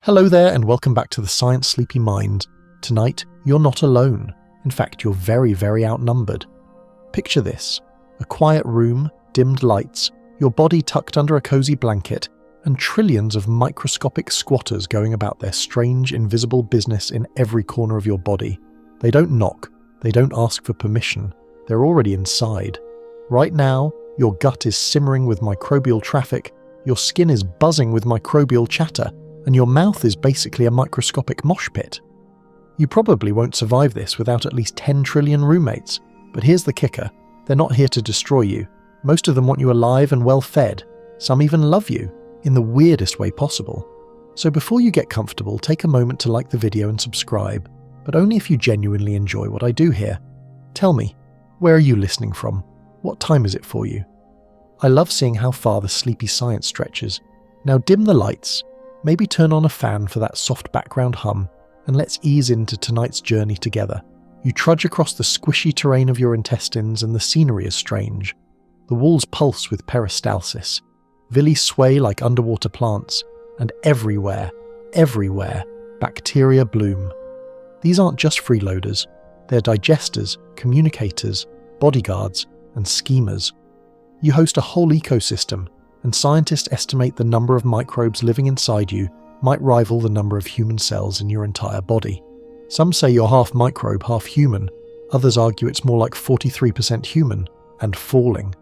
Hello there and welcome back to the Science Sleepy Mind. Tonight, you're not alone. In fact, you're very, very outnumbered. Picture this: a quiet room, dimmed lights, your body tucked under a cozy blanket, and trillions of microscopic squatters going about their strange, invisible business in every corner of your body. They don't knock, they don't ask for permission, they're already inside. Right now, your gut is simmering with microbial traffic, your skin is buzzing with microbial chatter, and your mouth is basically a microscopic mosh pit. You probably won't survive this without at least 10 trillion roommates, but here's the kicker: they're not here to destroy you. Most of them want you alive and well fed. Some even love you, in the weirdest way possible. So before you get comfortable, take a moment to like the video and subscribe, but only if you genuinely enjoy what I do here. Tell me, where are you listening from? What time is it for you? I love seeing how far the sleepy science stretches. Now dim the lights, maybe turn on a fan for that soft background hum, and let's ease into tonight's journey together. You trudge across the squishy terrain of your intestines and the scenery is strange. The walls pulse with peristalsis. Villi sway like underwater plants, and everywhere, bacteria bloom. These aren't just freeloaders. They're digesters, communicators, bodyguards, and schemers. You host a whole ecosystem, and scientists estimate the number of microbes living inside you might rival the number of human cells in your entire body. Some say you're half microbe, half human. Others argue it's more like 43% human, and falling.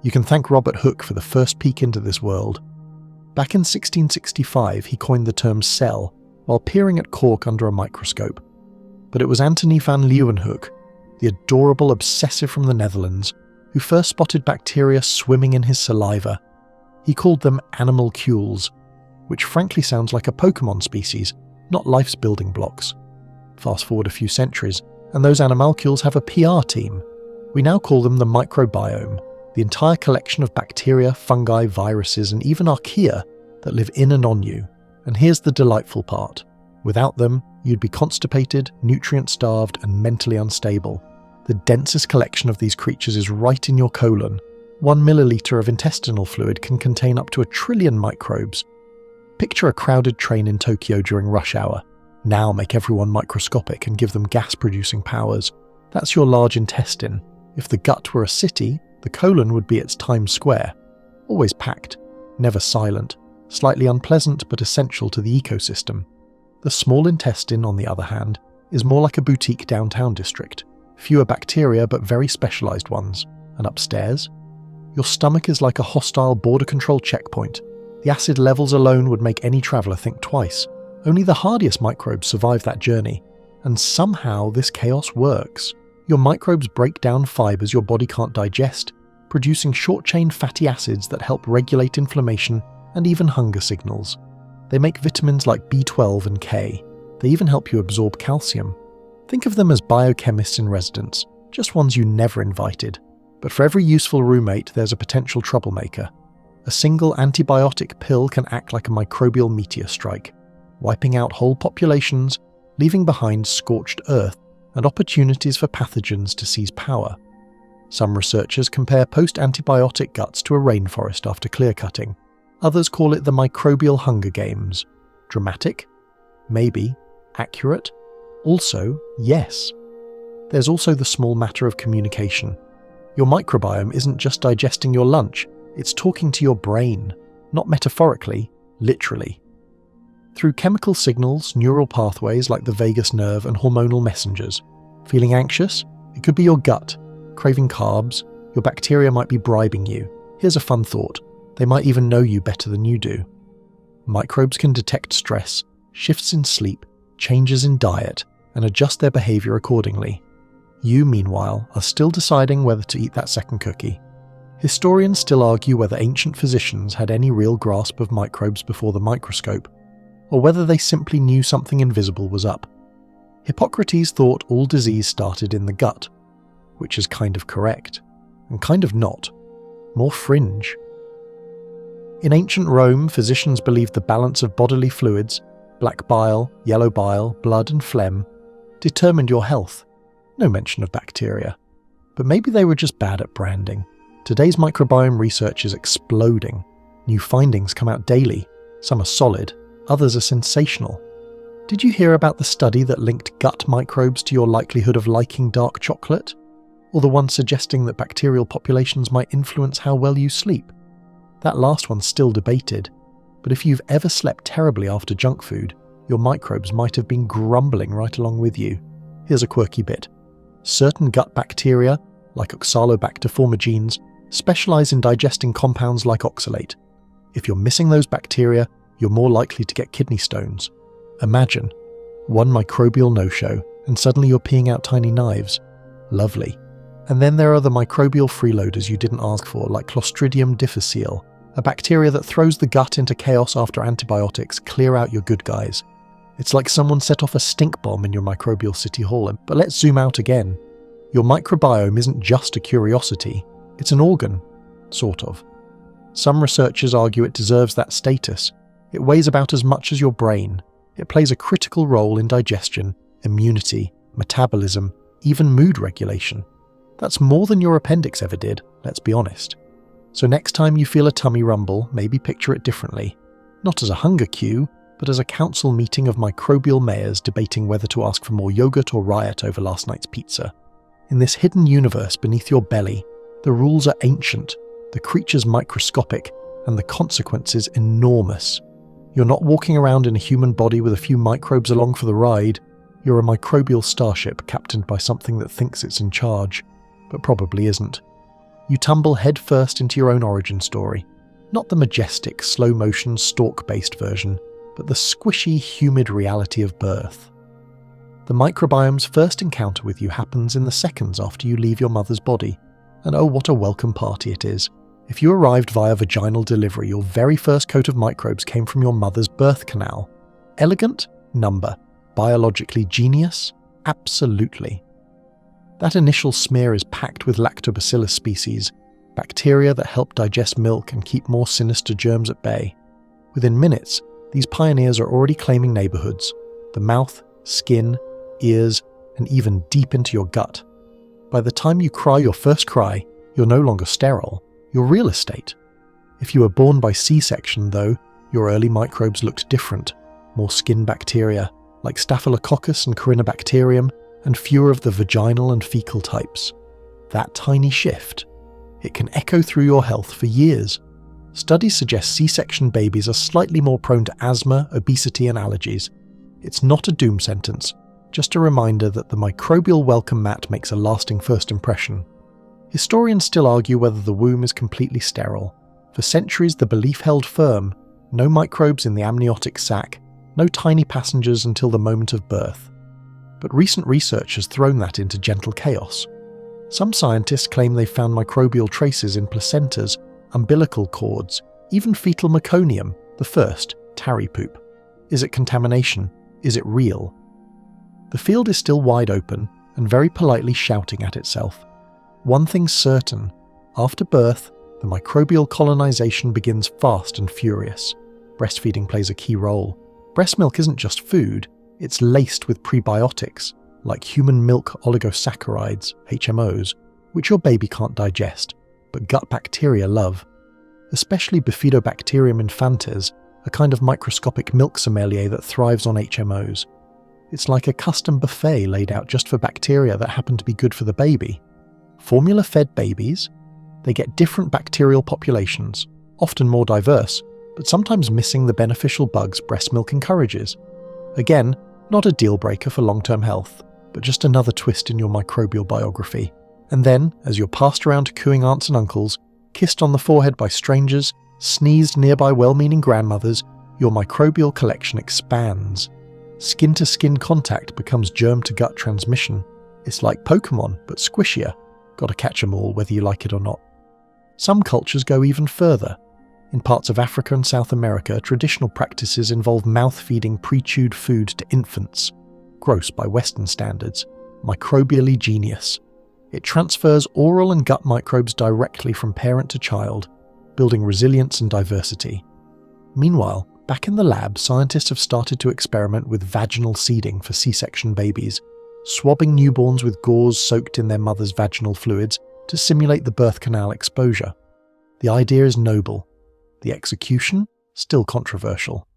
You can thank Robert Hooke for the first peek into this world. Back in 1665, he coined the term cell while peering at cork under a microscope. But it was Antony van Leeuwenhoek, the adorable obsessive from the Netherlands, who first spotted bacteria swimming in his saliva. He called them animalcules, which frankly sounds like a Pokemon species, not life's building blocks. Fast forward a few centuries, and those animalcules have a PR team. We now call them the microbiome, the entire collection of bacteria, fungi, viruses, and even archaea that live in and on you. And here's the delightful part: without them, you'd be constipated, nutrient-starved, and mentally unstable. The densest collection of these creatures is right in your colon. 1 milliliter of intestinal fluid can contain up to 1 trillion microbes. Picture a crowded train in Tokyo during rush hour. Now make everyone microscopic and give them gas-producing powers. That's your large intestine. If the gut were a city, the colon would be its Times Square. Always packed, never silent, slightly unpleasant but essential to the ecosystem. The small intestine, on the other hand, is more like a boutique downtown district. Fewer bacteria but very specialized ones. And upstairs? Your stomach is like a hostile border control checkpoint. The acid levels alone would make any traveler think twice. Only the hardiest microbes survive that journey. And somehow this chaos works. Your microbes break down fibers your body can't digest, producing short-chain fatty acids that help regulate inflammation and even hunger signals. They make vitamins like B12 and K. They even help you absorb calcium. Think of them as biochemists in residence, just ones you never invited. But for every useful roommate, there's a potential troublemaker. A single antibiotic pill can act like a microbial meteor strike, wiping out whole populations, leaving behind scorched earth and opportunities for pathogens to seize power. Some researchers compare post-antibiotic guts to a rainforest after clear-cutting. Others call it the microbial Hunger Games. Dramatic? Maybe. Accurate? Also, yes. There's also the small matter of communication. Your microbiome isn't just digesting your lunch, it's talking to your brain, not metaphorically, literally. Through chemical signals, neural pathways like the vagus nerve and hormonal messengers. Feeling anxious? It could be your gut. Craving carbs? Your bacteria might be bribing you. Here's a fun thought: they might even know you better than you do. Microbes can detect stress, shifts in sleep, changes in diet, and adjust their behavior accordingly. You, meanwhile, are still deciding whether to eat that second cookie. Historians still argue whether ancient physicians had any real grasp of microbes before the microscope, or whether they simply knew something invisible was up. Hippocrates thought all disease started in the gut, which is kind of correct, and kind of not. More fringe. In ancient Rome, physicians believed the balance of bodily fluids, black bile, yellow bile, blood and phlegm, determined your health. No mention of bacteria. But maybe they were just bad at branding. Today's microbiome research is exploding. New findings come out daily. Some are solid, Others are sensational. Did you hear about the study that linked gut microbes to your likelihood of liking dark chocolate? Or the one suggesting that bacterial populations might influence how well you sleep? That last one's still debated, but if you've ever slept terribly after junk food, your microbes might have been grumbling right along with you. Here's a quirky bit. Certain gut bacteria, like Oxalobacter formigenes, specialize in digesting compounds like oxalate. If you're missing those bacteria, you're more likely to get kidney stones. Imagine, one microbial no-show, and suddenly you're peeing out tiny knives. Lovely. And then there are the microbial freeloaders you didn't ask for, like Clostridium difficile, a bacteria that throws the gut into chaos after antibiotics clear out your good guys. It's like someone set off a stink bomb in your microbial city hall. But let's zoom out again. Your microbiome isn't just a curiosity, it's an organ, sort of. Some researchers argue it deserves that status. It weighs about as much as your brain. It plays a critical role in digestion, immunity, metabolism, even mood regulation. That's more than your appendix ever did, let's be honest. So next time you feel a tummy rumble, maybe picture it differently. Not as a hunger cue, but as a council meeting of microbial mayors debating whether to ask for more yogurt or riot over last night's pizza. In this hidden universe beneath your belly, the rules are ancient, the creatures microscopic, and the consequences enormous. You're not walking around in a human body with a few microbes along for the ride. You're a microbial starship captained by something that thinks it's in charge, but probably isn't. You tumble headfirst into your own origin story. Not the majestic, slow-motion, stalk-based version, but the squishy, humid reality of birth. The microbiome's first encounter with you happens in the seconds after you leave your mother's body. And oh, what a welcome party it is. If you arrived via vaginal delivery, your very first coat of microbes came from your mother's birth canal. Elegant? Number. Biologically genius? Absolutely. That initial smear is packed with lactobacillus species, bacteria that help digest milk and keep more sinister germs at bay. Within minutes, these pioneers are already claiming neighborhoods, the mouth, skin, ears, and even deep into your gut. By the time you cry your first cry, you're no longer sterile, you're real estate. If you were born by C-section, though, your early microbes looked different, more skin bacteria, like Staphylococcus and Corynebacterium, and fewer of the vaginal and fecal types. That tiny shift, it can echo through your health for years. Studies suggest C-section babies are slightly more prone to asthma, obesity, and allergies. It's not a doom sentence, just a reminder that the microbial welcome mat makes a lasting first impression. Historians still argue whether the womb is completely sterile. For centuries, the belief held firm: no microbes in the amniotic sac, no tiny passengers until the moment of birth. But recent research has thrown that into gentle chaos. Some scientists claim they've found microbial traces in placentas, umbilical cords, even fetal meconium, the first, tarry poop. Is it contamination? Is it real? The field is still wide open and very politely shouting at itself. One thing's certain: after birth, the microbial colonization begins fast and furious. Breastfeeding plays a key role. Breast milk isn't just food, it's laced with prebiotics, like human milk oligosaccharides, HMOs, which your baby can't digest, but gut bacteria love. Especially Bifidobacterium infantis, a kind of microscopic milk sommelier that thrives on HMOs. It's like a custom buffet laid out just for bacteria that happen to be good for the baby. Formula-fed babies, they get different bacterial populations, often more diverse, but sometimes missing the beneficial bugs breast milk encourages. Again, not a deal-breaker for long-term health, but just another twist in your microbial biography. And then, as you're passed around to cooing aunts and uncles, kissed on the forehead by strangers, sneezed near by well-meaning grandmothers, your microbial collection expands. Skin-to-skin contact becomes germ-to-gut transmission. It's like Pokemon, but squishier. Gotta catch 'em all, whether you like it or not. Some cultures go even further. In parts of Africa and South America, traditional practices involve mouth-feeding pre-chewed food to infants. Gross by Western standards. Microbially genius. It transfers oral and gut microbes directly from parent to child, building resilience and diversity. Meanwhile, back in the lab, scientists have started to experiment with vaginal seeding for C-section babies, swabbing newborns with gauze soaked in their mother's vaginal fluids to simulate the birth canal exposure. The idea is noble. The execution? Still controversial.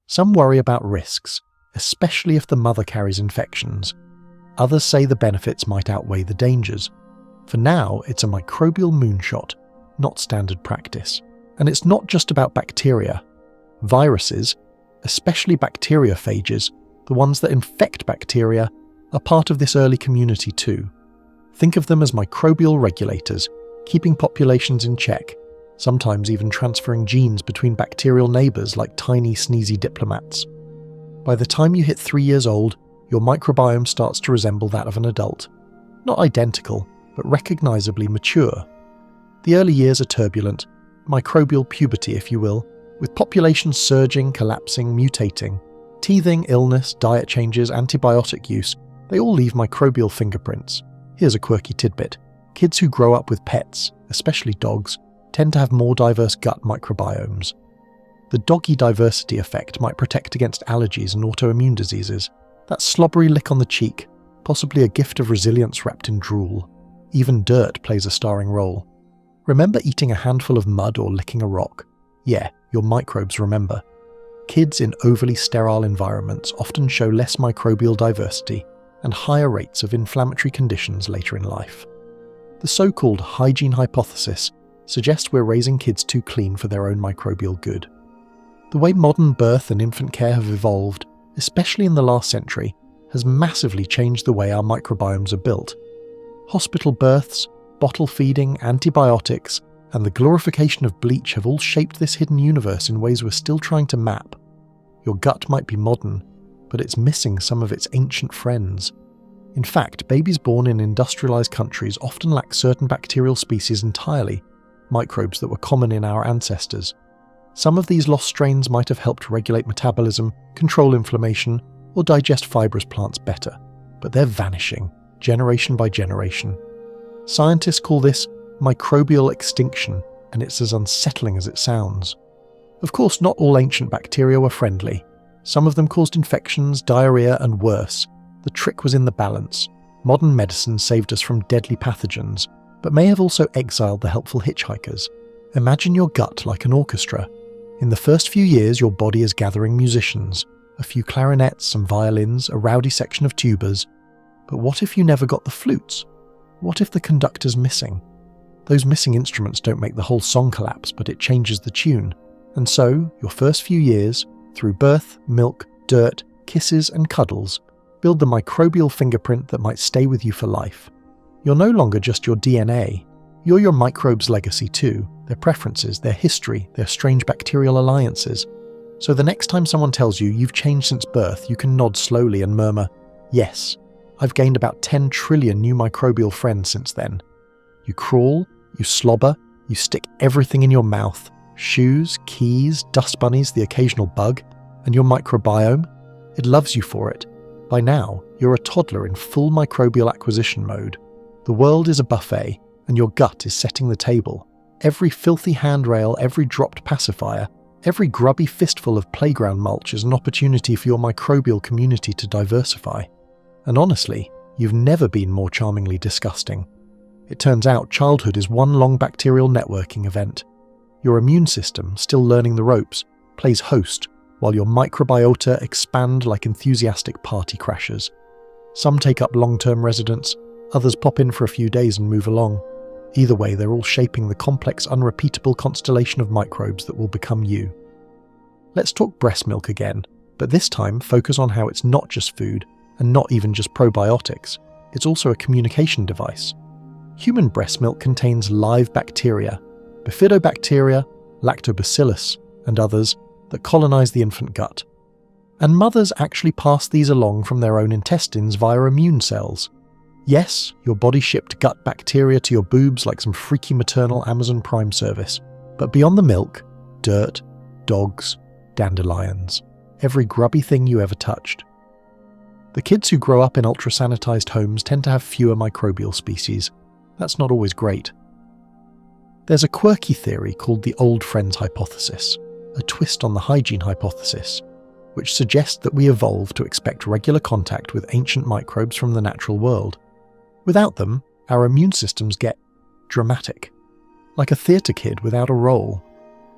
Some worry about risks, especially if the mother carries infections. Others say the benefits might outweigh the dangers. For now, it's a microbial moonshot, not standard practice. And it's not just about bacteria. Viruses, especially bacteriophages, the ones that infect bacteria, are part of this early community too. Think of them as microbial regulators, keeping populations in check, sometimes even transferring genes between bacterial neighbours like tiny sneezy diplomats. By the time you hit 3 years old, your microbiome starts to resemble that of an adult. Not identical, but recognisably mature. The early years are turbulent, microbial puberty if you will, with populations surging, collapsing, mutating. Teething, illness, diet changes, antibiotic use, they all leave microbial fingerprints. Here's a quirky tidbit. Kids who grow up with pets, especially dogs, tend to have more diverse gut microbiomes. The doggy diversity effect might protect against allergies and autoimmune diseases. That slobbery lick on the cheek, possibly a gift of resilience wrapped in drool. Even dirt plays a starring role. Remember eating a handful of mud or licking a rock? Yeah, your microbes remember. Kids in overly sterile environments often show less microbial diversity and higher rates of inflammatory conditions later in life. The so-called hygiene hypothesis suggests we're raising kids too clean for their own microbial good. The way modern birth and infant care have evolved, especially in the last century, has massively changed the way our microbiomes are built. Hospital births, bottle feeding, antibiotics, and the glorification of bleach have all shaped this hidden universe in ways we're still trying to map. Your gut might be modern, but it's missing some of its ancient friends. In fact, babies born in industrialized countries often lack certain bacterial species entirely, microbes that were common in our ancestors. Some of these lost strains might have helped regulate metabolism, control inflammation, or digest fibrous plants better, but they're vanishing, generation by generation. Scientists call this microbial extinction, and it's as unsettling as it sounds. Of course, not all ancient bacteria were friendly. Some of them caused infections, diarrhea, and worse. The trick was in the balance. Modern medicine saved us from deadly pathogens, but may have also exiled the helpful hitchhikers. Imagine your gut like an orchestra. In the first few years, your body is gathering musicians, a few clarinets, some violins, a rowdy section of tubas. But what if you never got the flutes? What if the conductor's missing? Those missing instruments don't make the whole song collapse, but it changes the tune. And so, your first few years, through birth, milk, dirt, kisses and cuddles, build the microbial fingerprint that might stay with you for life. You're no longer just your DNA. You're your microbes' legacy too, their preferences, their history, their strange bacterial alliances. So the next time someone tells you you've changed since birth, you can nod slowly and murmur, "Yes, I've gained about 10 trillion new microbial friends since then." You crawl, you slobber, you stick everything in your mouth, shoes, keys, dust bunnies, the occasional bug, and your microbiome, it loves you for it. By now, you're a toddler in full microbial acquisition mode. The world is a buffet, and your gut is setting the table. Every filthy handrail, every dropped pacifier, every grubby fistful of playground mulch is an opportunity for your microbial community to diversify. And honestly, you've never been more charmingly disgusting. It turns out childhood is one long bacterial networking event. Your immune system, still learning the ropes, plays host, while your microbiota expand like enthusiastic party crashers. Some take up long-term residence, others pop in for a few days and move along. Either way, they're all shaping the complex, unrepeatable constellation of microbes that will become you. Let's talk breast milk again, but this time focus on how it's not just food, and not even just probiotics. It's also a communication device. Human breast milk contains live bacteria, bifidobacteria, lactobacillus, and others, that colonize the infant gut. And mothers actually pass these along from their own intestines via immune cells. Yes, your body shipped gut bacteria to your boobs like some freaky maternal Amazon Prime service. But beyond the milk, dirt, dogs, dandelions, every grubby thing you ever touched. The kids who grow up in ultra-sanitized homes tend to have fewer microbial species. That's not always great. There's a quirky theory called the old friends hypothesis, a twist on the hygiene hypothesis, which suggests that we evolved to expect regular contact with ancient microbes from the natural world. Without them, our immune systems get dramatic, like a theatre kid without a role.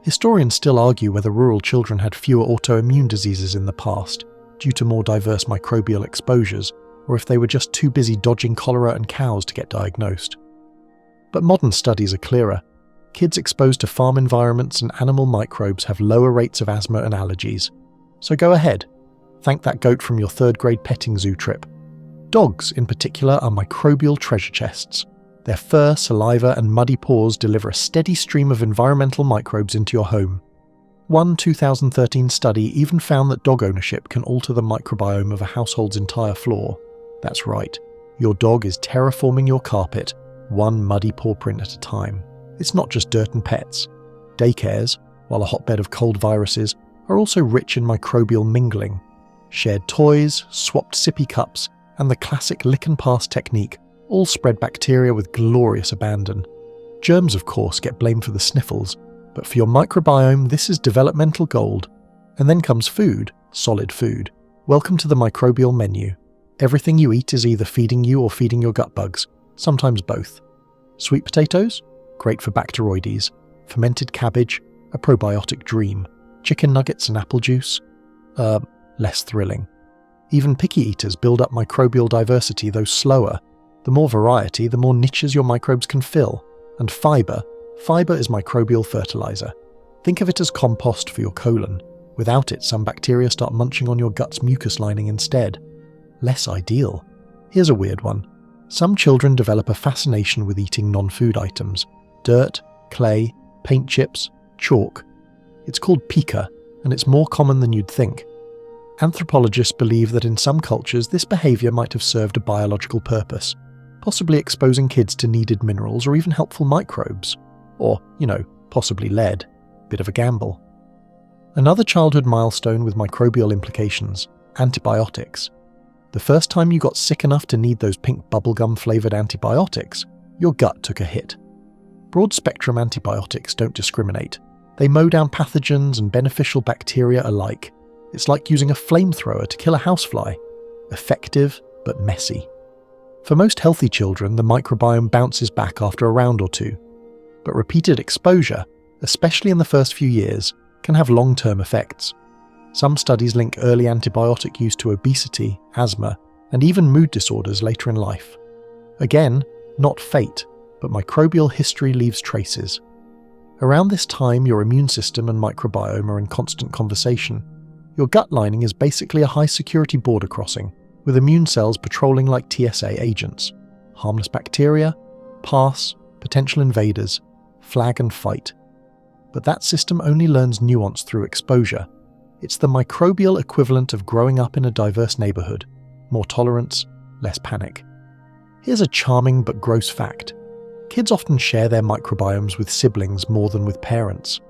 Historians still argue whether rural children had fewer autoimmune diseases in the past due to more diverse microbial exposures, or if they were just too busy dodging cholera and cows to get diagnosed. But modern studies are clearer. Kids exposed to farm environments and animal microbes have lower rates of asthma and allergies. So go ahead, thank that goat from your third grade petting zoo trip. Dogs, in particular, are microbial treasure chests. Their fur, saliva, and muddy paws deliver a steady stream of environmental microbes into your home. One 2013 study even found that dog ownership can alter the microbiome of a household's entire floor. That's right, your dog is terraforming your carpet, one muddy paw print at a time. It's not just dirt and pets. Daycares, while a hotbed of cold viruses, are also rich in microbial mingling. Shared toys, swapped sippy cups, and the classic lick and pass technique all spread bacteria with glorious abandon. Germs, of course, get blamed for the sniffles, but for your microbiome, this is developmental gold. And then comes food, solid food. Welcome to the microbial menu. Everything you eat is either feeding you or feeding your gut bugs, sometimes both. Sweet potatoes? Great for bacteroides. Fermented cabbage? A probiotic dream. Chicken nuggets and apple juice? Less thrilling. Even picky eaters build up microbial diversity, though slower. The more variety, the more niches your microbes can fill. And fibre is microbial fertilizer. Think of it as compost for your colon. Without it, some bacteria start munching on your gut's mucus lining instead. Less ideal. Here's a weird one. Some children develop a fascination with eating non-food items. Dirt, clay, paint chips, chalk. It's called pica, and it's more common than you'd think. Anthropologists believe that in some cultures this behaviour might have served a biological purpose, possibly exposing kids to needed minerals or even helpful microbes. Or, possibly lead. Bit of a gamble. Another childhood milestone with microbial implications: antibiotics. The first time you got sick enough to need those pink bubblegum-flavoured antibiotics, your gut took a hit. Broad-spectrum antibiotics don't discriminate. They mow down pathogens and beneficial bacteria alike. It's like using a flamethrower to kill a housefly. Effective, but messy. For most healthy children, the microbiome bounces back after a round or two. But repeated exposure, especially in the first few years, can have long-term effects. Some studies link early antibiotic use to obesity, asthma, and even mood disorders later in life. Again, not fate, but microbial history leaves traces. Around this time, your immune system and microbiome are in constant conversation. Your gut lining is basically a high-security border crossing, with immune cells patrolling like TSA agents. Harmless bacteria, pass, potential invaders, flag and fight. But that system only learns nuance through exposure. It's the microbial equivalent of growing up in a diverse neighbourhood. More tolerance, less panic. Here's a charming but gross fact. Kids often share their microbiomes with siblings more than with parents.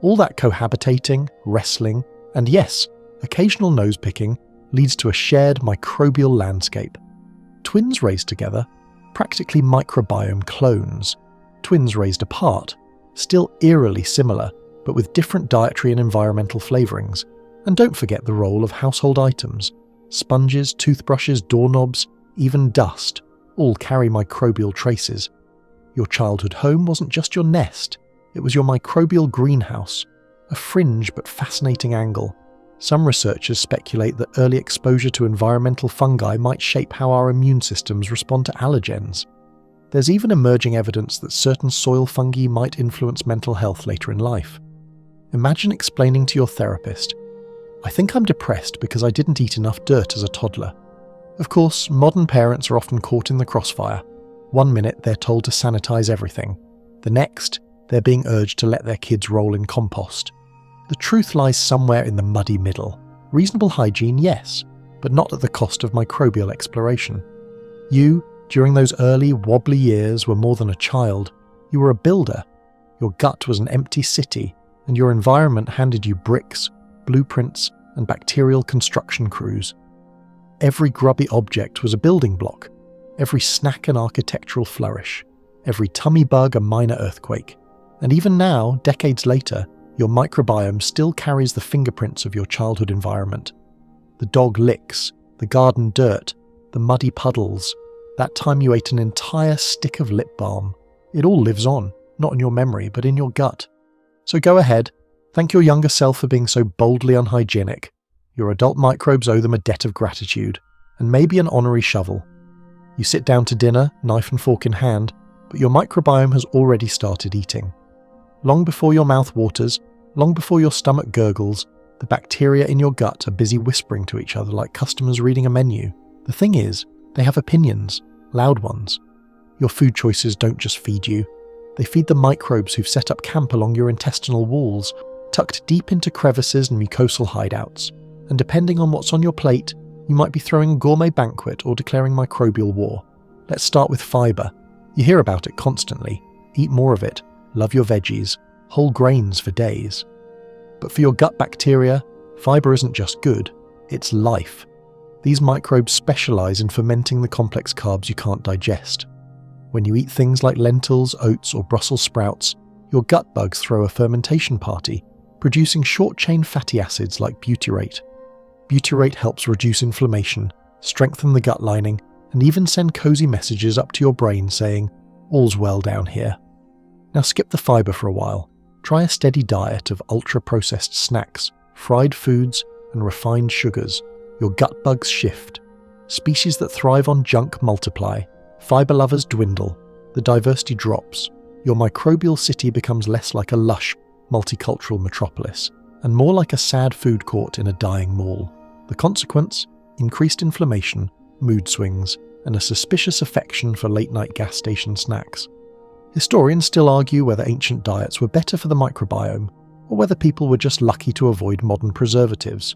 All that cohabitating, wrestling, and yes, occasional nose-picking leads to a shared microbial landscape. Twins raised together, practically microbiome clones. Twins raised apart, still eerily similar, but with different dietary and environmental flavourings. And don't forget the role of household items. Sponges, toothbrushes, doorknobs, even dust, all carry microbial traces. Your childhood home wasn't just your nest, it was your microbial greenhouse, a fringe but fascinating angle. Some researchers speculate that early exposure to environmental fungi might shape how our immune systems respond to allergens. There's even emerging evidence that certain soil fungi might influence mental health later in life. Imagine explaining to your therapist, "I think I'm depressed because I didn't eat enough dirt as a toddler." Of course, modern parents are often caught in the crossfire. One minute they're told to sanitize everything. The next, they're being urged to let their kids roll in compost. The truth lies somewhere in the muddy middle. Reasonable hygiene, yes, but not at the cost of microbial exploration. You, during those early, wobbly years, were more than a child. You were a builder. Your gut was an empty city, and your environment handed you bricks, blueprints, and bacterial construction crews. Every grubby object was a building block, every snack an architectural flourish, every tummy bug a minor earthquake. And even now, decades later, your microbiome still carries the fingerprints of your childhood environment. The dog licks, the garden dirt, the muddy puddles, that time you ate an entire stick of lip balm. It all lives on, not in your memory, but in your gut. So go ahead, thank your younger self for being so boldly unhygienic. Your adult microbes owe them a debt of gratitude, and maybe an honorary shovel. You sit down to dinner, knife and fork in hand, but your microbiome has already started eating. Long before your mouth waters, long before your stomach gurgles, the bacteria in your gut are busy whispering to each other like customers reading a menu. The thing is, they have opinions, loud ones. Your food choices don't just feed you. They feed the microbes who've set up camp along your intestinal walls, tucked deep into crevices and mucosal hideouts. And depending on what's on your plate, you might be throwing a gourmet banquet or declaring microbial war. Let's start with fibre. You hear about it constantly. Eat more of it. Love your veggies. Whole grains for days. But for your gut bacteria, fibre isn't just good, it's life. These microbes specialise in fermenting the complex carbs you can't digest. When you eat things like lentils, oats or Brussels sprouts, your gut bugs throw a fermentation party, producing short-chain fatty acids like butyrate. Butyrate helps reduce inflammation, strengthen the gut lining, and even send cosy messages up to your brain saying, "All's well down here." Now skip the fibre for a while. Try a steady diet of ultra-processed snacks, fried foods, and refined sugars. Your gut bugs shift. Species that thrive on junk multiply. Fibre lovers dwindle. The diversity drops. Your microbial city becomes less like a lush, multicultural metropolis, and more like a sad food court in a dying mall. The consequence? Increased inflammation, mood swings, and a suspicious affection for late-night gas station snacks. Historians still argue whether ancient diets were better for the microbiome, or whether people were just lucky to avoid modern preservatives.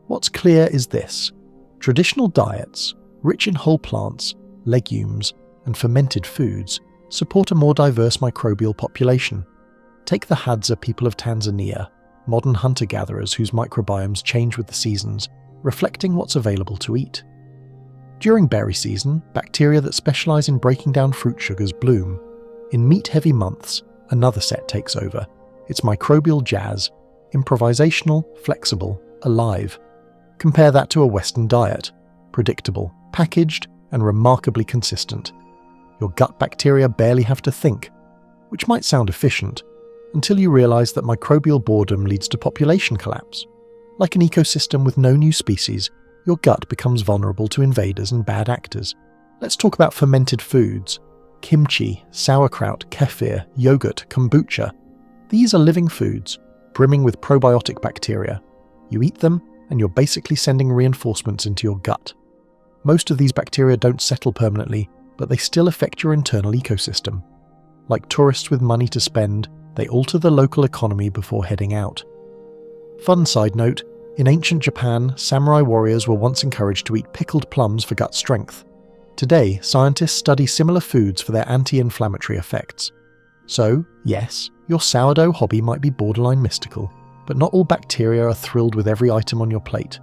What's clear is this: traditional diets, rich in whole plants, legumes, and fermented foods, support a more diverse microbial population. Take the Hadza people of Tanzania, modern hunter-gatherers whose microbiomes change with the seasons, reflecting what's available to eat. During berry season, bacteria that specialise in breaking down fruit sugars bloom. In meat-heavy months, another set takes over. It's microbial jazz, improvisational, flexible, alive. Compare that to a Western diet, predictable, packaged, and remarkably consistent. Your gut bacteria barely have to think, which might sound efficient, until you realise that microbial boredom leads to population collapse. Like an ecosystem with no new species, your gut becomes vulnerable to invaders and bad actors. Let's talk about fermented foods. Kimchi, sauerkraut, kefir, yogurt, kombucha. These are living foods, brimming with probiotic bacteria. You eat them, and you're basically sending reinforcements into your gut. Most of these bacteria don't settle permanently, but they still affect your internal ecosystem. Like tourists with money to spend, they alter the local economy before heading out. Fun side note, in ancient Japan, samurai warriors were once encouraged to eat pickled plums for gut strength. Today, scientists study similar foods for their anti-inflammatory effects. So, yes, your sourdough hobby might be borderline mystical, but not all bacteria are thrilled with every item on your plate.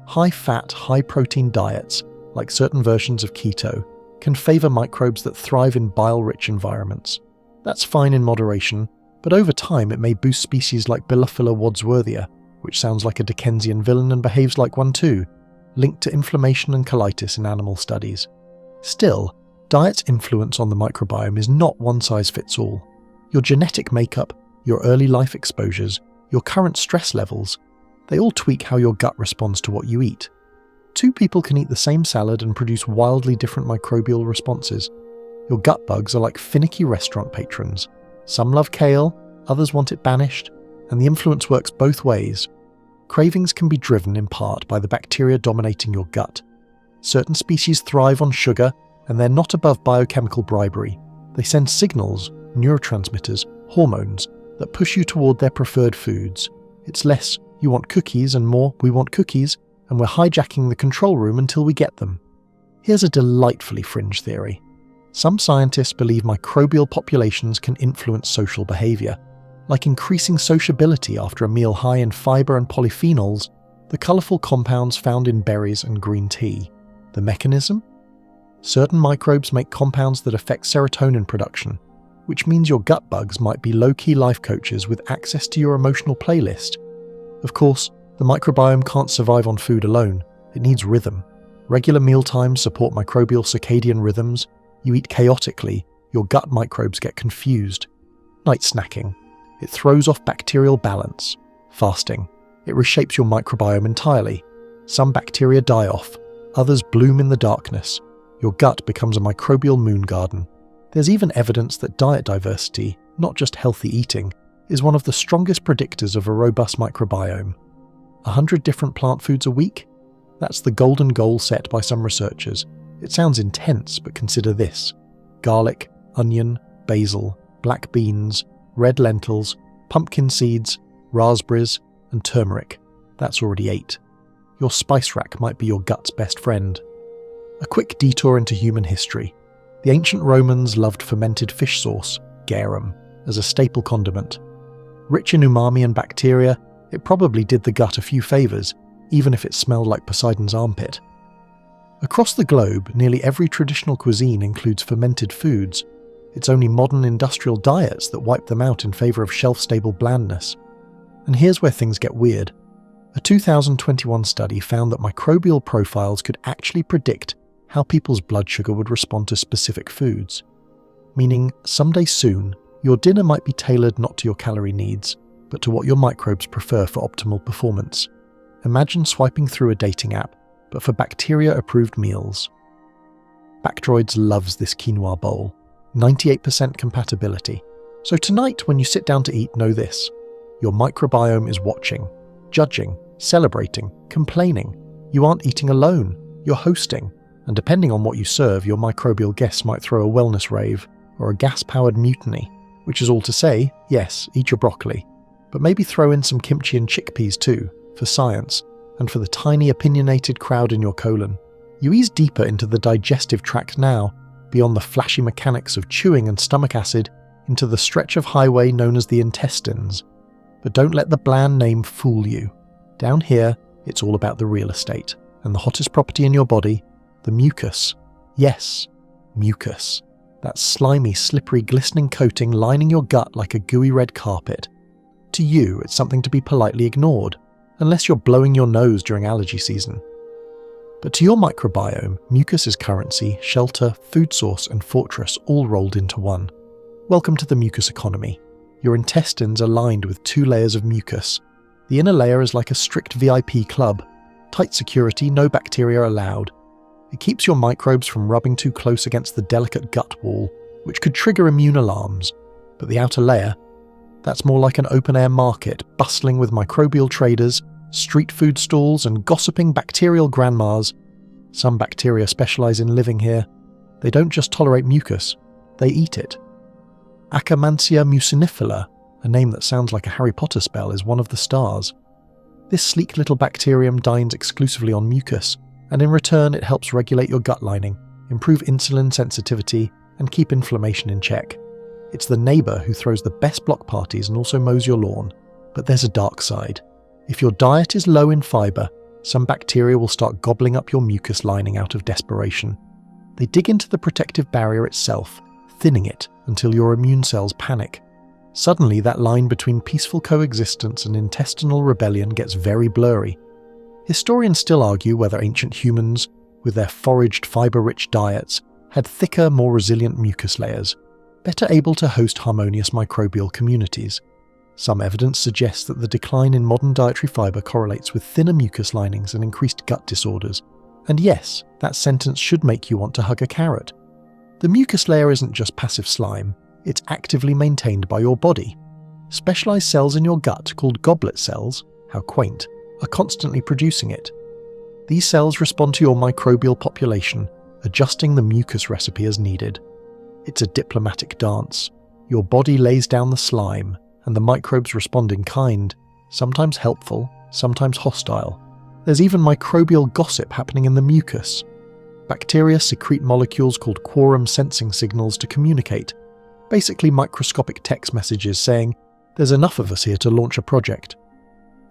High-fat, high-protein diets, like certain versions of keto, can favour microbes that thrive in bile-rich environments. That's fine in moderation, but over time it may boost species like Bilophila wadsworthia, which sounds like a Dickensian villain and behaves like one too, linked to inflammation and colitis in animal studies. Still, diet's influence on the microbiome is not one-size-fits-all. Your genetic makeup, your early life exposures, your current stress levels, they all tweak how your gut responds to what you eat. Two people can eat the same salad and produce wildly different microbial responses. Your gut bugs are like finicky restaurant patrons. Some love kale, others want it banished, and the influence works both ways. Cravings can be driven in part by the bacteria dominating your gut. Certain species thrive on sugar, and they're not above biochemical bribery. They send signals, neurotransmitters, hormones, that push you toward their preferred foods. It's less, you want cookies, and more, we want cookies, and we're hijacking the control room until we get them. Here's a delightfully fringe theory. Some scientists believe microbial populations can influence social behaviour, like increasing sociability after a meal high in fibre and polyphenols, the colourful compounds found in berries and green tea. The mechanism? Certain microbes make compounds that affect serotonin production, which means your gut bugs might be low-key life coaches with access to your emotional playlist. Of course, the microbiome can't survive on food alone. It needs rhythm. Regular mealtimes support microbial circadian rhythms. You eat chaotically, your gut microbes get confused. Night snacking. It throws off bacterial balance. Fasting. It reshapes your microbiome entirely. Some bacteria die off, others bloom in the darkness. Your gut becomes a microbial moon garden. There's even evidence that diet diversity, not just healthy eating, is one of the strongest predictors of a robust microbiome. 100 different plant foods a week? That's the golden goal set by some researchers. It sounds intense, but consider this. Garlic, onion, basil, black beans, red lentils, pumpkin seeds, raspberries, and turmeric. That's already 8. Your spice rack might be your gut's best friend. A quick detour into human history. The ancient Romans loved fermented fish sauce, garum, as a staple condiment. Rich in umami and bacteria, it probably did the gut a few favours, even if it smelled like Poseidon's armpit. Across the globe, nearly every traditional cuisine includes fermented foods. It's only modern industrial diets that wipe them out in favour of shelf-stable blandness. And here's where things get weird. A 2021 study found that microbial profiles could actually predict how people's blood sugar would respond to specific foods. Meaning, someday soon, your dinner might be tailored not to your calorie needs, but to what your microbes prefer for optimal performance. Imagine swiping through a dating app, but for bacteria-approved meals. Bacteroids loves this quinoa bowl. 98% compatibility. So tonight, when you sit down to eat, know this. Your microbiome is watching, judging, celebrating, complaining. You aren't eating alone, you're hosting. And depending on what you serve, your microbial guests might throw a wellness rave or a gas-powered mutiny, which is all to say, yes, eat your broccoli, but maybe throw in some kimchi and chickpeas too, for science, and for the tiny opinionated crowd in your colon. You ease deeper into the digestive tract now, beyond the flashy mechanics of chewing and stomach acid, into the stretch of highway known as the intestines. But don't let the bland name fool you. Down here, it's all about the real estate, and the hottest property in your body, the mucus. Yes, mucus. That slimy, slippery, glistening coating lining your gut like a gooey red carpet. To you, it's something to be politely ignored, unless you're blowing your nose during allergy season. But to your microbiome, mucus is currency, shelter, food source, and fortress all rolled into one. Welcome to the mucus economy. Your intestines are lined with 2 layers of mucus. The inner layer is like a strict VIP club. Tight security, no bacteria allowed. It keeps your microbes from rubbing too close against the delicate gut wall, which could trigger immune alarms. But the outer layer, that's more like an open-air market, bustling with microbial traders, street food stalls, and gossiping bacterial grandmas. Some bacteria specialise in living here. They don't just tolerate mucus, they eat it. Akkermansia mucinifera, a name that sounds like a Harry Potter spell, is one of the stars. This sleek little bacterium dines exclusively on mucus, and in return it helps regulate your gut lining, improve insulin sensitivity, and keep inflammation in check. It's the neighbour who throws the best block parties and also mows your lawn. But there's a dark side. If your diet is low in fibre, some bacteria will start gobbling up your mucus lining out of desperation. They dig into the protective barrier itself, thinning it until your immune cells panic. Suddenly, that line between peaceful coexistence and intestinal rebellion gets very blurry. Historians still argue whether ancient humans, with their foraged, fibre-rich diets, had thicker, more resilient mucus layers, better able to host harmonious microbial communities. Some evidence suggests that the decline in modern dietary fibre correlates with thinner mucus linings and increased gut disorders. And yes, that sentence should make you want to hug a carrot. The mucus layer isn't just passive slime, it's actively maintained by your body. Specialised cells in your gut, called goblet cells, how quaint, are constantly producing it. These cells respond to your microbial population, adjusting the mucus recipe as needed. It's a diplomatic dance. Your body lays down the slime, and the microbes respond in kind, sometimes helpful, sometimes hostile. There's even microbial gossip happening in the mucus. Bacteria secrete molecules called quorum sensing signals to communicate, basically microscopic text messages saying, "There's enough of us here to launch a project."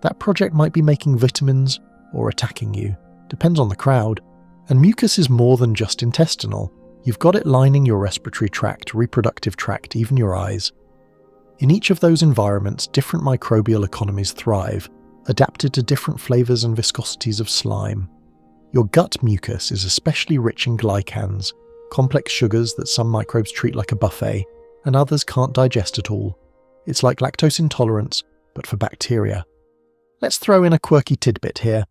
That project might be making vitamins or attacking you, depends on the crowd. And mucus is more than just intestinal. You've got it lining your respiratory tract, reproductive tract, even your eyes. In each of those environments, different microbial economies thrive, adapted to different flavours and viscosities of slime. Your gut mucus is especially rich in glycans, complex sugars that some microbes treat like a buffet, and others can't digest at all. It's like lactose intolerance, but for bacteria. Let's throw in a quirky tidbit here.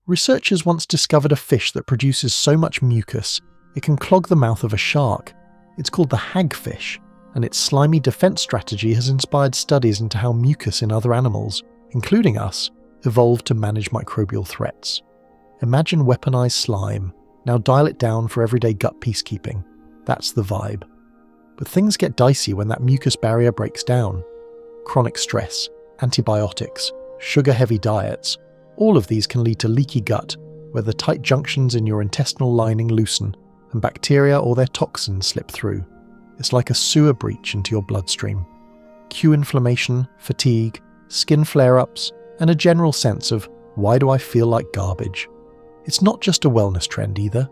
Researchers once discovered a fish that produces so much mucus, it can clog the mouth of a shark. It's called the hagfish, and its slimy defense strategy has inspired studies into how mucus in other animals, including us, evolved to manage microbial threats. Imagine weaponized slime. Now dial it down for everyday gut peacekeeping. That's the vibe. But things get dicey when that mucus barrier breaks down. Chronic stress, antibiotics, sugar-heavy diets, all of these can lead to leaky gut, where the tight junctions in your intestinal lining loosen and bacteria or their toxins slip through. It's like a sewer breach into your bloodstream. Cue inflammation, fatigue, skin flare-ups, and a general sense of, why do I feel like garbage? It's not just a wellness trend either.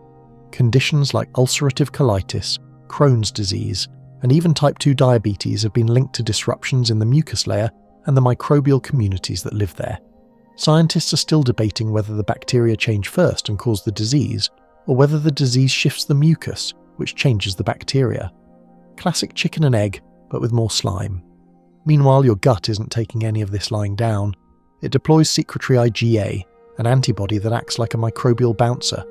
Conditions like ulcerative colitis, Crohn's disease, and even type 2 diabetes have been linked to disruptions in the mucus layer and the microbial communities that live there. Scientists are still debating whether the bacteria change first and cause the disease, or whether the disease shifts the mucus, which changes the bacteria. Classic chicken and egg, but with more slime. Meanwhile, your gut isn't taking any of this lying down. It deploys secretory IgA, an antibody that acts like a microbial bouncer.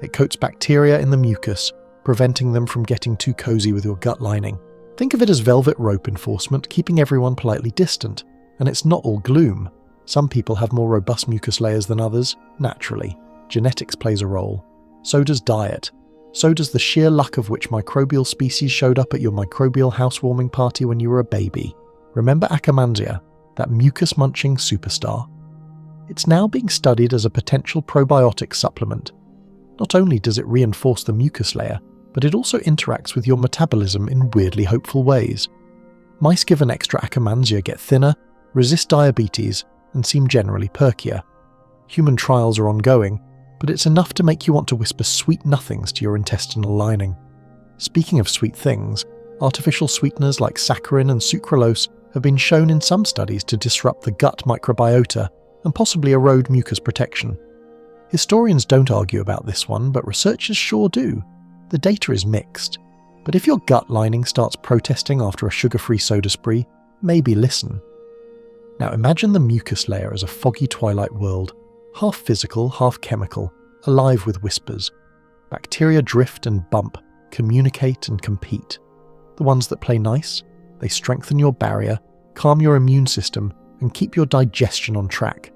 It coats bacteria in the mucus, preventing them from getting too cozy with your gut lining. Think of it as velvet rope enforcement, keeping everyone politely distant. And it's not all gloom. Some people have more robust mucus layers than others, naturally. Genetics plays a role. So does diet. So does the sheer luck of which microbial species showed up at your microbial housewarming party when you were a baby. Remember Akkermansia, that mucus-munching superstar? It's now being studied as a potential probiotic supplement. Not only does it reinforce the mucus layer, but it also interacts with your metabolism in weirdly hopeful ways. Mice given extra Akkermansia get thinner, resist diabetes, and seem generally perkier. Human trials are ongoing, but it's enough to make you want to whisper sweet nothings to your intestinal lining. Speaking of sweet things, artificial sweeteners like saccharin and sucralose have been shown in some studies to disrupt the gut microbiota and possibly erode mucus protection. Historians don't argue about this one, but researchers sure do. The data is mixed. But if your gut lining starts protesting after a sugar-free soda spree, maybe listen. Now imagine the mucus layer as a foggy twilight world, half physical, half chemical, alive with whispers. Bacteria drift and bump, communicate and compete. The ones that play nice, they strengthen your barrier, calm your immune system, and keep your digestion on track.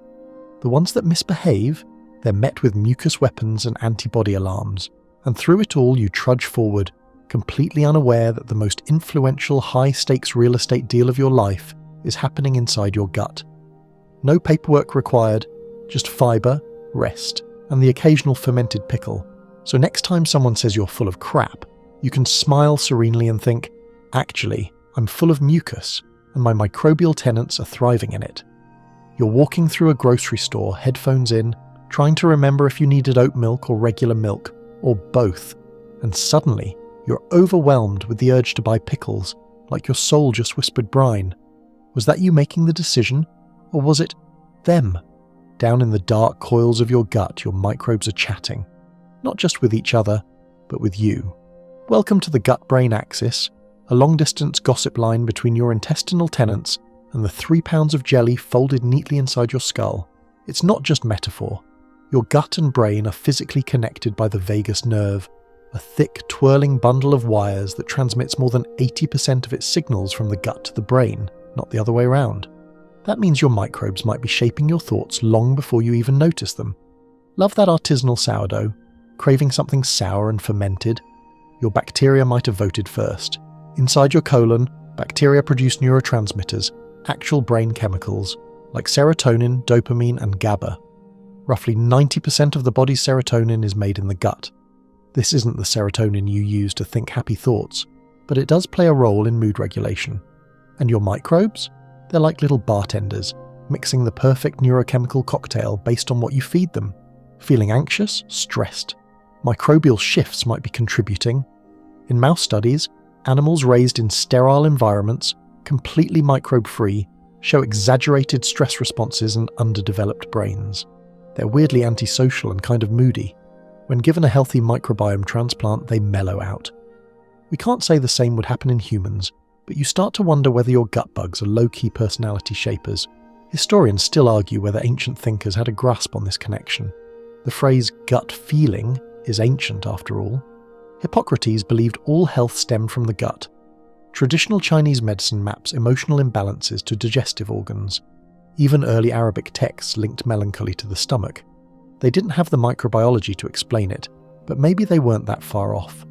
The ones that misbehave, they're met with mucus weapons and antibody alarms, and through it all you trudge forward, completely unaware that the most influential high-stakes real estate deal of your life is happening inside your gut. No paperwork required, just fibre, rest, and the occasional fermented pickle. So next time someone says you're full of crap, you can smile serenely and think, actually, I'm full of mucus, and my microbial tenants are thriving in it. You're walking through a grocery store, headphones in, trying to remember if you needed oat milk or regular milk, or both, and suddenly you're overwhelmed with the urge to buy pickles, like your soul just whispered brine. Was that you making the decision, or was it them? Down in the dark coils of your gut, your microbes are chatting, not just with each other, but with you. Welcome to the gut-brain axis, a long-distance gossip line between your intestinal tenants and the 3 pounds of jelly folded neatly inside your skull. It's not just metaphor. Your gut and brain are physically connected by the vagus nerve, a thick, twirling bundle of wires that transmits more than 80% of its signals from the gut to the brain, not the other way around. That means your microbes might be shaping your thoughts long before you even notice them. Love that artisanal sourdough? Craving something sour and fermented? Your bacteria might have voted first. Inside your colon, bacteria produce neurotransmitters, actual brain chemicals, like serotonin, dopamine, and GABA. Roughly 90% of the body's serotonin is made in the gut. This isn't the serotonin you use to think happy thoughts, but it does play a role in mood regulation. And your microbes? They're like little bartenders, mixing the perfect neurochemical cocktail based on what you feed them. Feeling anxious? Stressed. Microbial shifts might be contributing. In mouse studies, animals raised in sterile environments, completely microbe-free, show exaggerated stress responses and underdeveloped brains. They're weirdly antisocial and kind of moody. When given a healthy microbiome transplant, they mellow out. We can't say the same would happen in humans, but you start to wonder whether your gut bugs are low-key personality shapers. Historians still argue whether ancient thinkers had a grasp on this connection. The phrase gut feeling is ancient after all. Hippocrates believed all health stemmed from the gut. Traditional Chinese medicine maps emotional imbalances to digestive organs. Even early Arabic texts linked melancholy to the stomach. They didn't have the microbiology to explain it, but maybe they weren't that far off.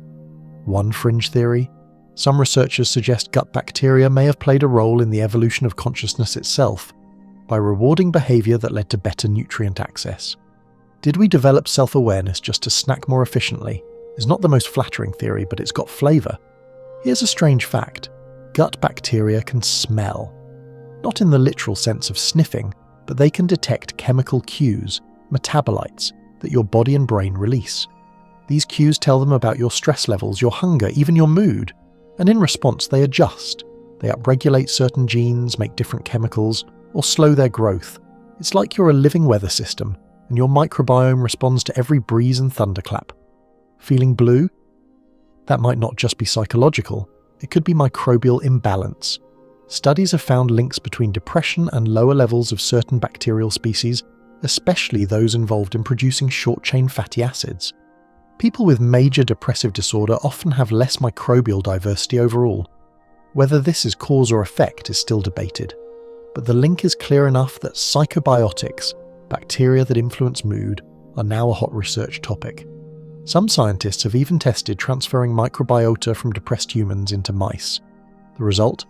One fringe theory: some researchers suggest gut bacteria may have played a role in the evolution of consciousness itself, by rewarding behaviour that led to better nutrient access. Did we develop self-awareness just to snack more efficiently? Is not the most flattering theory, but it's got flavour. Here's a strange fact: gut bacteria can smell. Not in the literal sense of sniffing, but they can detect chemical cues, metabolites, that your body and brain release. These cues tell them about your stress levels, your hunger, even your mood, and in response they adjust. They upregulate certain genes, make different chemicals, or slow their growth. It's like you're a living weather system, and your microbiome responds to every breeze and thunderclap. Feeling blue? That might not just be psychological, it could be microbial imbalance. Studies have found links between depression and lower levels of certain bacterial species, especially those involved in producing short-chain fatty acids. People with major depressive disorder often have less microbial diversity overall. Whether this is cause or effect is still debated, but the link is clear enough that psychobiotics, bacteria that influence mood, are now a hot research topic. Some scientists have even tested transferring microbiota from depressed humans into mice. The result?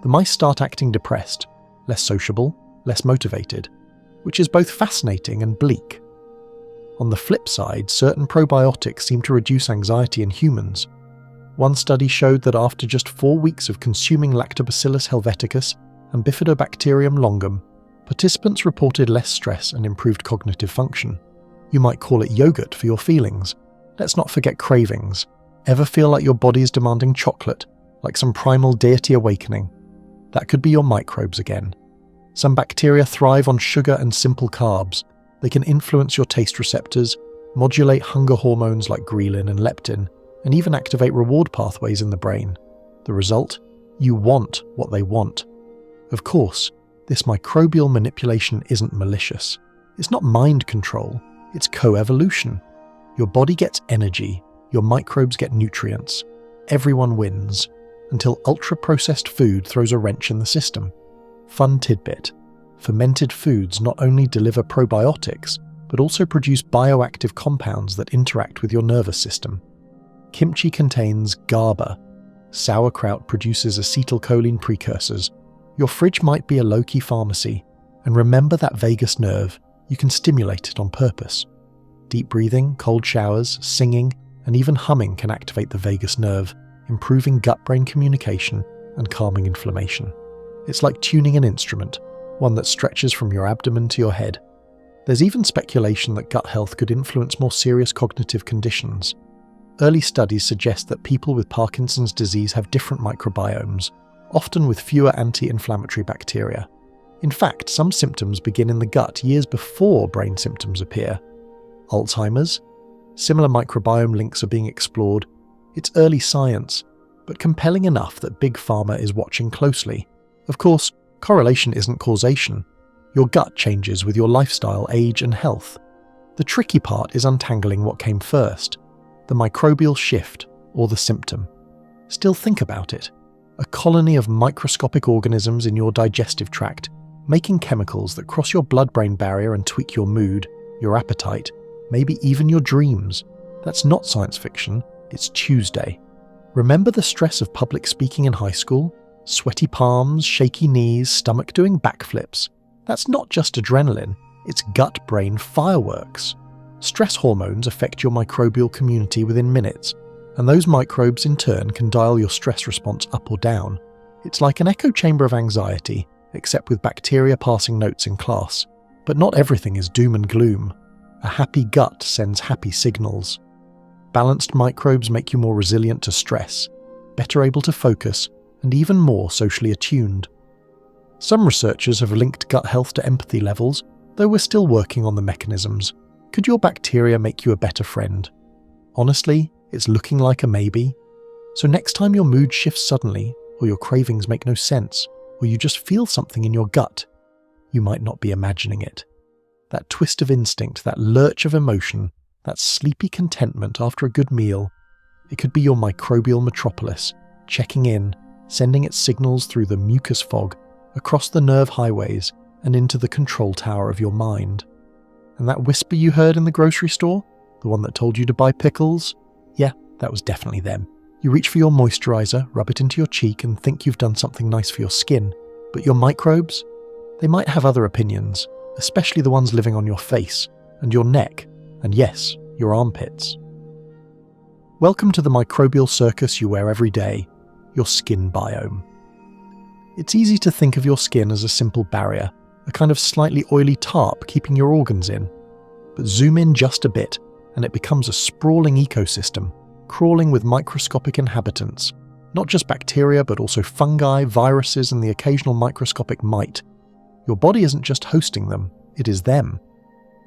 The mice start acting depressed, less sociable, less motivated, which is both fascinating and bleak. On the flip side, certain probiotics seem to reduce anxiety in humans. One study showed that after just 4 weeks of consuming Lactobacillus helveticus and Bifidobacterium longum, participants reported less stress and improved cognitive function. You might call it yogurt for your feelings. Let's not forget cravings. Ever feel like your body is demanding chocolate, like some primal deity awakening? That could be your microbes again. Some bacteria thrive on sugar and simple carbs. They can influence your taste receptors, modulate hunger hormones like ghrelin and leptin, and even activate reward pathways in the brain. The result? You want what they want. Of course, this microbial manipulation isn't malicious. It's not mind control, it's co-evolution. Your body gets energy, your microbes get nutrients. Everyone wins, until ultra-processed food throws a wrench in the system. Fun tidbit: fermented foods not only deliver probiotics, but also produce bioactive compounds that interact with your nervous system. Kimchi contains GABA. Sauerkraut produces acetylcholine precursors. Your fridge might be a low-key pharmacy, and remember that vagus nerve, you can stimulate it on purpose. Deep breathing, cold showers, singing, and even humming can activate the vagus nerve, improving gut-brain communication and calming inflammation. It's like tuning an instrument, one that stretches from your abdomen to your head. There's even speculation that gut health could influence more serious cognitive conditions. Early studies suggest that people with Parkinson's disease have different microbiomes, often with fewer anti-inflammatory bacteria. In fact, some symptoms begin in the gut years before brain symptoms appear. Alzheimer's? Similar microbiome links are being explored. It's early science, but compelling enough that Big Pharma is watching closely. Of course, correlation isn't causation. Your gut changes with your lifestyle, age, and health. The tricky part is untangling what came first, the microbial shift or the symptom. Still, think about it. A colony of microscopic organisms in your digestive tract, making chemicals that cross your blood-brain barrier and tweak your mood, your appetite, maybe even your dreams. That's not science fiction, it's Tuesday. Remember the stress of public speaking in high school? Sweaty palms, shaky knees, stomach doing backflips. That's not just adrenaline, it's gut-brain fireworks. Stress hormones affect your microbial community within minutes, and those microbes in turn can dial your stress response up or down. It's like an echo chamber of anxiety, except with bacteria passing notes in class. But not everything is doom and gloom. A happy gut sends happy signals. Balanced microbes make you more resilient to stress, better able to focus, and even more socially attuned. Some researchers have linked gut health to empathy levels, though we're still working on the mechanisms. Could your bacteria make you a better friend? Honestly, it's looking like a maybe. So next time your mood shifts suddenly, or your cravings make no sense, or you just feel something in your gut, you might not be imagining it. That twist of instinct, that lurch of emotion, that sleepy contentment after a good meal, it could be your microbial metropolis, checking in, sending its signals through the mucus fog, across the nerve highways, and into the control tower of your mind. And that whisper you heard in the grocery store, the one that told you to buy pickles, yeah, that was definitely them. You reach for your moisturizer, rub it into your cheek, and think you've done something nice for your skin. But your microbes? They might have other opinions, especially the ones living on your face, and your neck, and yes, your armpits. Welcome to the microbial circus you wear every day, your skin biome. It's easy to think of your skin as a simple barrier, a kind of slightly oily tarp keeping your organs in. But zoom in just a bit, and it becomes a sprawling ecosystem, crawling with microscopic inhabitants, not just bacteria but also fungi, viruses, and the occasional microscopic mite. Your body isn't just hosting them, it is them.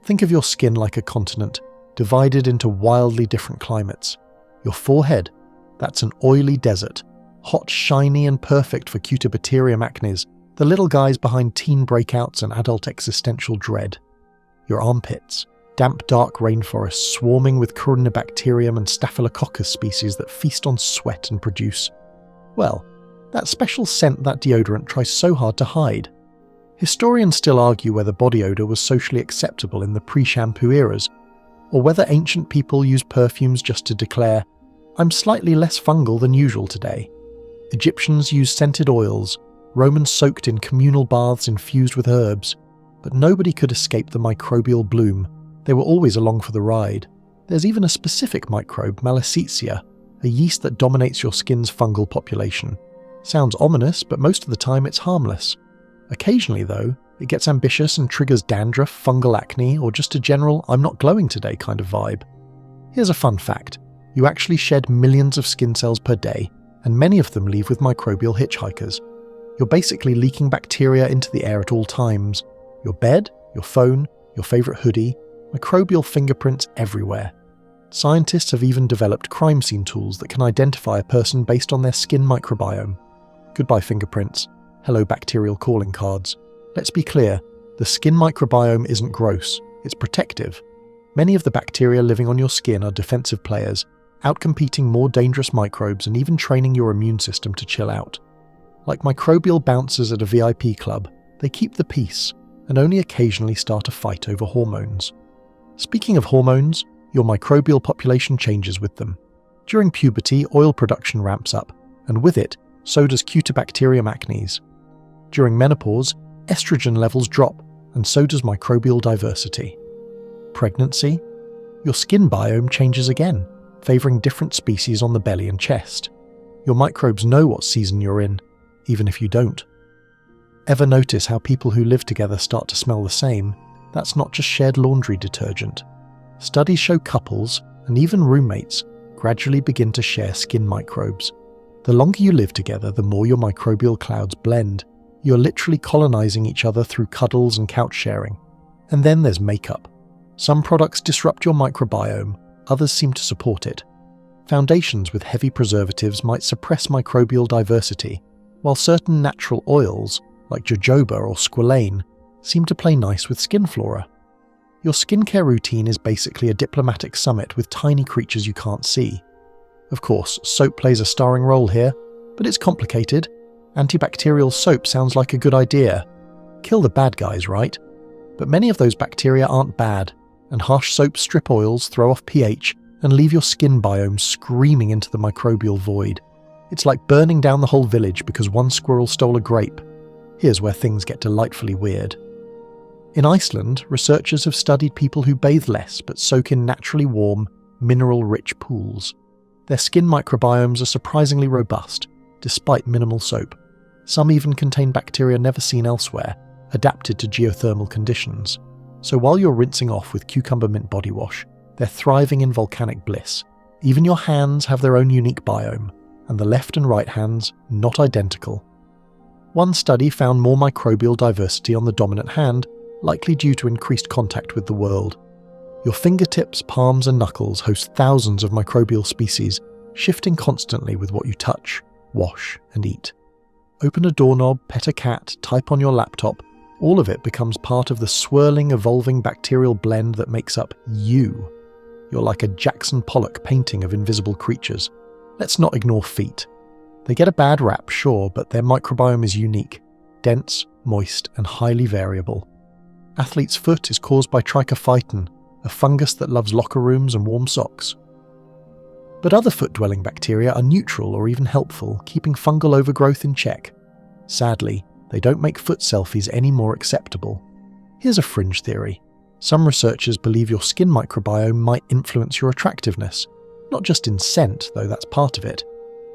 Think of your skin like a continent, divided into wildly different climates. Your forehead, that's an oily desert, hot, shiny, and perfect for cutibacterium acnes, the little guys behind teen breakouts and adult existential dread. Your armpits, damp, dark rainforests swarming with Corynebacterium and Staphylococcus species that feast on sweat and produce, well, that special scent that deodorant tries so hard to hide. Historians still argue whether body odour was socially acceptable in the pre-shampoo eras, or whether ancient people used perfumes just to declare, "I'm slightly less fungal than usual today." Egyptians used scented oils, Romans soaked in communal baths infused with herbs, but nobody could escape the microbial bloom. They were always along for the ride. There's even a specific microbe, Malassezia, a yeast that dominates your skin's fungal population. Sounds ominous, but most of the time it's harmless. Occasionally, though, it gets ambitious and triggers dandruff, fungal acne, or just a general "I'm not glowing today" kind of vibe. Here's a fun fact. You actually shed millions of skin cells per day, and many of them leave with microbial hitchhikers. You're basically leaking bacteria into the air at all times. Your bed, your phone, your favourite hoodie, microbial fingerprints everywhere. Scientists have even developed crime scene tools that can identify a person based on their skin microbiome. Goodbye fingerprints. Hello bacterial calling cards. Let's be clear, the skin microbiome isn't gross, it's protective. Many of the bacteria living on your skin are defensive players, outcompeting more dangerous microbes and even training your immune system to chill out. Like microbial bouncers at a VIP club, they keep the peace and only occasionally start a fight over hormones. Speaking of hormones, your microbial population changes with them. During puberty, oil production ramps up, and with it, so does Cutibacterium acnes. During menopause, estrogen levels drop, and so does microbial diversity. Pregnancy? Your skin biome changes again, favouring different species on the belly and chest. Your microbes know what season you're in, even if you don't. Ever notice how people who live together start to smell the same? That's not just shared laundry detergent. Studies show couples, and even roommates, gradually begin to share skin microbes. The longer you live together, the more your microbial clouds blend. You're literally colonising each other through cuddles and couch sharing. And then there's makeup. Some products disrupt your microbiome, others seem to support it. Foundations with heavy preservatives might suppress microbial diversity, while certain natural oils, like jojoba or squalane, seem to play nice with skin flora. Your skincare routine is basically a diplomatic summit with tiny creatures you can't see. Of course, soap plays a starring role here, but it's complicated. Antibacterial soap sounds like a good idea. Kill the bad guys, right? But many of those bacteria aren't bad, and harsh soap strip oils throw off pH and leave your skin biome screaming into the microbial void. It's like burning down the whole village because one squirrel stole a grape. Here's where things get delightfully weird. In Iceland, researchers have studied people who bathe less but soak in naturally warm, mineral-rich pools. Their skin microbiomes are surprisingly robust, despite minimal soap. Some even contain bacteria never seen elsewhere, adapted to geothermal conditions. So while you're rinsing off with cucumber mint body wash, they're thriving in volcanic bliss. Even your hands have their own unique biome, and the left and right hands not identical. One study found more microbial diversity on the dominant hand, likely due to increased contact with the world. Your fingertips, palms, and knuckles host thousands of microbial species, shifting constantly with what you touch, wash, and eat. Open a doorknob, pet a cat, type on your laptop, all of it becomes part of the swirling, evolving bacterial blend that makes up you. You're like a Jackson Pollock painting of invisible creatures. Let's not ignore feet. They get a bad rap, sure, but their microbiome is unique, dense, moist, and highly variable. Athlete's foot is caused by trichophyton, a fungus that loves locker rooms and warm socks. But other foot-dwelling bacteria are neutral or even helpful, keeping fungal overgrowth in check. Sadly, they don't make foot selfies any more acceptable. Here's a fringe theory. Some researchers believe your skin microbiome might influence your attractiveness, not just in scent, though that's part of it,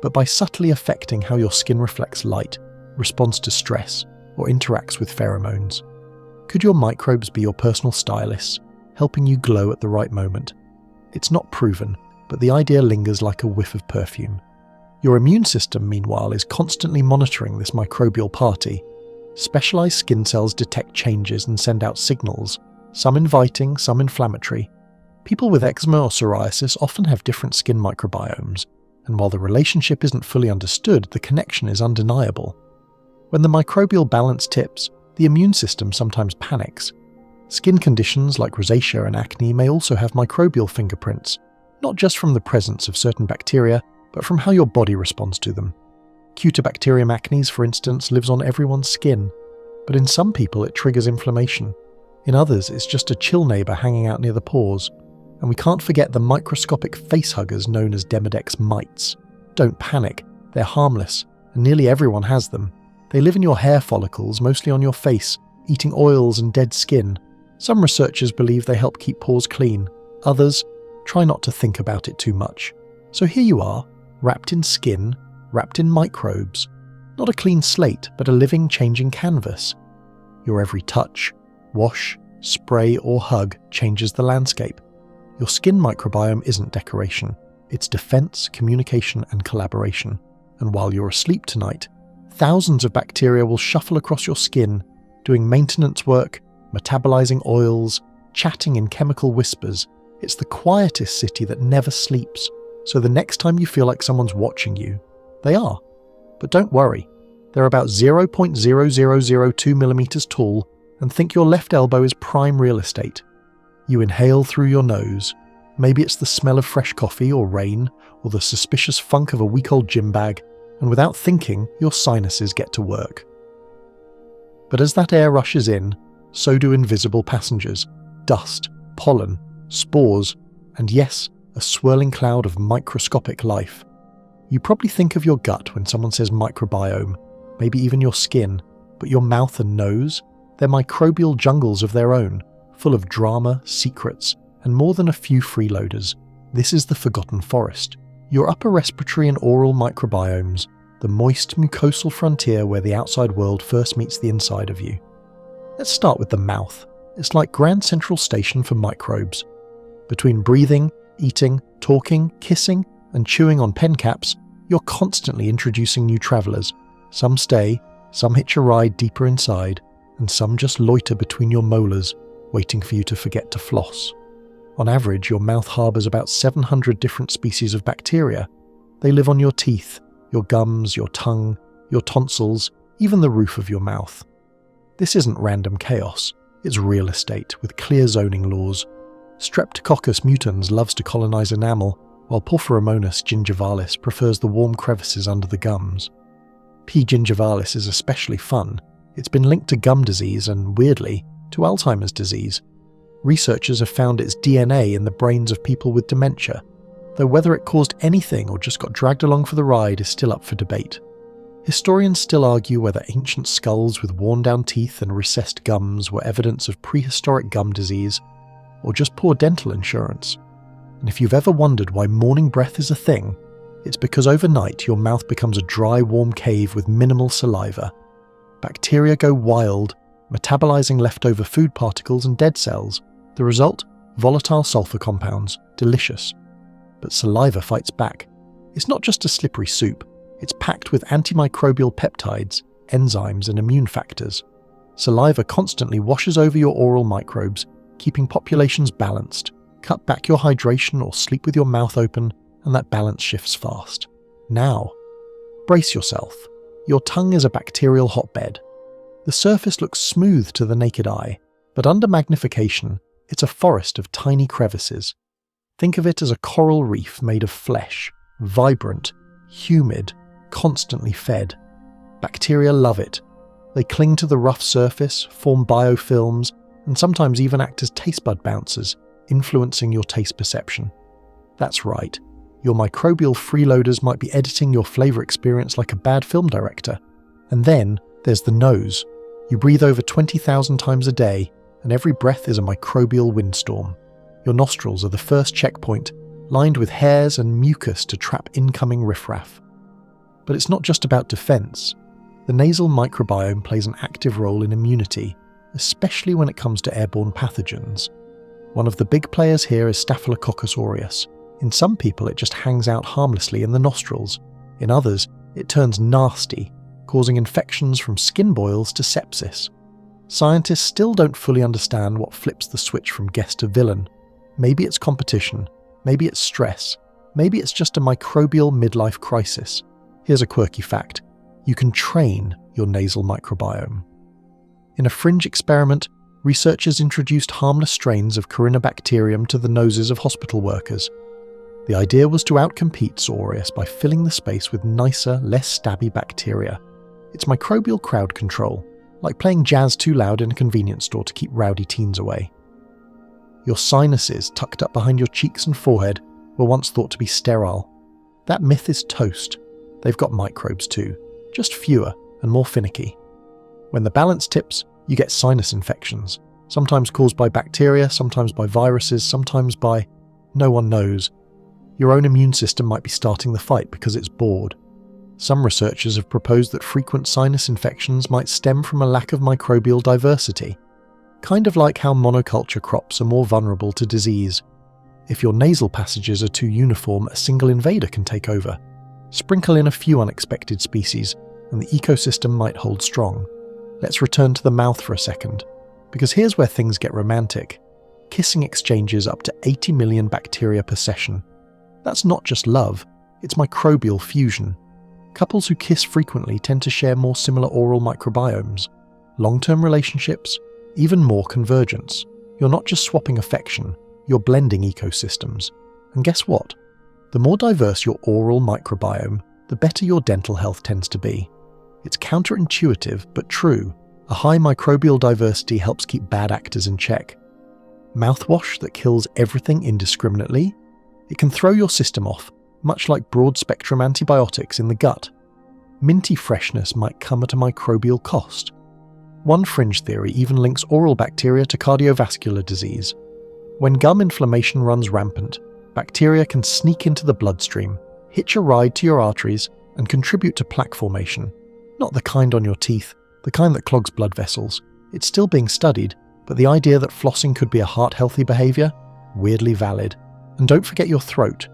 but by subtly affecting how your skin reflects light, responds to stress, or interacts with pheromones. Could your microbes be your personal stylists, helping you glow at the right moment? It's not proven, but the idea lingers like a whiff of perfume. Your immune system, meanwhile, is constantly monitoring this microbial party. Specialized skin cells detect changes and send out signals, some inviting, some inflammatory. People with eczema or psoriasis often have different skin microbiomes, and while the relationship isn't fully understood, the connection is undeniable. When the microbial balance tips, the immune system sometimes panics. Skin conditions like rosacea and acne may also have microbial fingerprints, not just from the presence of certain bacteria, but from how your body responds to them. Cutibacterium acnes, for instance, lives on everyone's skin, but in some people it triggers inflammation. In others, it's just a chill neighbour hanging out near the pores. And we can't forget the microscopic facehuggers known as Demodex mites. Don't panic, they're harmless, and nearly everyone has them. They live in your hair follicles, mostly on your face, eating oils and dead skin. Some researchers believe they help keep pores clean. Others try not to think about it too much. So here you are, wrapped in skin, wrapped in microbes. Not a clean slate, but a living, changing canvas. Your every touch, wash, spray, or hug changes the landscape. Your skin microbiome isn't decoration. It's defense, communication, and collaboration. And while you're asleep tonight, thousands of bacteria will shuffle across your skin, doing maintenance work, metabolizing oils, chatting in chemical whispers. It's the quietest city that never sleeps. So the next time you feel like someone's watching you, they are. But don't worry. They're about 0.0002 millimeters tall and think your left elbow is prime real estate. You inhale through your nose. Maybe it's the smell of fresh coffee or rain, or the suspicious funk of a week-old gym bag, and without thinking, your sinuses get to work. But as that air rushes in, so do invisible passengers, dust, pollen, spores, and yes, a swirling cloud of microscopic life. You probably think of your gut when someone says microbiome, maybe even your skin, but your mouth and nose, they're microbial jungles of their own, full of drama, secrets, and more than a few freeloaders. This is the forgotten forest. Your upper respiratory and oral microbiomes, the moist mucosal frontier where the outside world first meets the inside of you. Let's start with the mouth. It's like Grand Central Station for microbes. Between breathing, eating, talking, kissing, and chewing on pen caps, you're constantly introducing new travellers. Some stay, some hitch a ride deeper inside, and some just loiter between your molars, waiting for you to forget to floss. On average, your mouth harbours about 700 different species of bacteria. They live on your teeth, your gums, your tongue, your tonsils, even the roof of your mouth. This isn't random chaos, it's real estate with clear zoning laws. Streptococcus mutans loves to colonise enamel, while Porphyromonas gingivalis prefers the warm crevices under the gums. P. gingivalis is especially fun. It's been linked to gum disease and, weirdly, to Alzheimer's disease. Researchers have found its DNA in the brains of people with dementia, though whether it caused anything or just got dragged along for the ride is still up for debate. Historians still argue whether ancient skulls with worn-down teeth and recessed gums were evidence of prehistoric gum disease, or just poor dental insurance. And if you've ever wondered why morning breath is a thing, it's because overnight your mouth becomes a dry, warm cave with minimal saliva. Bacteria go wild, metabolizing leftover food particles and dead cells. The result? Volatile sulfur compounds, delicious. But saliva fights back. It's not just a slippery soup, it's packed with antimicrobial peptides, enzymes and immune factors. Saliva constantly washes over your oral microbes, keeping populations balanced. Cut back your hydration or sleep with your mouth open, and that balance shifts fast. Now, brace yourself. Your tongue is a bacterial hotbed. The surface looks smooth to the naked eye, but under magnification, it's a forest of tiny crevices. Think of it as a coral reef made of flesh, vibrant, humid, constantly fed. Bacteria love it. They cling to the rough surface, form biofilms, and sometimes even act as taste bud bouncers, influencing your taste perception. That's right, your microbial freeloaders might be editing your flavour experience like a bad film director. And then there's the nose. You breathe over 20,000 times a day, and every breath is a microbial windstorm. Your nostrils are the first checkpoint, lined with hairs and mucus to trap incoming riffraff. But it's not just about defence. The nasal microbiome plays an active role in immunity, especially when it comes to airborne pathogens. One of the big players here is Staphylococcus aureus. In some people, it just hangs out harmlessly in the nostrils. In others, it turns nasty, causing infections from skin boils to sepsis. Scientists still don't fully understand what flips the switch from guest to villain. Maybe it's competition, maybe it's stress, maybe it's just a microbial midlife crisis. Here's a quirky fact. You can train your nasal microbiome. In a fringe experiment, researchers introduced harmless strains of Corynebacterium to the noses of hospital workers. The idea was to outcompete Sore aureus by filling the space with nicer, less stabby bacteria. It's microbial crowd control, like playing jazz too loud in a convenience store to keep rowdy teens away. Your sinuses, tucked up behind your cheeks and forehead, were once thought to be sterile. That myth is toast. They've got microbes too, just fewer and more finicky. When the balance tips, you get sinus infections, sometimes caused by bacteria, sometimes by viruses, sometimes by no one knows. Your own immune system might be starting the fight because it's bored. Some researchers have proposed that frequent sinus infections might stem from a lack of microbial diversity, kind of like how monoculture crops are more vulnerable to disease. If your nasal passages are too uniform, a single invader can take over. Sprinkle in a few unexpected species, and the ecosystem might hold strong. Let's return to the mouth for a second, because here's where things get romantic. Kissing exchanges up to 80 million bacteria per session. That's not just love, it's microbial fusion. Couples who kiss frequently tend to share more similar oral microbiomes. Long-term relationships, even more convergence. You're not just swapping affection, you're blending ecosystems. And guess what? The more diverse your oral microbiome, the better your dental health tends to be. It's counterintuitive, but true. A high microbial diversity helps keep bad actors in check. Mouthwash that kills everything indiscriminately? It can throw your system off, much like broad-spectrum antibiotics in the gut. Minty freshness might come at a microbial cost. One fringe theory even links oral bacteria to cardiovascular disease. When gum inflammation runs rampant, bacteria can sneak into the bloodstream, hitch a ride to your arteries, and contribute to plaque formation. Not the kind on your teeth, the kind that clogs blood vessels. It's still being studied, but the idea that flossing could be a heart-healthy behaviour? Weirdly valid. And don't forget your throat.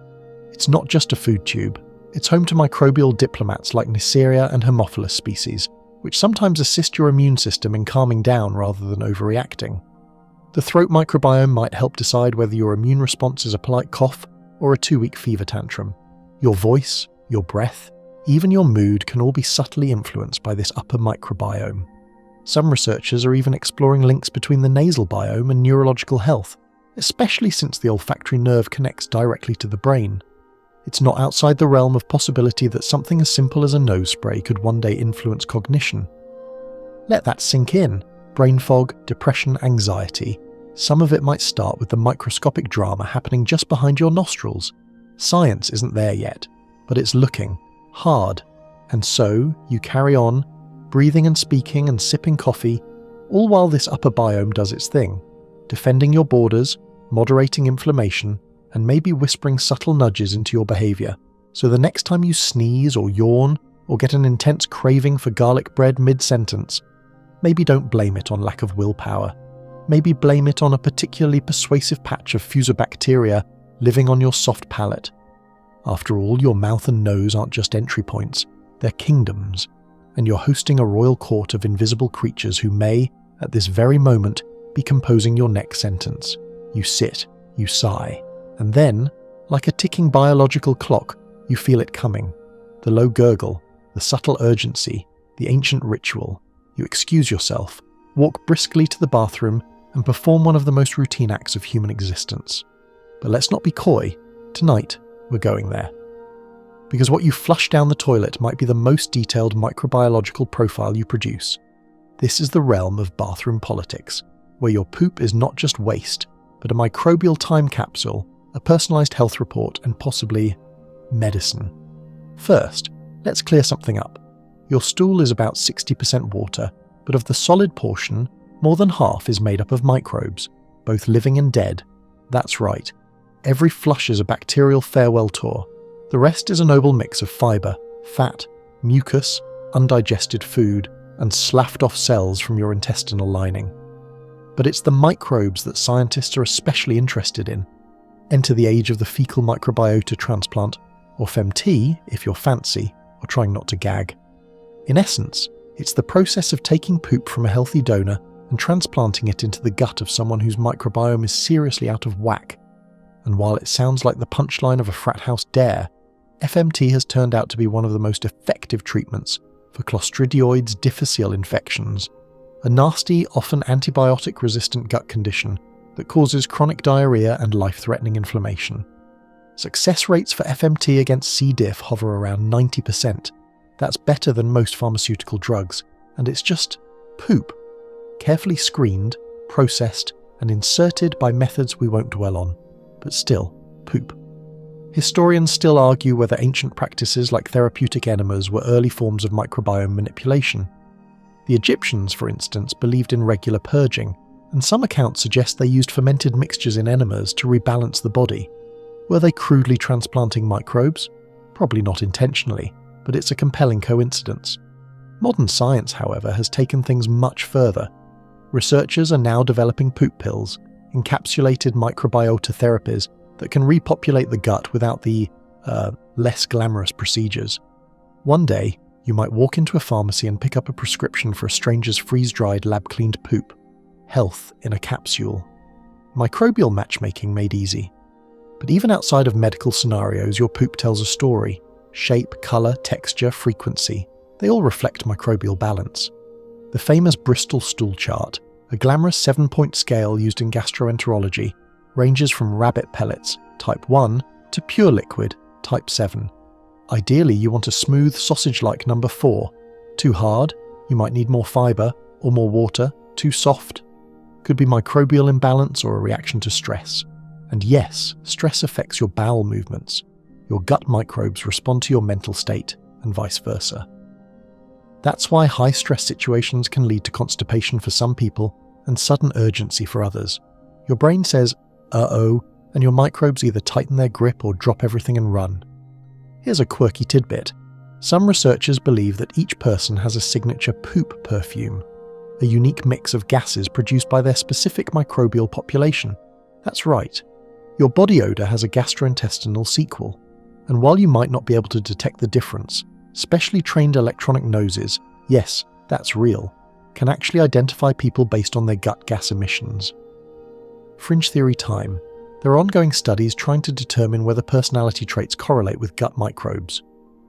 It's not just a food tube. It's home to microbial diplomats like Neisseria and Haemophilus species, which sometimes assist your immune system in calming down rather than overreacting. The throat microbiome might help decide whether your immune response is a polite cough or a 2-week fever tantrum. Your voice, your breath, even your mood can all be subtly influenced by this upper microbiome. Some researchers are even exploring links between the nasal biome and neurological health, especially since the olfactory nerve connects directly to the brain. It's not outside the realm of possibility that something as simple as a nose spray could one day influence cognition. Let that sink in. Brain fog, depression, anxiety. Some of it might start with the microscopic drama happening just behind your nostrils. Science isn't there yet, but it's looking hard. And so, you carry on, breathing and speaking and sipping coffee, all while this upper biome does its thing, defending your borders, moderating inflammation, and maybe whispering subtle nudges into your behaviour, so the next time you sneeze or yawn or get an intense craving for garlic bread mid-sentence, maybe don't blame it on lack of willpower. Maybe blame it on a particularly persuasive patch of fusobacteria living on your soft palate. After all, your mouth and nose aren't just entry points, they're kingdoms, and you're hosting a royal court of invisible creatures who may, at this very moment, be composing your next sentence. You sit, you sigh, and then, like a ticking biological clock, you feel it coming. The low gurgle, the subtle urgency, the ancient ritual. You excuse yourself, walk briskly to the bathroom, and perform one of the most routine acts of human existence. But let's not be coy. Tonight, we're going there. Because what you flush down the toilet might be the most detailed microbiological profile you produce. This is the realm of bathroom politics, where your poop is not just waste, but a microbial time capsule, a personalized health report, and possibly medicine. First, let's clear something up. Your stool is about 60% water, but of the solid portion, more than half is made up of microbes, both living and dead. That's right. Every flush is a bacterial farewell tour. The rest is a noble mix of fibre, fat, mucus, undigested food, and sloughed off cells from your intestinal lining. But it's the microbes that scientists are especially interested in. Enter the age of the fecal microbiota transplant, or FEMT if you're fancy, or trying not to gag. In essence, it's the process of taking poop from a healthy donor and transplanting it into the gut of someone whose microbiome is seriously out of whack. And while it sounds like the punchline of a frat house dare, FMT has turned out to be one of the most effective treatments for Clostridioides difficile infections, a nasty, often antibiotic-resistant gut condition that causes chronic diarrhea and life-threatening inflammation. Success rates for FMT against C. diff hover around 90%. That's better than most pharmaceutical drugs, and it's just poop, carefully screened, processed, and inserted by methods we won't dwell on, but still, poop. Historians still argue whether ancient practices like therapeutic enemas were early forms of microbiome manipulation. The Egyptians, for instance, believed in regular purging, and some accounts suggest they used fermented mixtures in enemas to rebalance the body. Were they crudely transplanting microbes? Probably not intentionally, but it's a compelling coincidence. Modern science, however, has taken things much further. Researchers are now developing poop pills, encapsulated microbiota therapies that can repopulate the gut without the, less glamorous procedures. One day, you might walk into a pharmacy and pick up a prescription for a stranger's freeze-dried, lab-cleaned poop. Health in a capsule. Microbial matchmaking made easy. But even outside of medical scenarios, your poop tells a story. Shape, colour, texture, frequency. They all reflect microbial balance. The famous Bristol stool chart, a glamorous 7-point scale used in gastroenterology, ranges from rabbit pellets, type 1, to pure liquid, type 7. Ideally, you want a smooth, sausage-like number 4. Too hard, you might need more fibre, or more water. Too soft, could be microbial imbalance or a reaction to stress. And yes, stress affects your bowel movements. Your gut microbes respond to your mental state, and vice versa. That's why high-stress situations can lead to constipation for some people and sudden urgency for others. Your brain says, uh-oh, and your microbes either tighten their grip or drop everything and run. Here's a quirky tidbit. Some researchers believe that each person has a signature poop perfume, a unique mix of gases produced by their specific microbial population. That's right. Your body odour has a gastrointestinal sequel, and while you might not be able to detect the difference, specially trained electronic noses, yes, that's real, can actually identify people based on their gut gas emissions. Fringe theory time. There are ongoing studies trying to determine whether personality traits correlate with gut microbes.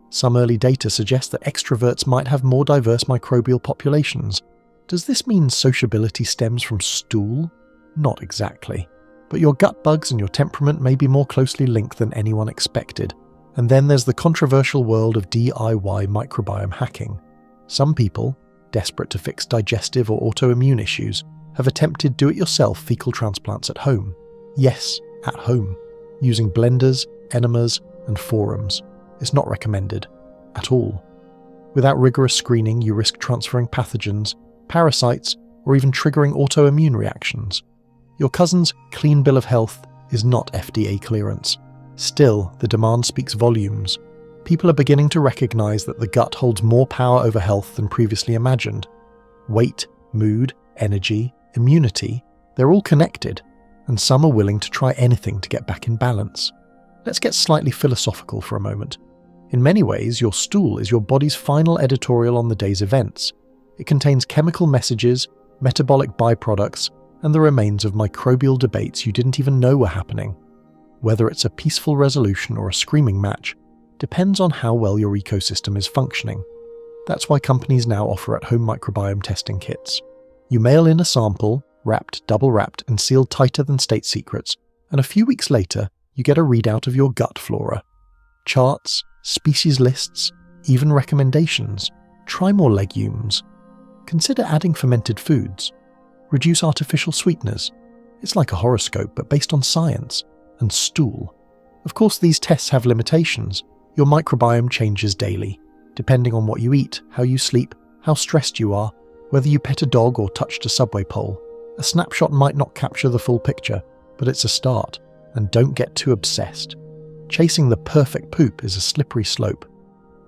Some early data suggest that extroverts might have more diverse microbial populations. Does this mean sociability stems from stool? Not exactly. But your gut bugs and your temperament may be more closely linked than anyone expected. And then there's the controversial world of DIY microbiome hacking. Some people, desperate to fix digestive or autoimmune issues, have attempted do-it-yourself fecal transplants at home. Yes, at home, using blenders, enemas, and forums. It's not recommended. At all. Without rigorous screening, you risk transferring pathogens, parasites, or even triggering autoimmune reactions. Your cousin's clean bill of health is not FDA clearance. Still, the demand speaks volumes. People are beginning to recognize that the gut holds more power over health than previously imagined. Weight, mood, energy, immunity, they're all connected, and some are willing to try anything to get back in balance. Let's get slightly philosophical for a moment. In many ways, your stool is your body's final editorial on the day's events. It contains chemical messages, metabolic byproducts, and the remains of microbial debates you didn't even know were happening. Whether it's a peaceful resolution or a screaming match depends on how well your ecosystem is functioning. That's why companies now offer at-home microbiome testing kits. You mail in a sample, wrapped, double-wrapped, and sealed tighter than state secrets, and a few weeks later, you get a readout of your gut flora. Charts, species lists, even recommendations. Try more legumes. Consider adding fermented foods. Reduce artificial sweeteners. It's like a horoscope, but based on science. And stool. Of course, these tests have limitations. Your microbiome changes daily, depending on what you eat, how you sleep, how stressed you are, whether you pet a dog or touched a subway pole. A snapshot might not capture the full picture, but it's a start. And don't get too obsessed. Chasing the perfect poop is a slippery slope.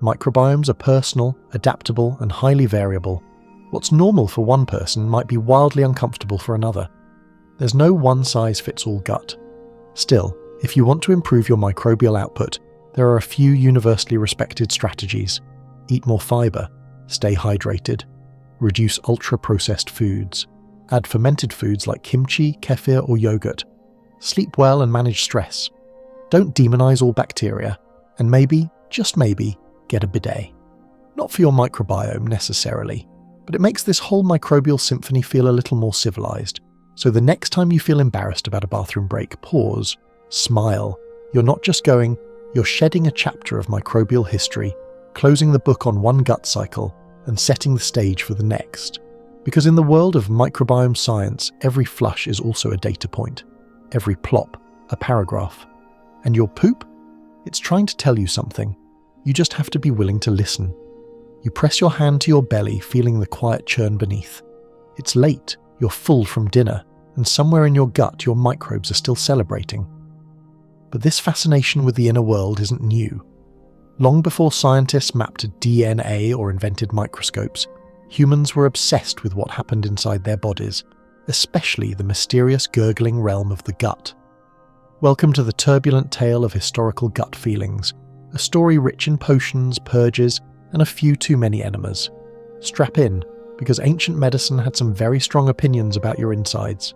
Microbiomes are personal, adaptable, and highly variable. What's normal for one person might be wildly uncomfortable for another. There's no one-size-fits-all gut. Still, if you want to improve your microbial output, there are a few universally respected strategies. Eat more fiber, stay hydrated, reduce ultra-processed foods, add fermented foods like kimchi, kefir, or yogurt, sleep well and manage stress. Don't demonize all bacteria, and maybe, just maybe, get a bidet. Not for your microbiome necessarily, but it makes this whole microbial symphony feel a little more civilized. So the next time you feel embarrassed about a bathroom break, pause, smile. You're not just going, you're shedding a chapter of microbial history, closing the book on one gut cycle, and setting the stage for the next. Because in the world of microbiome science, every flush is also a data point. Every plop, a paragraph. And your poop? It's trying to tell you something. You just have to be willing to listen. You press your hand to your belly, feeling the quiet churn beneath. It's late, you're full from dinner, and somewhere in your gut your microbes are still celebrating. But this fascination with the inner world isn't new. Long before scientists mapped DNA or invented microscopes, humans were obsessed with what happened inside their bodies, especially the mysterious gurgling realm of the gut. Welcome to the turbulent tale of historical gut feelings, a story rich in potions, purges, and a few too many enemas. Strap in, because ancient medicine had some very strong opinions about your insides.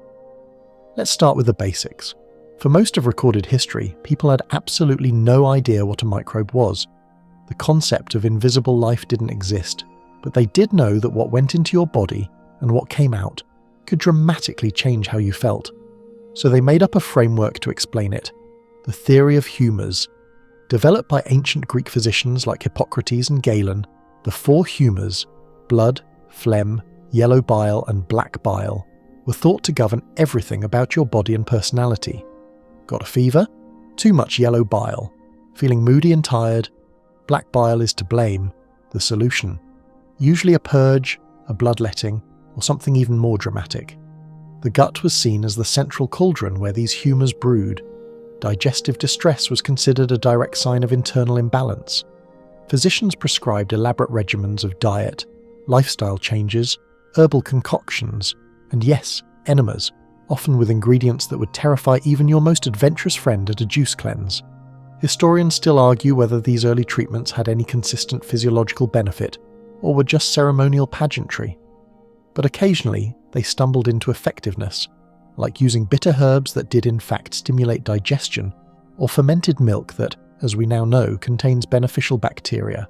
Let's start with the basics. For most of recorded history, people had absolutely no idea what a microbe was. The concept of invisible life didn't exist, but they did know that what went into your body and what came out could dramatically change how you felt. So they made up a framework to explain it, the theory of humours. Developed by ancient Greek physicians like Hippocrates and Galen, the four humours, blood, phlegm, yellow bile and black bile, were thought to govern everything about your body and personality. Got a fever? Too much yellow bile. Feeling moody and tired? Black bile is to blame, the solution. Usually a purge, a bloodletting, or something even more dramatic. The gut was seen as the central cauldron where these humours brewed. Digestive distress was considered a direct sign of internal imbalance. Physicians prescribed elaborate regimens of diet, lifestyle changes, herbal concoctions, and yes, enemas, often with ingredients that would terrify even your most adventurous friend at a juice cleanse. Historians still argue whether these early treatments had any consistent physiological benefit, or were just ceremonial pageantry. But occasionally, they stumbled into effectiveness, like using bitter herbs that did in fact stimulate digestion, or fermented milk that, as we now know, contains beneficial bacteria.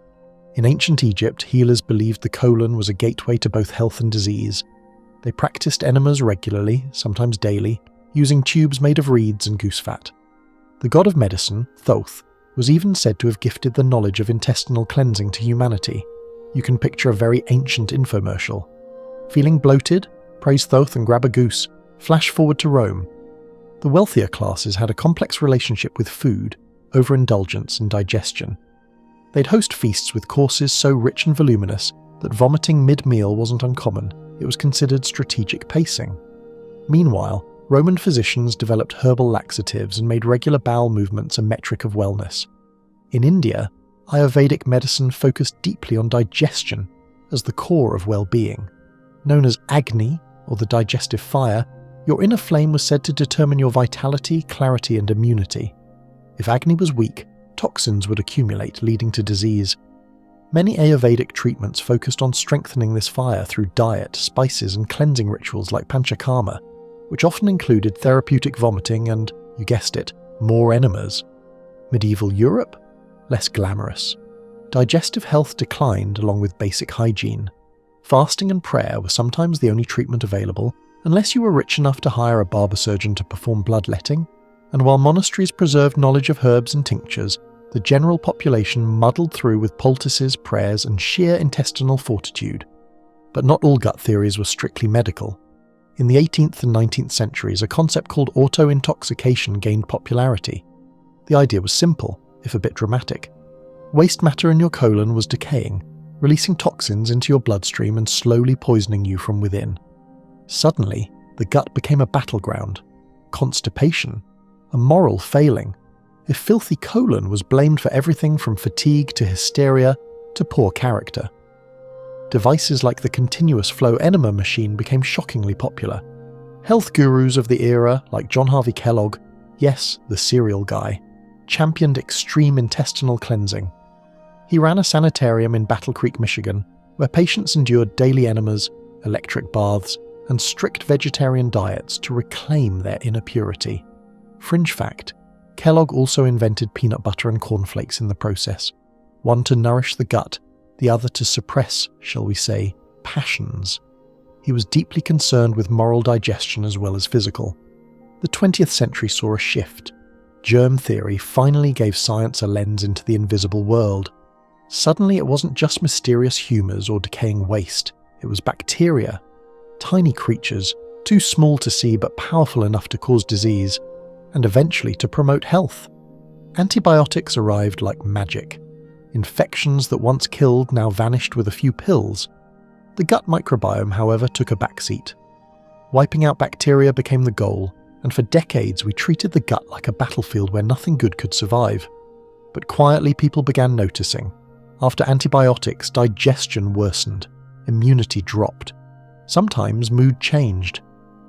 In ancient Egypt, healers believed the colon was a gateway to both health and disease. They practiced enemas regularly, sometimes daily, using tubes made of reeds and goose fat. The god of medicine, Thoth, was even said to have gifted the knowledge of intestinal cleansing to humanity. You can picture a very ancient infomercial. Feeling bloated? Praise Thoth and grab a goose. Flash forward to Rome. The wealthier classes had a complex relationship with food, overindulgence and digestion. They'd host feasts with courses so rich and voluminous that vomiting mid-meal wasn't uncommon. It was considered strategic pacing. Meanwhile, Roman physicians developed herbal laxatives and made regular bowel movements a metric of wellness. In India, Ayurvedic medicine focused deeply on digestion as the core of well-being. Known as Agni, or the digestive fire, your inner flame was said to determine your vitality, clarity, and immunity. If Agni was weak, toxins would accumulate, leading to disease. Many Ayurvedic treatments focused on strengthening this fire through diet, spices, and cleansing rituals like panchakarma, which often included therapeutic vomiting and, you guessed it, more enemas. Medieval Europe? Less glamorous. digestive health declined along with basic hygiene. Fasting and prayer were sometimes the only treatment available, unless you were rich enough to hire a barber surgeon to perform bloodletting, and while monasteries preserved knowledge of herbs and tinctures, the general population muddled through with poultices, prayers, and sheer intestinal fortitude. But not all gut theories were strictly medical. In the 18th and 19th centuries, a concept called auto-intoxication gained popularity. The idea was simple, if a bit dramatic. Waste matter in your colon was decaying, releasing toxins into your bloodstream and slowly poisoning you from within. Suddenly, the gut became a battleground. Constipation, a moral failing. A filthy colon was blamed for everything from fatigue to hysteria to poor character. Devices like the continuous flow enema machine became shockingly popular. Health gurus of the era, like John Harvey Kellogg, yes, the cereal guy, championed extreme intestinal cleansing. He ran a sanitarium in Battle Creek, Michigan, where patients endured daily enemas, electric baths, and strict vegetarian diets to reclaim their inner purity. Fringe fact, Kellogg also invented peanut butter and cornflakes in the process, one to nourish the gut, the other to suppress, shall we say, passions. He was deeply concerned with moral digestion as well as physical. The 20th century saw a shift. Germ theory finally gave science a lens into the invisible world. Suddenly it wasn't just mysterious humours or decaying waste, it was bacteria. Tiny creatures, too small to see but powerful enough to cause disease, and eventually to promote health. Antibiotics arrived like magic. Infections that once killed now vanished with a few pills. The gut microbiome, however, took a backseat. Wiping out bacteria became the goal, and for decades we treated the gut like a battlefield where nothing good could survive. But quietly people began noticing. After antibiotics, digestion worsened, immunity dropped. Sometimes mood changed.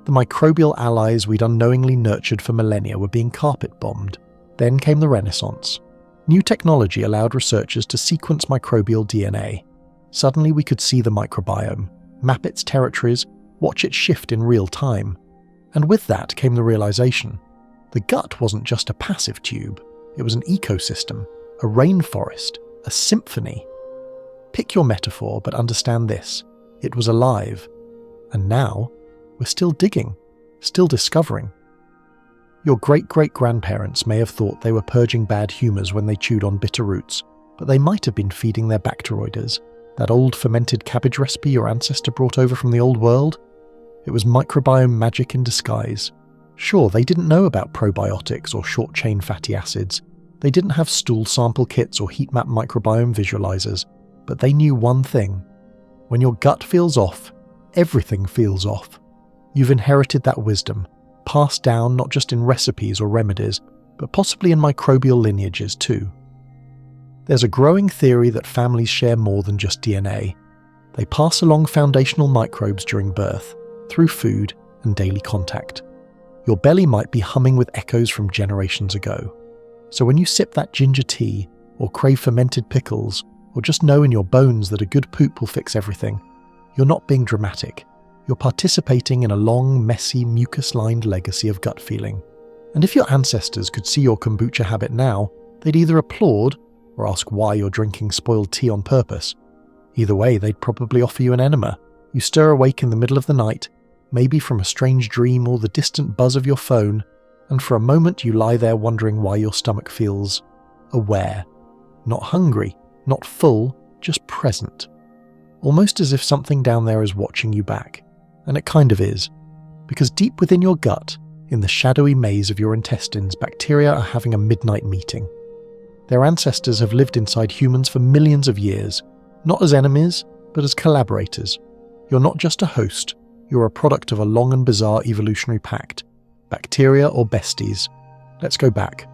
The microbial allies we'd unknowingly nurtured for millennia were being carpet-bombed. Then came the Renaissance. New technology allowed researchers to sequence microbial DNA. Suddenly we could see the microbiome, map its territories, watch it shift in real time. And with that came the realization. The gut wasn't just a passive tube, it was an ecosystem, a rainforest, a symphony. Pick your metaphor, but understand this. It was alive. And now, we're still digging, still discovering. Your great-great-grandparents may have thought they were purging bad humours when they chewed on bitter roots, but they might have been feeding their Bacteroides, that old fermented cabbage recipe your ancestor brought over from the old world. It was microbiome magic in disguise. Sure, they didn't know about probiotics or short-chain fatty acids. They didn't have stool sample kits or heat map microbiome visualizers, but they knew one thing. When your gut feels off, everything feels off. You've inherited that wisdom, passed down not just in recipes or remedies, but possibly in microbial lineages too. There's a growing theory that families share more than just DNA. They pass along foundational microbes during birth, through food and daily contact. Your belly might be humming with echoes from generations ago. So when you sip that ginger tea, or crave fermented pickles, or just know in your bones that a good poop will fix everything, you're not being dramatic. You're participating in a long, messy, mucus-lined legacy of gut feeling. And if your ancestors could see your kombucha habit now, they'd either applaud or ask why you're drinking spoiled tea on purpose. Either way, they'd probably offer you an enema. You stir awake in the middle of the night, maybe from a strange dream or the distant buzz of your phone, and for a moment you lie there wondering why your stomach feels aware. Not hungry, not full, just present. Almost as if something down there is watching you back. And it kind of is. Because deep within your gut, in the shadowy maze of your intestines, bacteria are having a midnight meeting. Their ancestors have lived inside humans for millions of years, not as enemies, but as collaborators. You're not just a host, you're a product of a long and bizarre evolutionary pact. Bacteria or besties. Let's go back.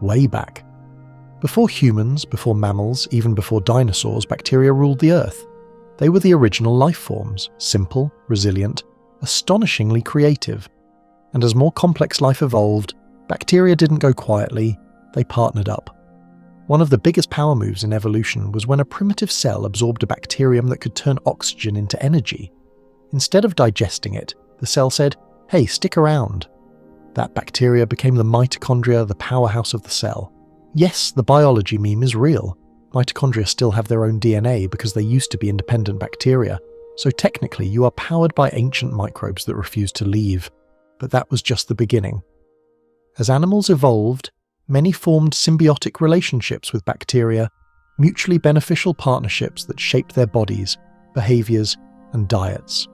Way back. Before humans, before mammals, even before dinosaurs, bacteria ruled the Earth. They were the original life forms, simple, resilient, astonishingly creative. And as more complex life evolved, bacteria didn't go quietly, they partnered up. One of the biggest power moves in evolution was when a primitive cell absorbed a bacterium that could turn oxygen into energy. Instead of digesting it, the cell said, "Hey, stick around." That bacteria became the mitochondria, the powerhouse of the cell. Yes, the biology meme is real. Mitochondria still have their own DNA because they used to be independent bacteria, so technically you are powered by ancient microbes that refuse to leave. But that was just the beginning. As animals evolved, many formed symbiotic relationships with bacteria, mutually beneficial partnerships that shaped their bodies, behaviours, and diets.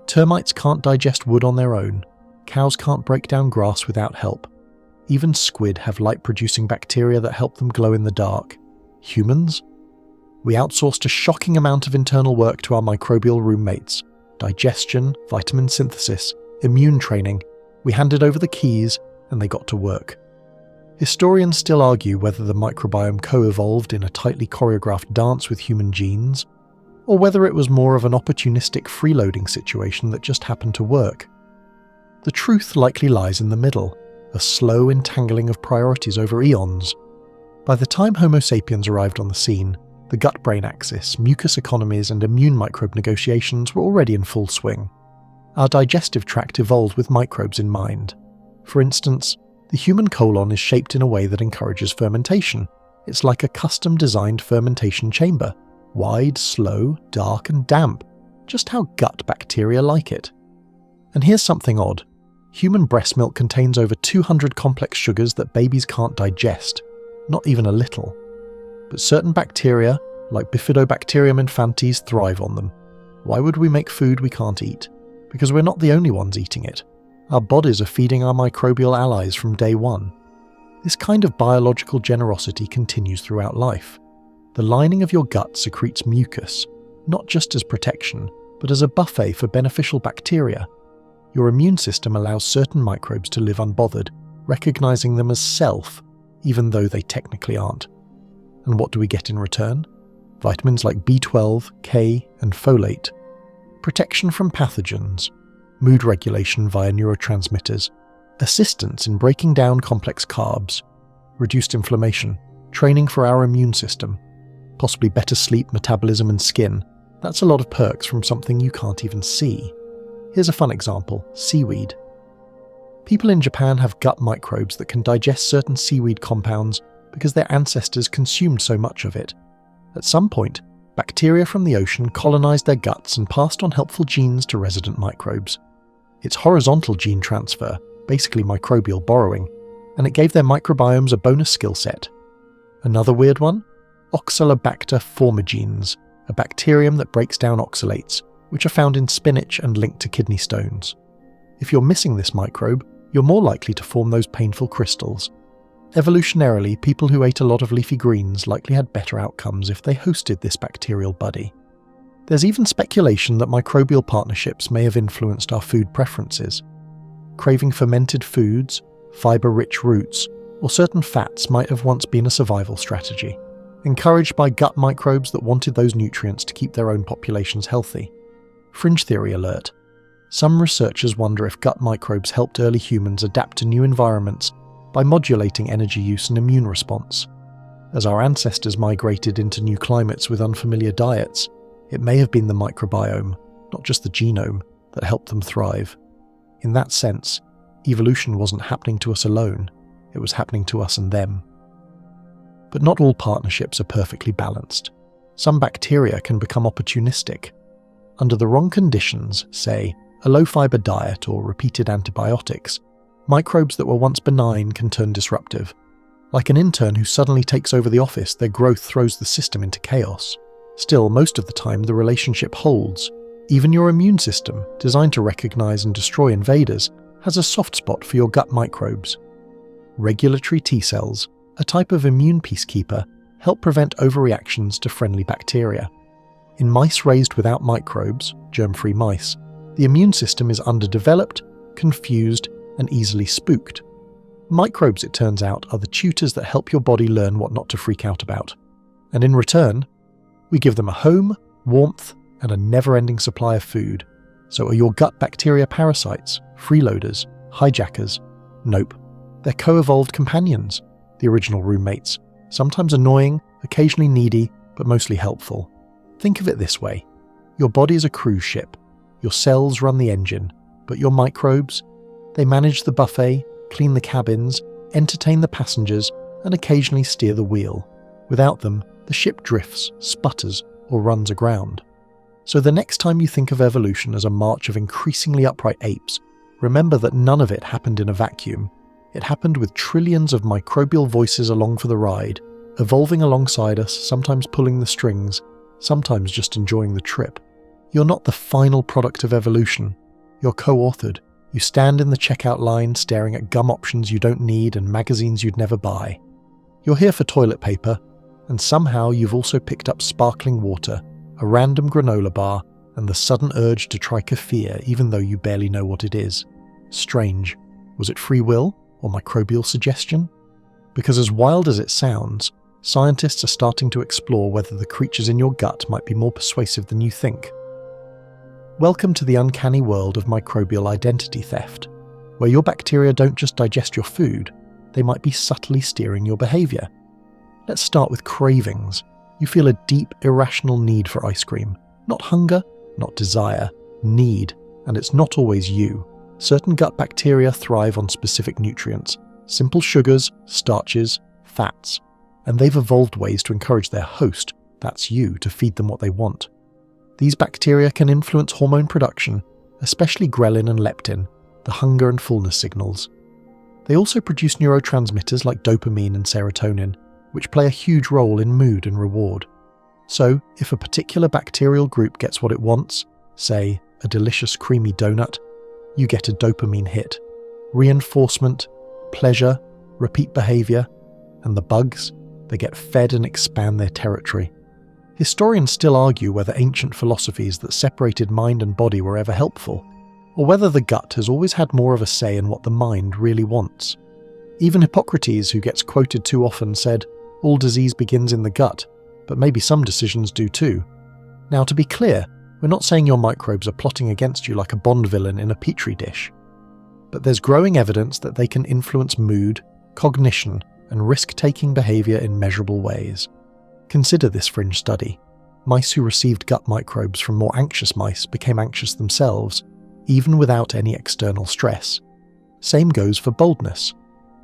Termites can't digest wood on their own. Cows can't break down grass without help. Even squid have light-producing bacteria that help them glow in the dark. Humans? We outsourced a shocking amount of internal work to our microbial roommates. Digestion, vitamin synthesis, immune training. We handed over the keys and they got to work. Historians still argue whether the microbiome co-evolved in a tightly choreographed dance with human genes, or whether it was more of an opportunistic freeloading situation that just happened to work. The truth likely lies in the middle, a slow entangling of priorities over eons. By the time Homo sapiens arrived on the scene, the gut-brain axis, mucus economies, and immune microbe negotiations were already in full swing. Our digestive tract evolved with microbes in mind. For instance, the human colon is shaped in a way that encourages fermentation. It's like a custom-designed fermentation chamber. Wide, slow, dark, and damp. Just how gut bacteria like it. And here's something odd. Human breast milk contains over 200 complex sugars that babies can't digest. Not even a little. But certain bacteria, like Bifidobacterium infantis, thrive on them. Why would we make food we can't eat? Because we're not the only ones eating it. Our bodies are feeding our microbial allies from day one. This kind of biological generosity continues throughout life. The lining of your gut secretes mucus, not just as protection, but as a buffet for beneficial bacteria. Your immune system allows certain microbes to live unbothered, recognizing them as self, even though they technically aren't. And what do we get in return? Vitamins like B12, K, and folate. Protection from pathogens. Mood regulation via neurotransmitters. Assistance in breaking down complex carbs. Reduced inflammation. Training for our immune system. Possibly better sleep, metabolism, and skin. That's a lot of perks from something you can't even see. Here's a fun example: seaweed. People in Japan have gut microbes that can digest certain seaweed compounds because their ancestors consumed so much of it. At some point, bacteria from the ocean colonized their guts and passed on helpful genes to resident microbes. It's horizontal gene transfer, basically microbial borrowing, and it gave their microbiomes a bonus skill set. Another weird one? Oxalobacter formigenes, a bacterium that breaks down oxalates, which are found in spinach and linked to kidney stones. If you're missing this microbe, you're more likely to form those painful crystals. Evolutionarily, people who ate a lot of leafy greens likely had better outcomes if they hosted this bacterial buddy. There's even speculation that microbial partnerships may have influenced our food preferences. Craving fermented foods, fibre-rich roots, or certain fats might have once been a survival strategy, encouraged by gut microbes that wanted those nutrients to keep their own populations healthy. Fringe theory alert. Some researchers wonder if gut microbes helped early humans adapt to new environments by modulating energy use and immune response. As our ancestors migrated into new climates with unfamiliar diets, it may have been the microbiome, not just the genome, that helped them thrive. In that sense, evolution wasn't happening to us alone, it was happening to us and them. But not all partnerships are perfectly balanced. Some bacteria can become opportunistic. Under the wrong conditions, say, a low-fibre diet or repeated antibiotics, microbes that were once benign can turn disruptive. Like an intern who suddenly takes over the office, their growth throws the system into chaos. Still, most of the time the relationship holds. Even your immune system, designed to recognize and destroy invaders, has a soft spot for your gut microbes. Regulatory T cells, a type of immune peacekeeper, help prevent overreactions to friendly bacteria. In mice raised without microbes, germ-free mice, the immune system is underdeveloped, confused, and easily spooked. Microbes, it turns out, are the tutors that help your body learn what not to freak out about. And in return, we give them a home, warmth, and a never-ending supply of food. So are your gut bacteria parasites, freeloaders, hijackers? Nope. They're co-evolved companions, the original roommates, sometimes annoying, occasionally needy, but mostly helpful. Think of it this way. Your body is a cruise ship. Your cells run the engine, but your microbes, they manage the buffet, clean the cabins, entertain the passengers, and occasionally steer the wheel. Without them, the ship drifts, sputters, or runs aground. So the next time you think of evolution as a march of increasingly upright apes, remember that none of it happened in a vacuum. It happened with trillions of microbial voices along for the ride, evolving alongside us, sometimes pulling the strings, sometimes just enjoying the trip. You're not the final product of evolution. You're co-authored. You stand in the checkout line staring at gum options you don't need and magazines you'd never buy. You're here for toilet paper, and somehow you've also picked up sparkling water, a random granola bar, and the sudden urge to try kefir even though you barely know what it is. Strange. Was it free will or microbial suggestion? Because as wild as it sounds, scientists are starting to explore whether the creatures in your gut might be more persuasive than you think. Welcome to the uncanny world of microbial identity theft, where your bacteria don't just digest your food, they might be subtly steering your behaviour. Let's start with cravings. You feel a deep, irrational need for ice cream. Not hunger, not desire, need, and it's not always you. Certain gut bacteria thrive on specific nutrients, simple sugars, starches, fats, and they've evolved ways to encourage their host, that's you, to feed them what they want. These bacteria can influence hormone production, especially ghrelin and leptin, the hunger and fullness signals. They also produce neurotransmitters like dopamine and serotonin, which play a huge role in mood and reward. So, if a particular bacterial group gets what it wants, say, a delicious creamy donut, you get a dopamine hit. Reinforcement, pleasure, repeat behavior, and the bugs, they get fed and expand their territory. Historians still argue whether ancient philosophies that separated mind and body were ever helpful, or whether the gut has always had more of a say in what the mind really wants. Even Hippocrates, who gets quoted too often, said, "All disease begins in the gut, but maybe some decisions do too." Now, to be clear, we're not saying your microbes are plotting against you like a Bond villain in a petri dish. But there's growing evidence that they can influence mood, cognition, and risk-taking behavior in measurable ways. Consider this fringe study. Mice who received gut microbes from more anxious mice became anxious themselves, even without any external stress. Same goes for boldness.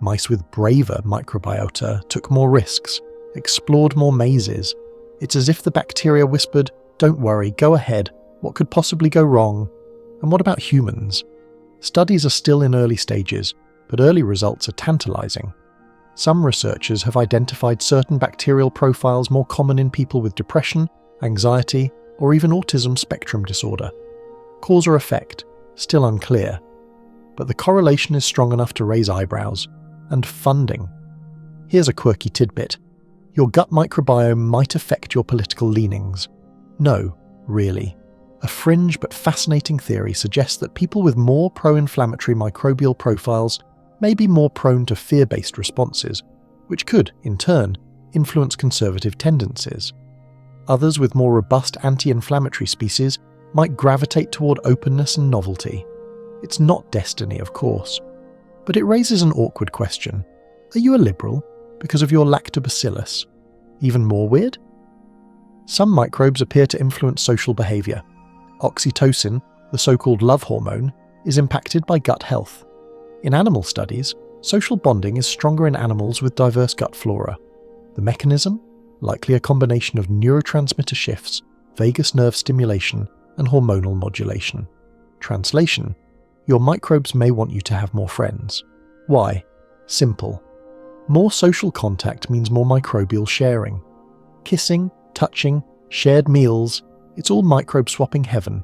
Mice with braver microbiota took more risks, explored more mazes. It's as if the bacteria whispered, "Don't worry, go ahead, what could possibly go wrong?" And what about humans? Studies are still in early stages, but early results are tantalizing. Some researchers have identified certain bacterial profiles more common in people with depression, anxiety, or even autism spectrum disorder. Cause or effect, still unclear. But the correlation is strong enough to raise eyebrows. And funding. Here's a quirky tidbit. Your gut microbiome might affect your political leanings. No, really. A fringe but fascinating theory suggests that people with more pro-inflammatory microbial profiles may be more prone to fear-based responses, which could, in turn, influence conservative tendencies. Others with more robust anti-inflammatory species might gravitate toward openness and novelty. It's not destiny, of course. But it raises an awkward question. Are you a liberal because of your lactobacillus? Even more weird? Some microbes appear to influence social behavior. Oxytocin, the so-called love hormone, is impacted by gut health. In animal studies, social bonding is stronger in animals with diverse gut flora. The mechanism? Likely a combination of neurotransmitter shifts, vagus nerve stimulation, and hormonal modulation. Translation: your microbes may want you to have more friends. Why? Simple. More social contact means more microbial sharing. Kissing, touching, shared meals, it's all microbe swapping heaven.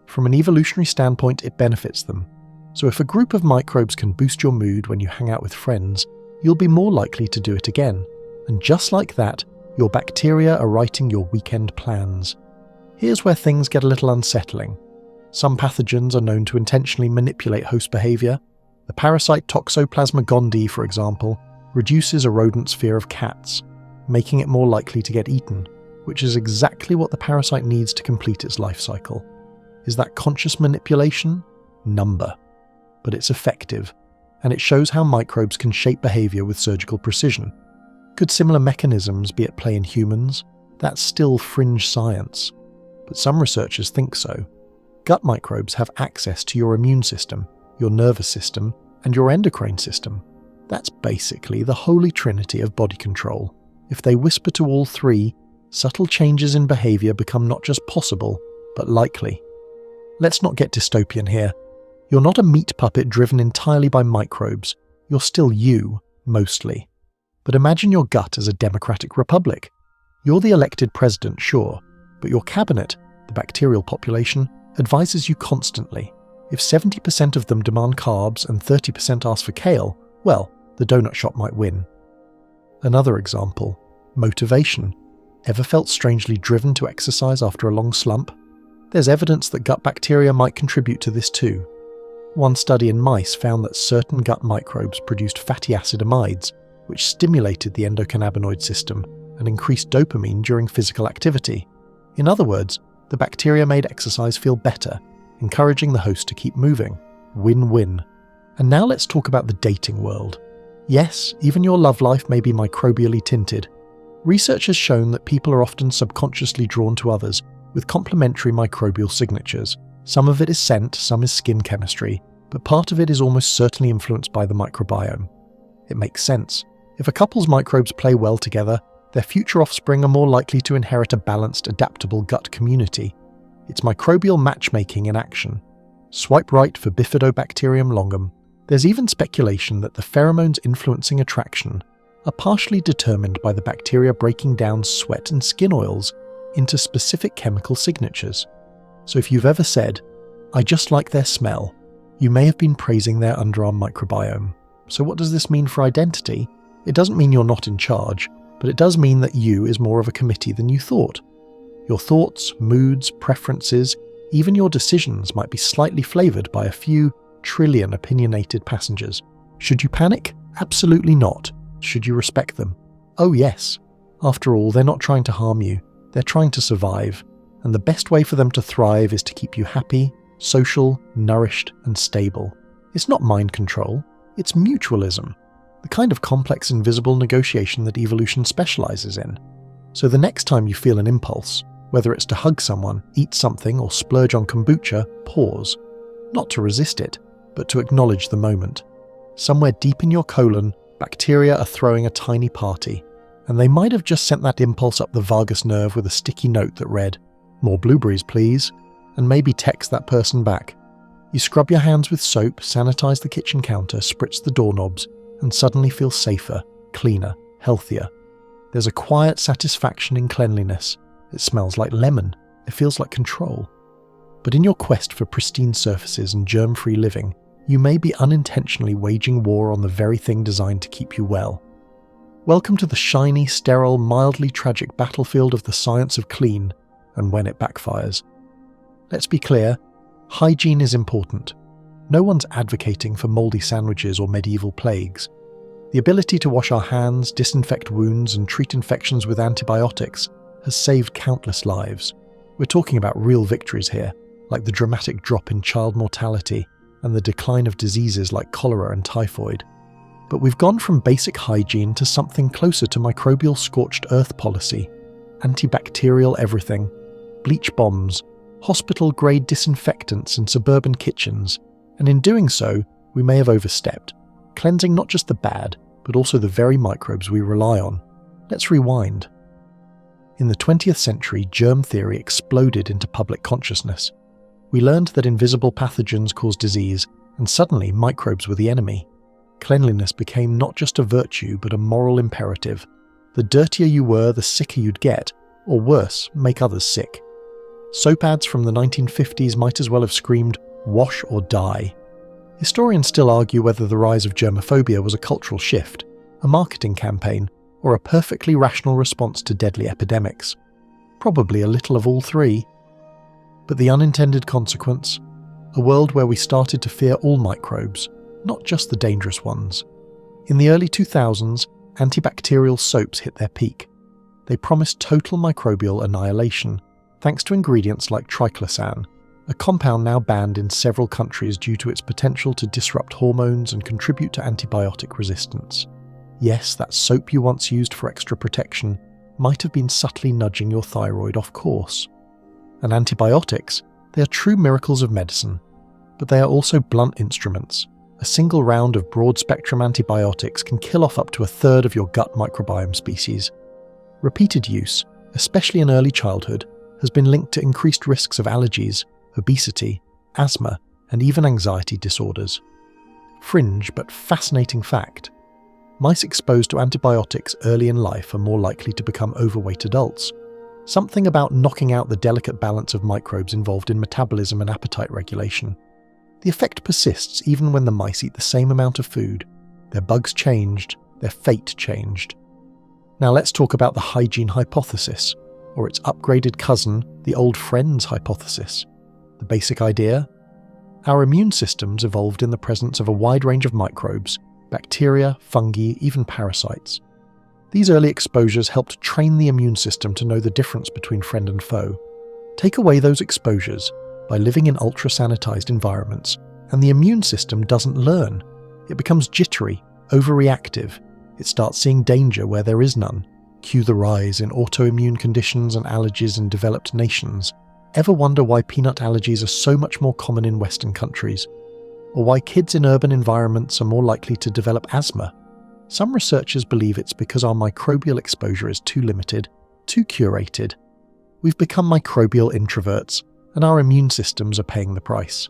From an evolutionary standpoint, it benefits them. So if a group of microbes can boost your mood when you hang out with friends, you'll be more likely to do it again. And just like that, your bacteria are writing your weekend plans. Here's where things get a little unsettling. Some pathogens are known to intentionally manipulate host behavior. The parasite Toxoplasma gondii, for example, reduces a rodent's fear of cats, making it more likely to get eaten, which is exactly what the parasite needs to complete its life cycle. Is that conscious manipulation? Number. But it's effective, and it shows how microbes can shape behavior with surgical precision. Could similar mechanisms be at play in humans? That's still fringe science, but some researchers think so. Gut microbes have access to your immune system, your nervous system, and your endocrine system. That's basically the holy trinity of body control. If they whisper to all three, subtle changes in behaviour become not just possible, but likely. Let's not get dystopian here. You're not a meat puppet driven entirely by microbes. You're still you, mostly. But imagine your gut as a democratic republic. You're the elected president, sure, but your cabinet, the bacterial population, advises you constantly. If 70% of them demand carbs and 30% ask for kale, well, the donut shop might win. Another example, motivation. Ever felt strangely driven to exercise after a long slump? There's evidence that gut bacteria might contribute to this too. One study in mice found that certain gut microbes produced fatty acid amides, which stimulated the endocannabinoid system and increased dopamine during physical activity. In other words, the bacteria made exercise feel better, encouraging the host to keep moving. Win-win. And now let's talk about the dating world. Yes, even your love life may be microbially tinted. Research has shown that people are often subconsciously drawn to others with complementary microbial signatures. Some of it is scent, some is skin chemistry, but part of it is almost certainly influenced by the microbiome. It makes sense. If a couple's microbes play well together, their future offspring are more likely to inherit a balanced, adaptable gut community. It's microbial matchmaking in action. Swipe right for Bifidobacterium longum. There's even speculation that the pheromones influencing attraction are partially determined by the bacteria breaking down sweat and skin oils into specific chemical signatures. So if you've ever said, "I just like their smell," you may have been praising their underarm microbiome. So what does this mean for identity? It doesn't mean you're not in charge, but it does mean that you is more of a committee than you thought. Your thoughts, moods, preferences, even your decisions might be slightly flavoured by a few trillion opinionated passengers. Should you panic? Absolutely not. Should you respect them? Oh yes. After all, they're not trying to harm you. They're trying to survive. And the best way for them to thrive is to keep you happy, social, nourished, and stable. It's not mind control. It's mutualism. The kind of complex invisible negotiation that evolution specializes in. So the next time you feel an impulse, whether it's to hug someone, eat something, or splurge on kombucha, pause. Not to resist it, but to acknowledge the moment. Somewhere deep in your colon, bacteria are throwing a tiny party, and they might have just sent that impulse up the vagus nerve with a sticky note that read, "More blueberries, please," and maybe text that person back. You scrub your hands with soap, sanitize the kitchen counter, spritz the doorknobs, and suddenly feel safer, cleaner, healthier. There's a quiet satisfaction in cleanliness. It smells like lemon. It feels like control. But in your quest for pristine surfaces and germ-free living, you may be unintentionally waging war on the very thing designed to keep you well. Welcome to the shiny, sterile, mildly tragic battlefield of the science of clean, and when it backfires. Let's be clear, hygiene is important. No one's advocating for mouldy sandwiches or medieval plagues. The ability to wash our hands, disinfect wounds, and treat infections with antibiotics has saved countless lives. We're talking about real victories here, like the dramatic drop in child mortality and the decline of diseases like cholera and typhoid. But we've gone from basic hygiene to something closer to microbial scorched earth policy, antibacterial everything, bleach bombs, hospital-grade disinfectants in suburban kitchens, and in doing so, we may have overstepped, cleansing not just the bad, but also the very microbes we rely on. Let's rewind. In the 20th century, germ theory exploded into public consciousness. We learned that invisible pathogens cause disease, and suddenly microbes were the enemy. Cleanliness became not just a virtue, but a moral imperative. The dirtier you were, the sicker you'd get, or worse, make others sick. Soap ads from the 1950s might as well have screamed, "Wash or die." Historians still argue whether the rise of germophobia was a cultural shift, a marketing campaign, or a perfectly rational response to deadly epidemics. Probably a little of all three. But the unintended consequence? A world where we started to fear all microbes, not just the dangerous ones. In the early 2000s, antibacterial soaps hit their peak. They promised total microbial annihilation, thanks to ingredients like triclosan, a compound now banned in several countries due to its potential to disrupt hormones and contribute to antibiotic resistance. Yes, that soap you once used for extra protection might have been subtly nudging your thyroid off course. And antibiotics, they are true miracles of medicine, but they are also blunt instruments. A single round of broad-spectrum antibiotics can kill off up to a third of your gut microbiome species. Repeated use, especially in early childhood, has been linked to increased risks of allergies, obesity, asthma, and even anxiety disorders. Fringe but fascinating fact: mice exposed to antibiotics early in life are more likely to become overweight adults. Something about knocking out the delicate balance of microbes involved in metabolism and appetite regulation. The effect persists even when the mice eat the same amount of food. Their bugs changed, their fate changed. Now let's talk about the hygiene hypothesis, or its upgraded cousin, the old friends hypothesis. The basic idea? Our immune systems evolved in the presence of a wide range of microbes, bacteria, fungi, even parasites. These early exposures helped train the immune system to know the difference between friend and foe. Take away those exposures by living in ultra-sanitized environments, and the immune system doesn't learn. It becomes jittery, overreactive. It starts seeing danger where there is none. Cue the rise in autoimmune conditions and allergies in developed nations. Ever wonder why peanut allergies are so much more common in Western countries? Or why kids in urban environments are more likely to develop asthma? Some researchers believe it's because our microbial exposure is too limited, too curated. We've become microbial introverts, and our immune systems are paying the price.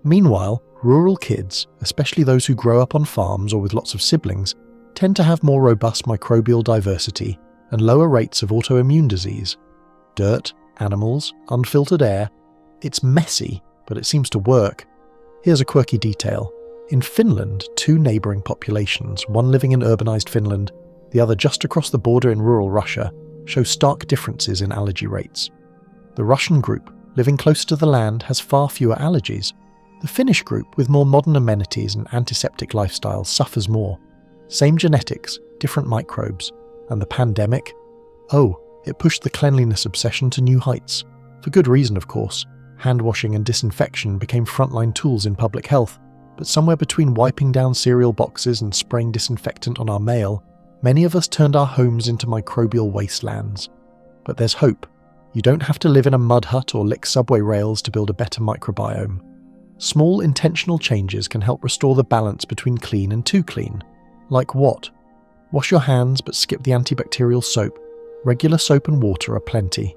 Meanwhile, rural kids, especially those who grow up on farms or with lots of siblings, tend to have more robust microbial diversity and lower rates of autoimmune disease. Dirt, animals, unfiltered air. It's messy, but it seems to work. Here's a quirky detail. In Finland, two neighbouring populations, one living in urbanised Finland, the other just across the border in rural Russia, show stark differences in allergy rates. The Russian group, living closer to the land, has far fewer allergies. The Finnish group, with more modern amenities and antiseptic lifestyles, suffers more. Same genetics, different microbes. And the pandemic? Oh, it pushed the cleanliness obsession to new heights. For good reason, of course. Hand washing and disinfection became frontline tools in public health, but somewhere between wiping down cereal boxes and spraying disinfectant on our mail, many of us turned our homes into microbial wastelands. But there's hope. You don't have to live in a mud hut or lick subway rails to build a better microbiome. Small intentional changes can help restore the balance between clean and too clean. Like what? Wash your hands but skip the antibacterial soap. Regular soap and water are plenty.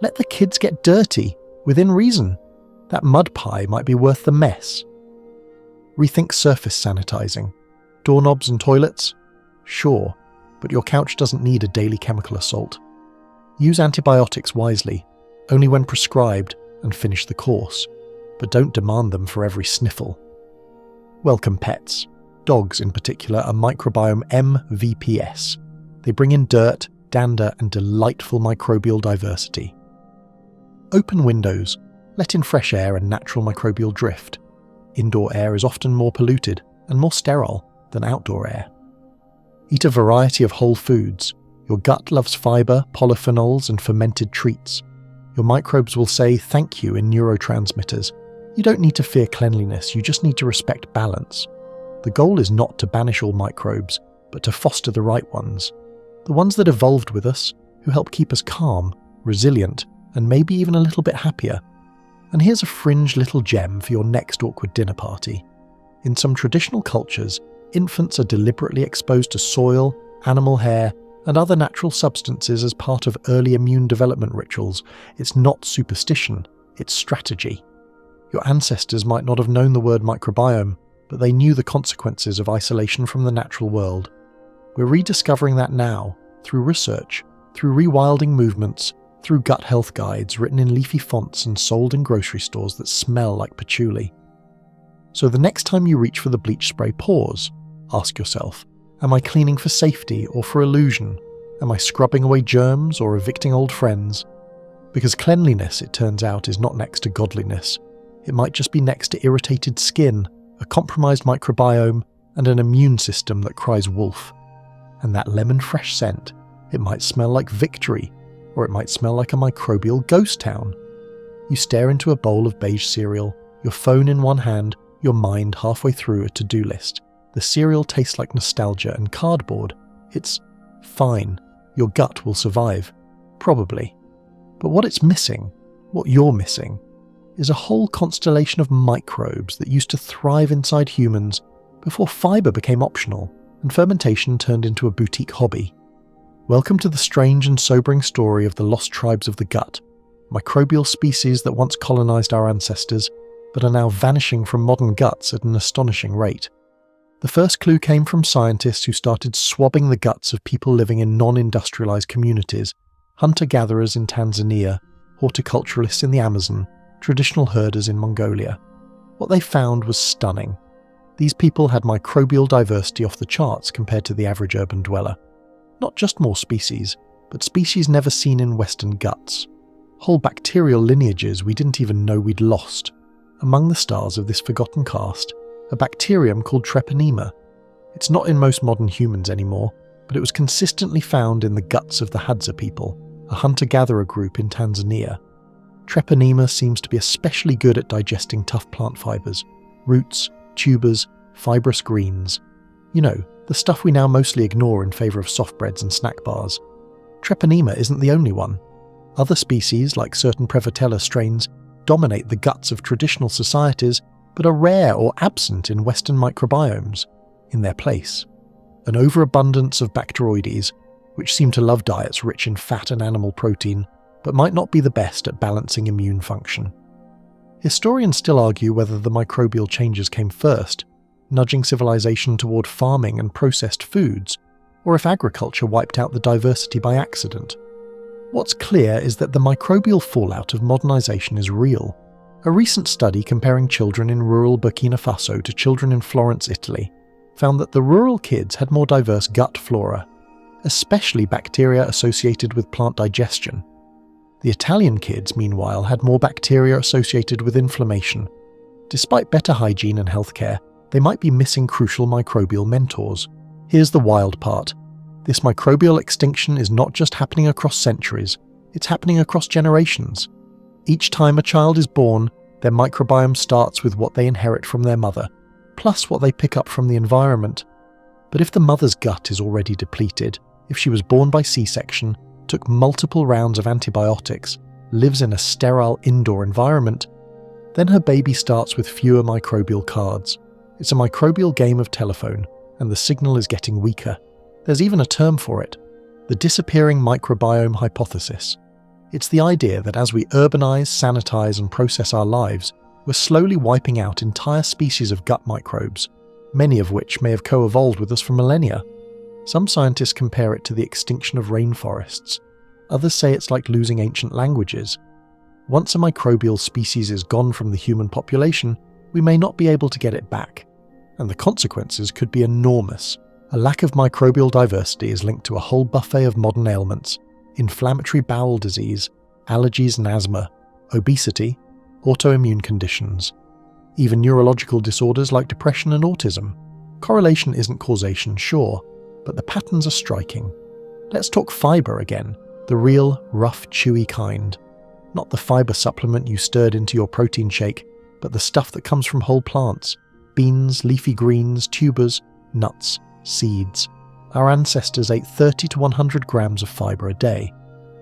Let the kids get dirty, within reason. That mud pie might be worth the mess. Rethink surface sanitizing. Doorknobs and toilets? Sure, but your couch doesn't need a daily chemical assault. Use antibiotics wisely, only when prescribed, and finish the course, but don't demand them for every sniffle. Welcome pets. Dogs in particular are microbiome MVPs. They bring in dirt, dander, and delightful microbial diversity. Open windows. Let in fresh air and natural microbial drift. Indoor air is often more polluted and more sterile than outdoor air. Eat a variety of whole foods. Your gut loves fibre, polyphenols, and fermented treats. Your microbes will say thank you in neurotransmitters. You don't need to fear cleanliness, you just need to respect balance. The goal is not to banish all microbes, but to foster the right ones. The ones that evolved with us, who help keep us calm, resilient, and maybe even a little bit happier. And here's a fringe little gem for your next awkward dinner party. In some traditional cultures, infants are deliberately exposed to soil, animal hair, and other natural substances as part of early immune development rituals. It's not superstition, it's strategy. Your ancestors might not have known the word microbiome, but they knew the consequences of isolation from the natural world. We're rediscovering that now, through research, through rewilding movements, through gut health guides written in leafy fonts and sold in grocery stores that smell like patchouli. So the next time you reach for the bleach spray, pause. Ask yourself, am I cleaning for safety or for illusion? Am I scrubbing away germs or evicting old friends? Because cleanliness, it turns out, is not next to godliness. It might just be next to irritated skin, a compromised microbiome, and an immune system that cries wolf. And that lemon fresh scent, it might smell like victory, or it might smell like a microbial ghost town. You stare into a bowl of beige cereal, your phone in one hand, your mind halfway through a to-do list. The cereal tastes like nostalgia and cardboard. It's fine. Your gut will survive. Probably. But what it's missing, what you're missing, is a whole constellation of microbes that used to thrive inside humans before fibre became optional and fermentation turned into a boutique hobby. Welcome to the strange and sobering story of the lost tribes of the gut, microbial species that once colonized our ancestors, but are now vanishing from modern guts at an astonishing rate. The first clue came from scientists who started swabbing the guts of people living in non-industrialized communities, hunter-gatherers in Tanzania, horticulturalists in the Amazon, traditional herders in Mongolia. What they found was stunning. These people had microbial diversity off the charts compared to the average urban dweller. Not just more species, but species never seen in Western guts. Whole bacterial lineages we didn't even know we'd lost. Among the stars of this forgotten cast, a bacterium called Treponema. It's not in most modern humans anymore, but it was consistently found in the guts of the Hadza people, a hunter-gatherer group in Tanzania. Treponema seems to be especially good at digesting tough plant fibers, roots, tubers, fibrous greens. You know, the stuff we now mostly ignore in favour of soft breads and snack bars. Treponema isn't the only one. Other species, like certain Prevotella strains, dominate the guts of traditional societies, but are rare or absent in Western microbiomes. In their place, an overabundance of Bacteroides, which seem to love diets rich in fat and animal protein, but might not be the best at balancing immune function. Historians still argue whether the microbial changes came first, nudging civilization toward farming and processed foods, or if agriculture wiped out the diversity by accident. What's clear is that the microbial fallout of modernization is real. A recent study comparing children in rural Burkina Faso to children in Florence, Italy, found that the rural kids had more diverse gut flora, especially bacteria associated with plant digestion. The Italian kids, meanwhile, had more bacteria associated with inflammation. Despite better hygiene and healthcare, they might be missing crucial microbial mentors. Here's the wild part. This microbial extinction is not just happening across centuries, it's happening across generations. Each time a child is born, their microbiome starts with what they inherit from their mother, plus what they pick up from the environment. But if the mother's gut is already depleted, if she was born by C-section, took multiple rounds of antibiotics, lives in a sterile indoor environment, then her baby starts with fewer microbial cards. It's a microbial game of telephone, and the signal is getting weaker. There's even a term for it, the disappearing microbiome hypothesis. It's the idea that as we urbanize, sanitize, and process our lives, we're slowly wiping out entire species of gut microbes, many of which may have co-evolved with us for millennia. Some scientists compare it to the extinction of rainforests. Others say it's like losing ancient languages. Once a microbial species is gone from the human population, we may not be able to get it back. And the consequences could be enormous. A lack of microbial diversity is linked to a whole buffet of modern ailments: inflammatory bowel disease, allergies and asthma, obesity, autoimmune conditions, even neurological disorders like depression and autism. Correlation isn't causation, sure, but the patterns are striking. Let's talk fibre again, the real, rough, chewy kind. Not the fibre supplement you stirred into your protein shake, but the stuff that comes from whole plants: beans, leafy greens, tubers, nuts, seeds. Our ancestors ate 30 to 100 grams of fibre a day.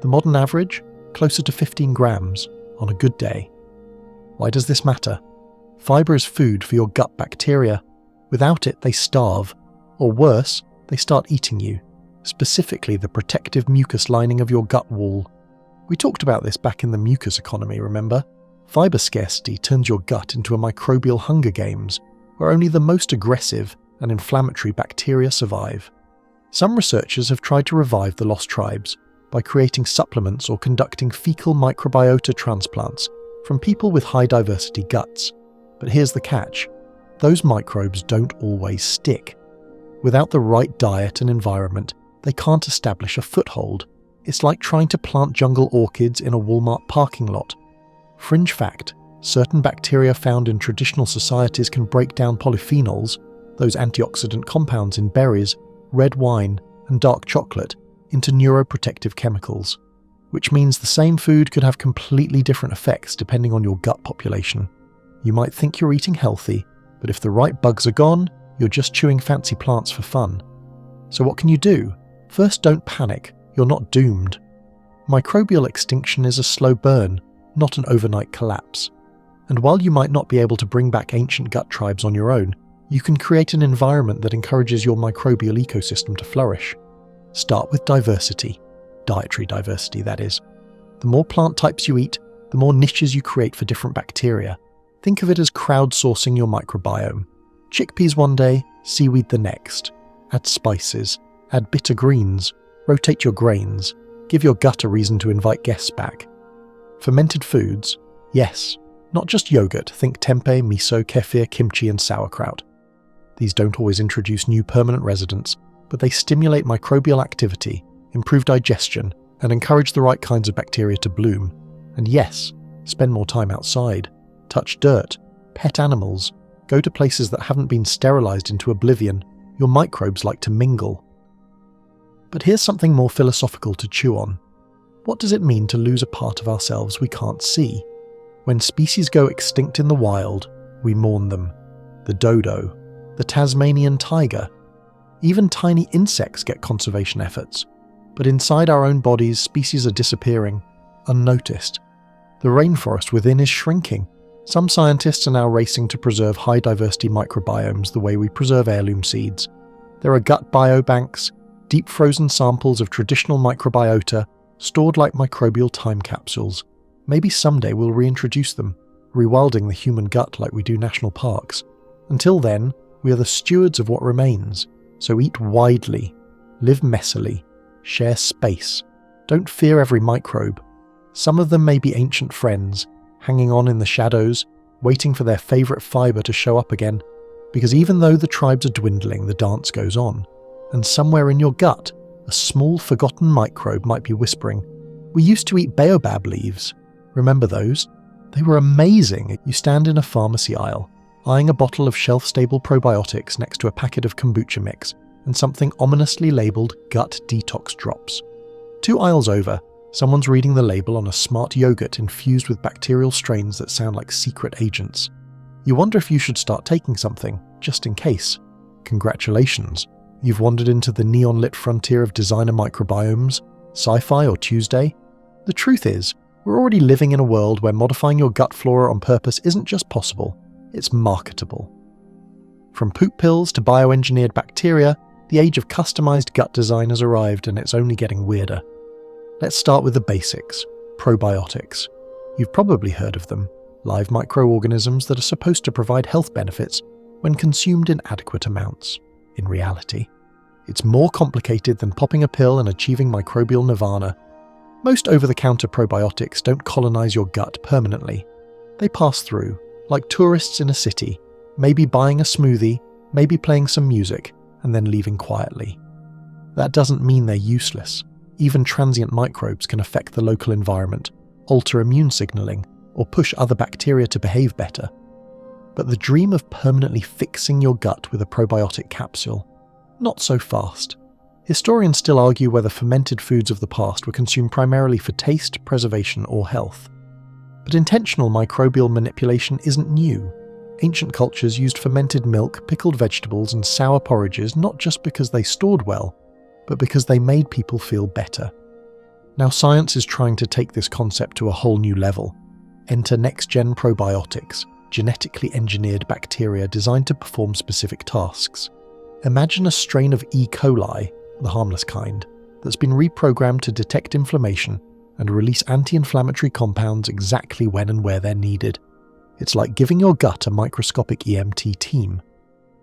The modern average? Closer to 15 grams, on a good day. Why does this matter? Fibre is food for your gut bacteria. Without it, they starve. Or worse, they start eating you, specifically the protective mucus lining of your gut wall. We talked about this back in the mucus economy, remember? Fibre scarcity turns your gut into a microbial Hunger Games, where only the most aggressive and inflammatory bacteria survive. Some researchers have tried to revive the lost tribes by creating supplements or conducting fecal microbiota transplants from people with high diversity guts. But here's the catch: those microbes don't always stick. Without the right diet and environment, they can't establish a foothold. It's like trying to plant jungle orchids in a Walmart parking lot. Fringe fact: certain bacteria found in traditional societies can break down polyphenols, those antioxidant compounds in berries, red wine, and dark chocolate, into neuroprotective chemicals, which means the same food could have completely different effects depending on your gut population. You might think you're eating healthy, but if the right bugs are gone, you're just chewing fancy plants for fun. So what can you do? First, don't panic. You're not doomed. Microbial extinction is a slow burn, not an overnight collapse. And while you might not be able to bring back ancient gut tribes on your own, you can create an environment that encourages your microbial ecosystem to flourish. Start with diversity. Dietary diversity, that is. The more plant types you eat, the more niches you create for different bacteria. Think of it as crowdsourcing your microbiome. Chickpeas one day, seaweed the next. Add spices, add bitter greens, rotate your grains, give your gut a reason to invite guests back. Fermented foods? Yes, not just yogurt, think tempeh, miso, kefir, kimchi and sauerkraut. These don't always introduce new permanent residents, but they stimulate microbial activity, improve digestion, and encourage the right kinds of bacteria to bloom. And yes, spend more time outside, touch dirt, pet animals, go to places that haven't been sterilized into oblivion. Your microbes like to mingle. But here's something more philosophical to chew on. What does it mean to lose a part of ourselves we can't see? When species go extinct in the wild, we mourn them. The dodo, the Tasmanian tiger. Even tiny insects get conservation efforts. But inside our own bodies, species are disappearing, unnoticed. The rainforest within is shrinking. Some scientists are now racing to preserve high-diversity microbiomes the way we preserve heirloom seeds. There are gut biobanks, deep frozen samples of traditional microbiota, stored like microbial time capsules. Maybe someday we'll reintroduce them, rewilding the human gut like we do national parks. Until then, we are the stewards of what remains. So eat widely, live messily, share space. Don't fear every microbe. Some of them may be ancient friends, hanging on in the shadows, waiting for their favourite fibre to show up again. Because even though the tribes are dwindling, the dance goes on. And somewhere in your gut, a small forgotten microbe might be whispering, "We used to eat baobab leaves. Remember those? They were amazing." You stand in a pharmacy aisle, eyeing a bottle of shelf-stable probiotics next to a packet of kombucha mix and something ominously labelled gut detox drops. 2 aisles over, someone's reading the label on a smart yogurt infused with bacterial strains that sound like secret agents. You wonder if you should start taking something, just in case. Congratulations, you've wandered into the neon-lit frontier of designer microbiomes, sci-fi or Tuesday. The truth is, we're already living in a world where modifying your gut flora on purpose isn't just possible, it's marketable. From poop pills to bioengineered bacteria, the age of customized gut design has arrived and it's only getting weirder. Let's start with the basics, probiotics. You've probably heard of them, live microorganisms that are supposed to provide health benefits when consumed in adequate amounts. In reality, it's more complicated than popping a pill and achieving microbial nirvana. Most over-the-counter probiotics don't colonize your gut permanently. They pass through, like tourists in a city, maybe buying a smoothie, maybe playing some music, and then leaving quietly. That doesn't mean they're useless. Even transient microbes can affect the local environment, alter immune signaling, or push other bacteria to behave better. But the dream of permanently fixing your gut with a probiotic capsule? Not so fast. Historians still argue whether fermented foods of the past were consumed primarily for taste, preservation, or health. But intentional microbial manipulation isn't new. Ancient cultures used fermented milk, pickled vegetables, and sour porridges not just because they stored well, but because they made people feel better. Now science is trying to take this concept to a whole new level. Enter next-gen probiotics, genetically engineered bacteria designed to perform specific tasks. Imagine a strain of E. coli, the harmless kind, that's been reprogrammed to detect inflammation and release anti-inflammatory compounds exactly when and where they're needed. It's like giving your gut a microscopic EMT team.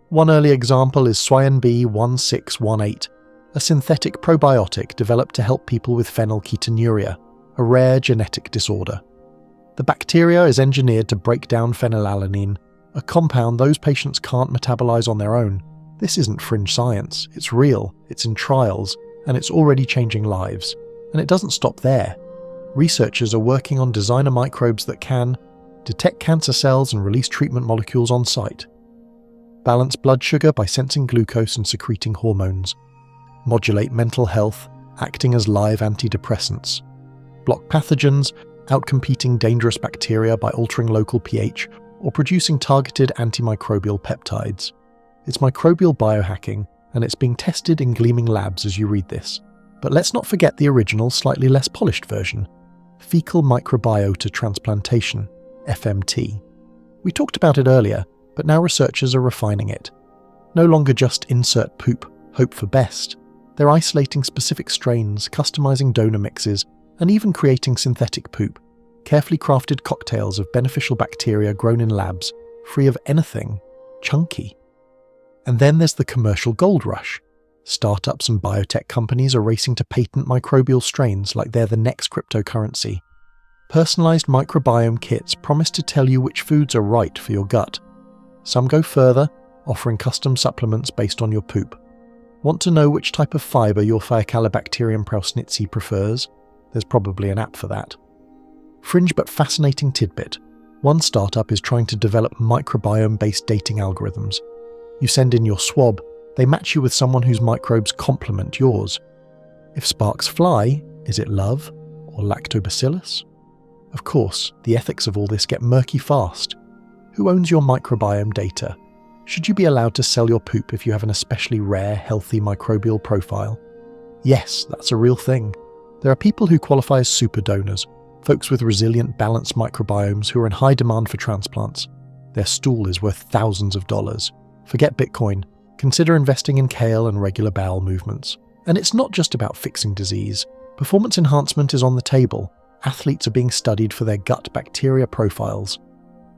One early example is SWINB1618, a synthetic probiotic developed to help people with phenylketonuria, a rare genetic disorder. The bacteria is engineered to break down phenylalanine, a compound those patients can't metabolize on their own. This isn't fringe science, it's real, it's in trials, and it's already changing lives. And it doesn't stop there. Researchers are working on designer microbes that can detect cancer cells and release treatment molecules on site, balance blood sugar by sensing glucose and secreting hormones, modulate mental health, acting as live antidepressants, block pathogens, outcompeting dangerous bacteria by altering local pH or producing targeted antimicrobial peptides. It's microbial biohacking, and it's being tested in gleaming labs as you read this. But let's not forget the original, slightly less polished version, fecal microbiota transplantation, FMT. We talked about it earlier, but now researchers are refining it. No longer just insert poop, hope for best. They're isolating specific strains, customizing donor mixes, and even creating synthetic poop, carefully crafted cocktails of beneficial bacteria grown in labs, free of anything chunky. And then there's the commercial gold rush. Startups and biotech companies are racing to patent microbial strains like they're the next cryptocurrency. Personalized microbiome kits promise to tell you which foods are right for your gut. Some go further, offering custom supplements based on your poop. Want to know which type of fiber your Faecalibacterium prausnitzi prefers? There's probably an app for that. Fringe but fascinating tidbit. One startup is trying to develop microbiome-based dating algorithms. You send in your swab, they match you with someone whose microbes complement yours. If sparks fly, is it love or lactobacillus? Of course, the ethics of all this get murky fast. Who owns your microbiome data? Should you be allowed to sell your poop if you have an especially rare, healthy microbial profile? Yes, that's a real thing. There are people who qualify as super donors, folks with resilient, balanced microbiomes who are in high demand for transplants. Their stool is worth thousands of dollars. Forget Bitcoin. Consider investing in kale and regular bowel movements. And it's not just about fixing disease. Performance enhancement is on the table. Athletes are being studied for their gut bacteria profiles.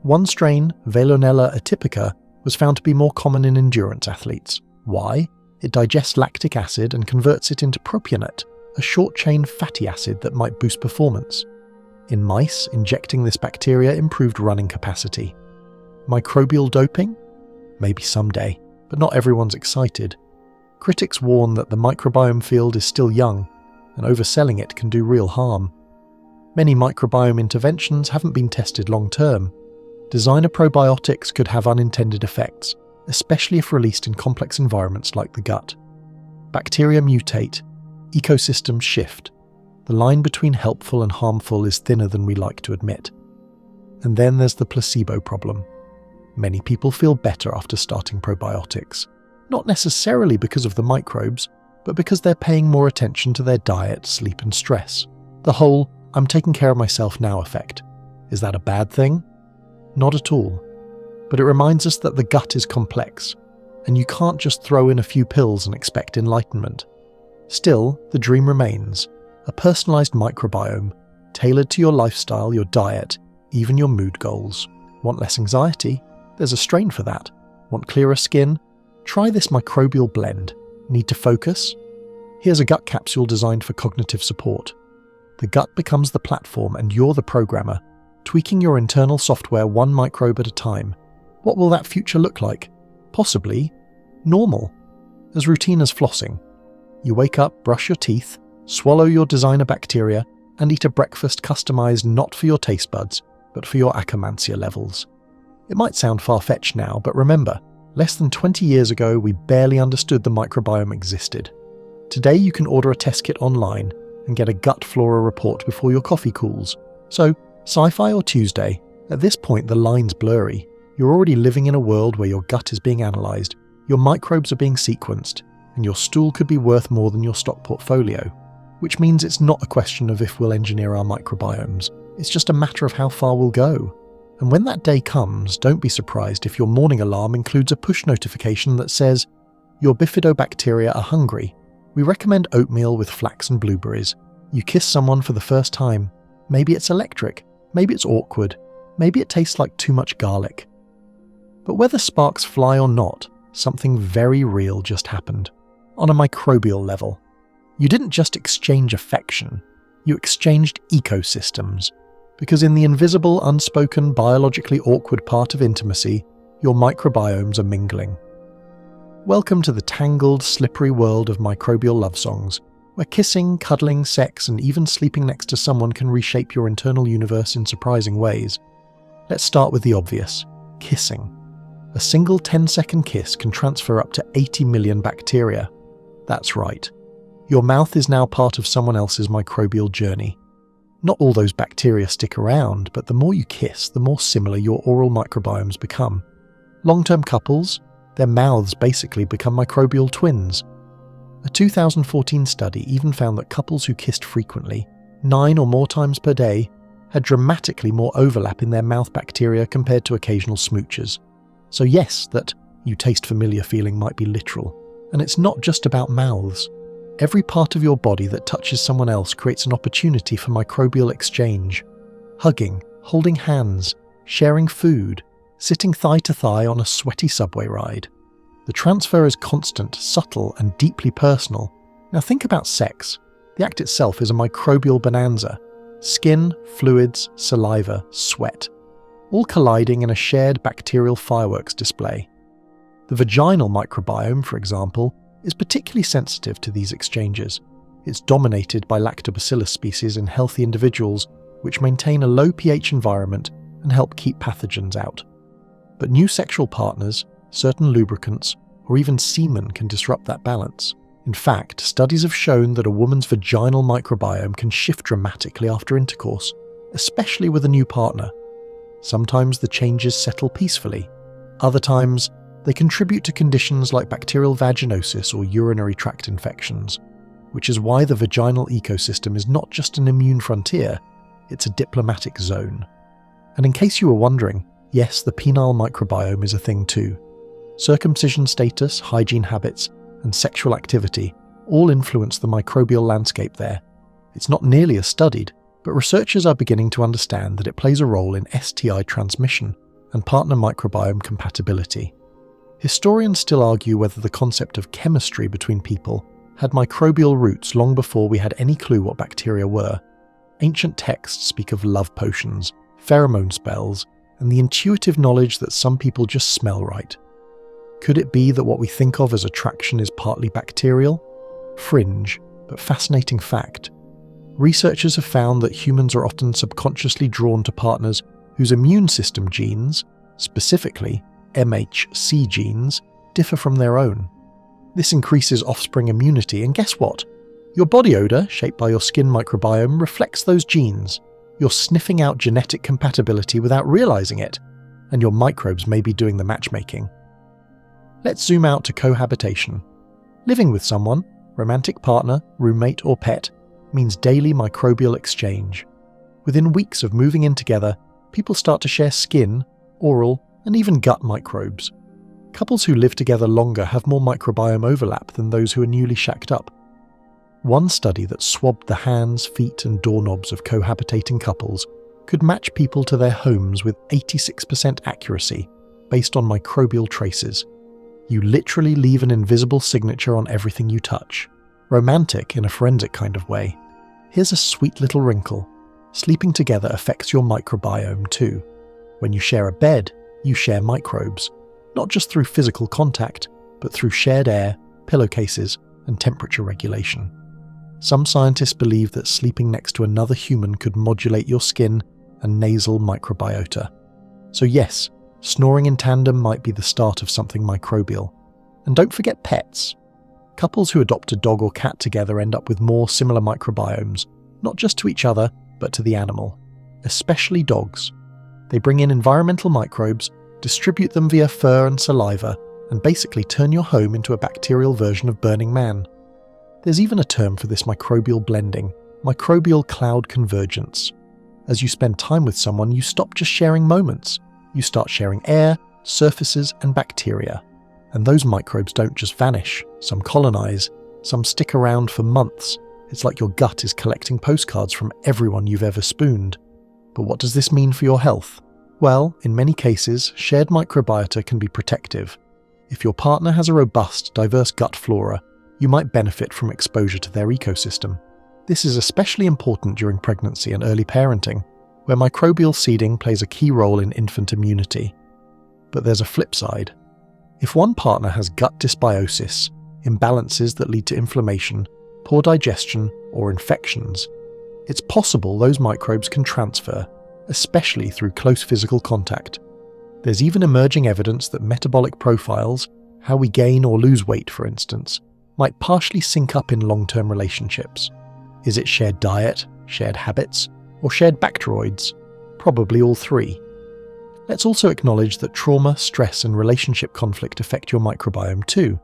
One strain, Veillonella atypica, was found to be more common in endurance athletes. Why? It digests lactic acid and converts it into propionate, a short-chain fatty acid that might boost performance. In mice, injecting this bacteria improved running capacity. Microbial doping? Maybe someday, but not everyone's excited. Critics warn that the microbiome field is still young, and overselling it can do real harm. Many microbiome interventions haven't been tested long-term. Designer probiotics could have unintended effects, especially if released in complex environments like the gut. Bacteria mutate, ecosystems shift. The line between helpful and harmful is thinner than we like to admit. And then there's the placebo problem. Many people feel better after starting probiotics, not necessarily because of the microbes, but because they're paying more attention to their diet, sleep and stress. The whole "I'm taking care of myself now" effect. Is that a bad thing? Not at all. But it reminds us that the gut is complex, and you can't just throw in a few pills and expect enlightenment. Still, the dream remains: a personalized microbiome, tailored to your lifestyle, your diet, even your mood goals. Want less anxiety? There's a strain for that. Want clearer skin? Try this microbial blend. Need to focus? Here's a gut capsule designed for cognitive support. The gut becomes the platform and you're the programmer, tweaking your internal software one microbe at a time. What will that future look like? Possibly normal. As routine as flossing. You wake up, brush your teeth, swallow your designer bacteria, and eat a breakfast customized not for your taste buds, but for your Akkermansia levels. It might sound far-fetched now, but remember, less than 20 years ago we barely understood the microbiome existed. Today you can order a test kit online and get a gut flora report before your coffee cools. So, sci-fi or Tuesday, at this point the line's blurry. You're already living in a world where your gut is being analysed, your microbes are being sequenced, and your stool could be worth more than your stock portfolio. Which means it's not a question of if we'll engineer our microbiomes, it's just a matter of how far we'll go. And when that day comes, don't be surprised if your morning alarm includes a push notification that says, "Your bifidobacteria are hungry. We recommend oatmeal with flax and blueberries." You kiss someone for the first time. Maybe it's electric, maybe it's awkward, maybe it tastes like too much garlic. But whether sparks fly or not, something very real just happened. On a microbial level. You didn't just exchange affection, you exchanged ecosystems. Because in the invisible, unspoken, biologically awkward part of intimacy, your microbiomes are mingling. Welcome to the tangled, slippery world of microbial love songs, where kissing, cuddling, sex, and even sleeping next to someone can reshape your internal universe in surprising ways. Let's start with the obvious: kissing. A single 10-second kiss can transfer up to 80 million bacteria. That's right. Your mouth is now part of someone else's microbial journey. Not all those bacteria stick around, but the more you kiss, the more similar your oral microbiomes become. Long-term couples, their mouths basically become microbial twins. A 2014 study even found that couples who kissed frequently, 9 or more times per day, had dramatically more overlap in their mouth bacteria compared to occasional smooches. So yes, that "you taste familiar" feeling might be literal. And it's not just about mouths. Every part of your body that touches someone else creates an opportunity for microbial exchange. Hugging, holding hands, sharing food, sitting thigh to thigh on a sweaty subway ride. The transfer is constant, subtle, and deeply personal. Now think about sex. The act itself is a microbial bonanza. Skin, fluids, saliva, sweat, all colliding in a shared bacterial fireworks display. The vaginal microbiome, for example, is particularly sensitive to these exchanges. It's dominated by lactobacillus species in healthy individuals, which maintain a low pH environment and help keep pathogens out. But new sexual partners, certain lubricants, or even semen can disrupt that balance. In fact, studies have shown that a woman's vaginal microbiome can shift dramatically after intercourse, especially with a new partner. Sometimes the changes settle peacefully. Other times, they contribute to conditions like bacterial vaginosis or urinary tract infections, which is why the vaginal ecosystem is not just an immune frontier, it's a diplomatic zone. And in case you were wondering, yes, the penile microbiome is a thing too. Circumcision status, hygiene habits, and sexual activity all influence the microbial landscape there. It's not nearly as studied, but researchers are beginning to understand that it plays a role in STI transmission and partner microbiome compatibility. Historians still argue whether the concept of chemistry between people had microbial roots long before we had any clue what bacteria were. Ancient texts speak of love potions, pheromone spells, and the intuitive knowledge that some people just smell right. Could it be that what we think of as attraction is partly bacterial? Fringe, but fascinating fact. Researchers have found that humans are often subconsciously drawn to partners whose immune system genes, specifically MHC genes, differ from their own. This increases offspring immunity, and guess what? Your body odor, shaped by your skin microbiome, reflects those genes. You're sniffing out genetic compatibility without realizing it, and your microbes may be doing the matchmaking. Let's zoom out to cohabitation. Living with someone, romantic partner, roommate, or pet, means daily microbial exchange. Within weeks of moving in together, people start to share skin, oral, and even gut microbes. Couples who live together longer have more microbiome overlap than those who are newly shacked up. One study that swabbed the hands, feet, and doorknobs of cohabitating couples could match people to their homes with 86% accuracy based on microbial traces. You literally leave an invisible signature on everything you touch. Romantic in a forensic kind of way. Here's a sweet little wrinkle. Sleeping together affects your microbiome too. When you share a bed, you share microbes, not just through physical contact, but through shared air, pillowcases, and temperature regulation. Some scientists believe that sleeping next to another human could modulate your skin and nasal microbiota. So yes, snoring in tandem might be the start of something microbial. And don't forget pets. Couples who adopt a dog or cat together end up with more similar microbiomes, not just to each other, but to the animal. Especially dogs. They bring in environmental microbes, distribute them via fur and saliva, and basically turn your home into a bacterial version of Burning Man. There's even a term for this microbial blending, microbial cloud convergence. As you spend time with someone, you stop just sharing moments. You start sharing air, surfaces, and bacteria. And those microbes don't just vanish. Some colonize, some stick around for months. It's like your gut is collecting postcards from everyone you've ever spooned. But what does this mean for your health? Well, in many cases, shared microbiota can be protective. If your partner has a robust, diverse gut flora, you might benefit from exposure to their ecosystem. This is especially important during pregnancy and early parenting, where microbial seeding plays a key role in infant immunity. But there's a flip side. If one partner has gut dysbiosis, imbalances that lead to inflammation, poor digestion, or infections, it's possible those microbes can transfer, especially through close physical contact. There's even emerging evidence that metabolic profiles, how we gain or lose weight for instance, might partially sync up in long-term relationships. Is it shared diet, shared habits, or shared bacteroids? Probably all three. Let's also acknowledge that trauma, stress, and relationship conflict affect your microbiome too.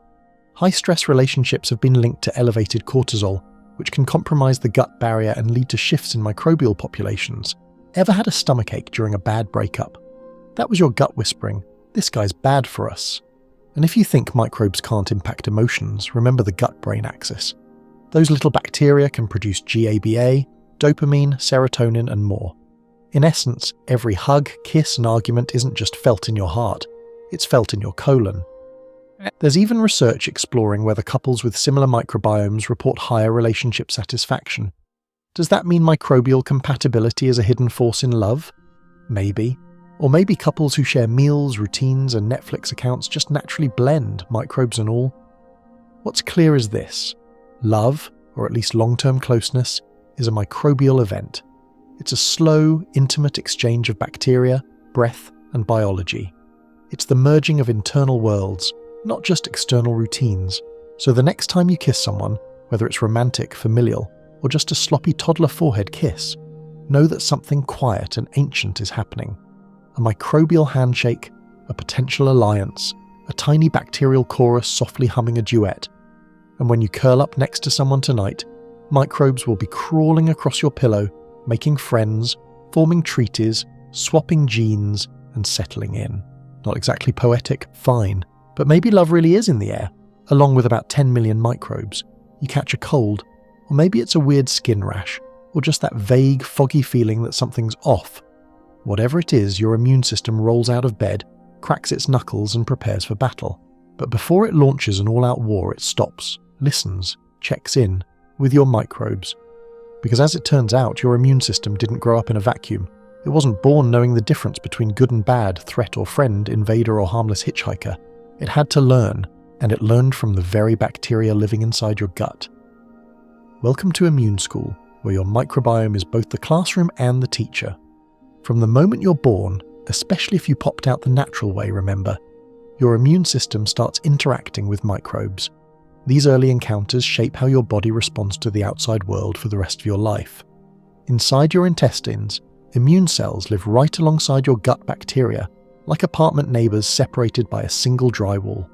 High-stress relationships have been linked to elevated cortisol, which can compromise the gut barrier and lead to shifts in microbial populations. Ever had a stomachache during a bad breakup? That was your gut whispering, "This guy's bad for us." And if you think microbes can't impact emotions, remember the gut-brain axis. Those little bacteria can produce GABA, dopamine, serotonin, and more. In essence, every hug, kiss, and argument isn't just felt in your heart, it's felt in your colon. There's even research exploring whether couples with similar microbiomes report higher relationship satisfaction. Does that mean microbial compatibility is a hidden force in love? Maybe. Or maybe couples who share meals, routines, and Netflix accounts just naturally blend, microbes and all. What's clear is this: love, or at least long-term closeness, is a microbial event. It's a slow, intimate exchange of bacteria, breath, and biology. It's the merging of internal worlds, not just external routines. So the next time you kiss someone, whether it's romantic, familial, or just a sloppy toddler forehead kiss, know that something quiet and ancient is happening. A microbial handshake, a potential alliance, a tiny bacterial chorus softly humming a duet. And when you curl up next to someone tonight, microbes will be crawling across your pillow, making friends, forming treaties, swapping genes, and settling in. Not exactly poetic, fine, but maybe love really is in the air, along with about 10 million microbes. You catch a cold, or maybe it's a weird skin rash, or just that vague, foggy feeling that something's off. Whatever it is, your immune system rolls out of bed, cracks its knuckles, and prepares for battle. But before it launches an all-out war, it stops, listens, checks in, with your microbes. Because as it turns out, your immune system didn't grow up in a vacuum. It wasn't born knowing the difference between good and bad, threat or friend, invader or harmless hitchhiker. It had to learn, and it learned from the very bacteria living inside your gut. Welcome to Immune School, where your microbiome is both the classroom and the teacher. From the moment you're born, especially if you popped out the natural way, remember, your immune system starts interacting with microbes. These early encounters shape how your body responds to the outside world for the rest of your life. Inside your intestines, immune cells live right alongside your gut bacteria, like apartment neighbours separated by a single drywall.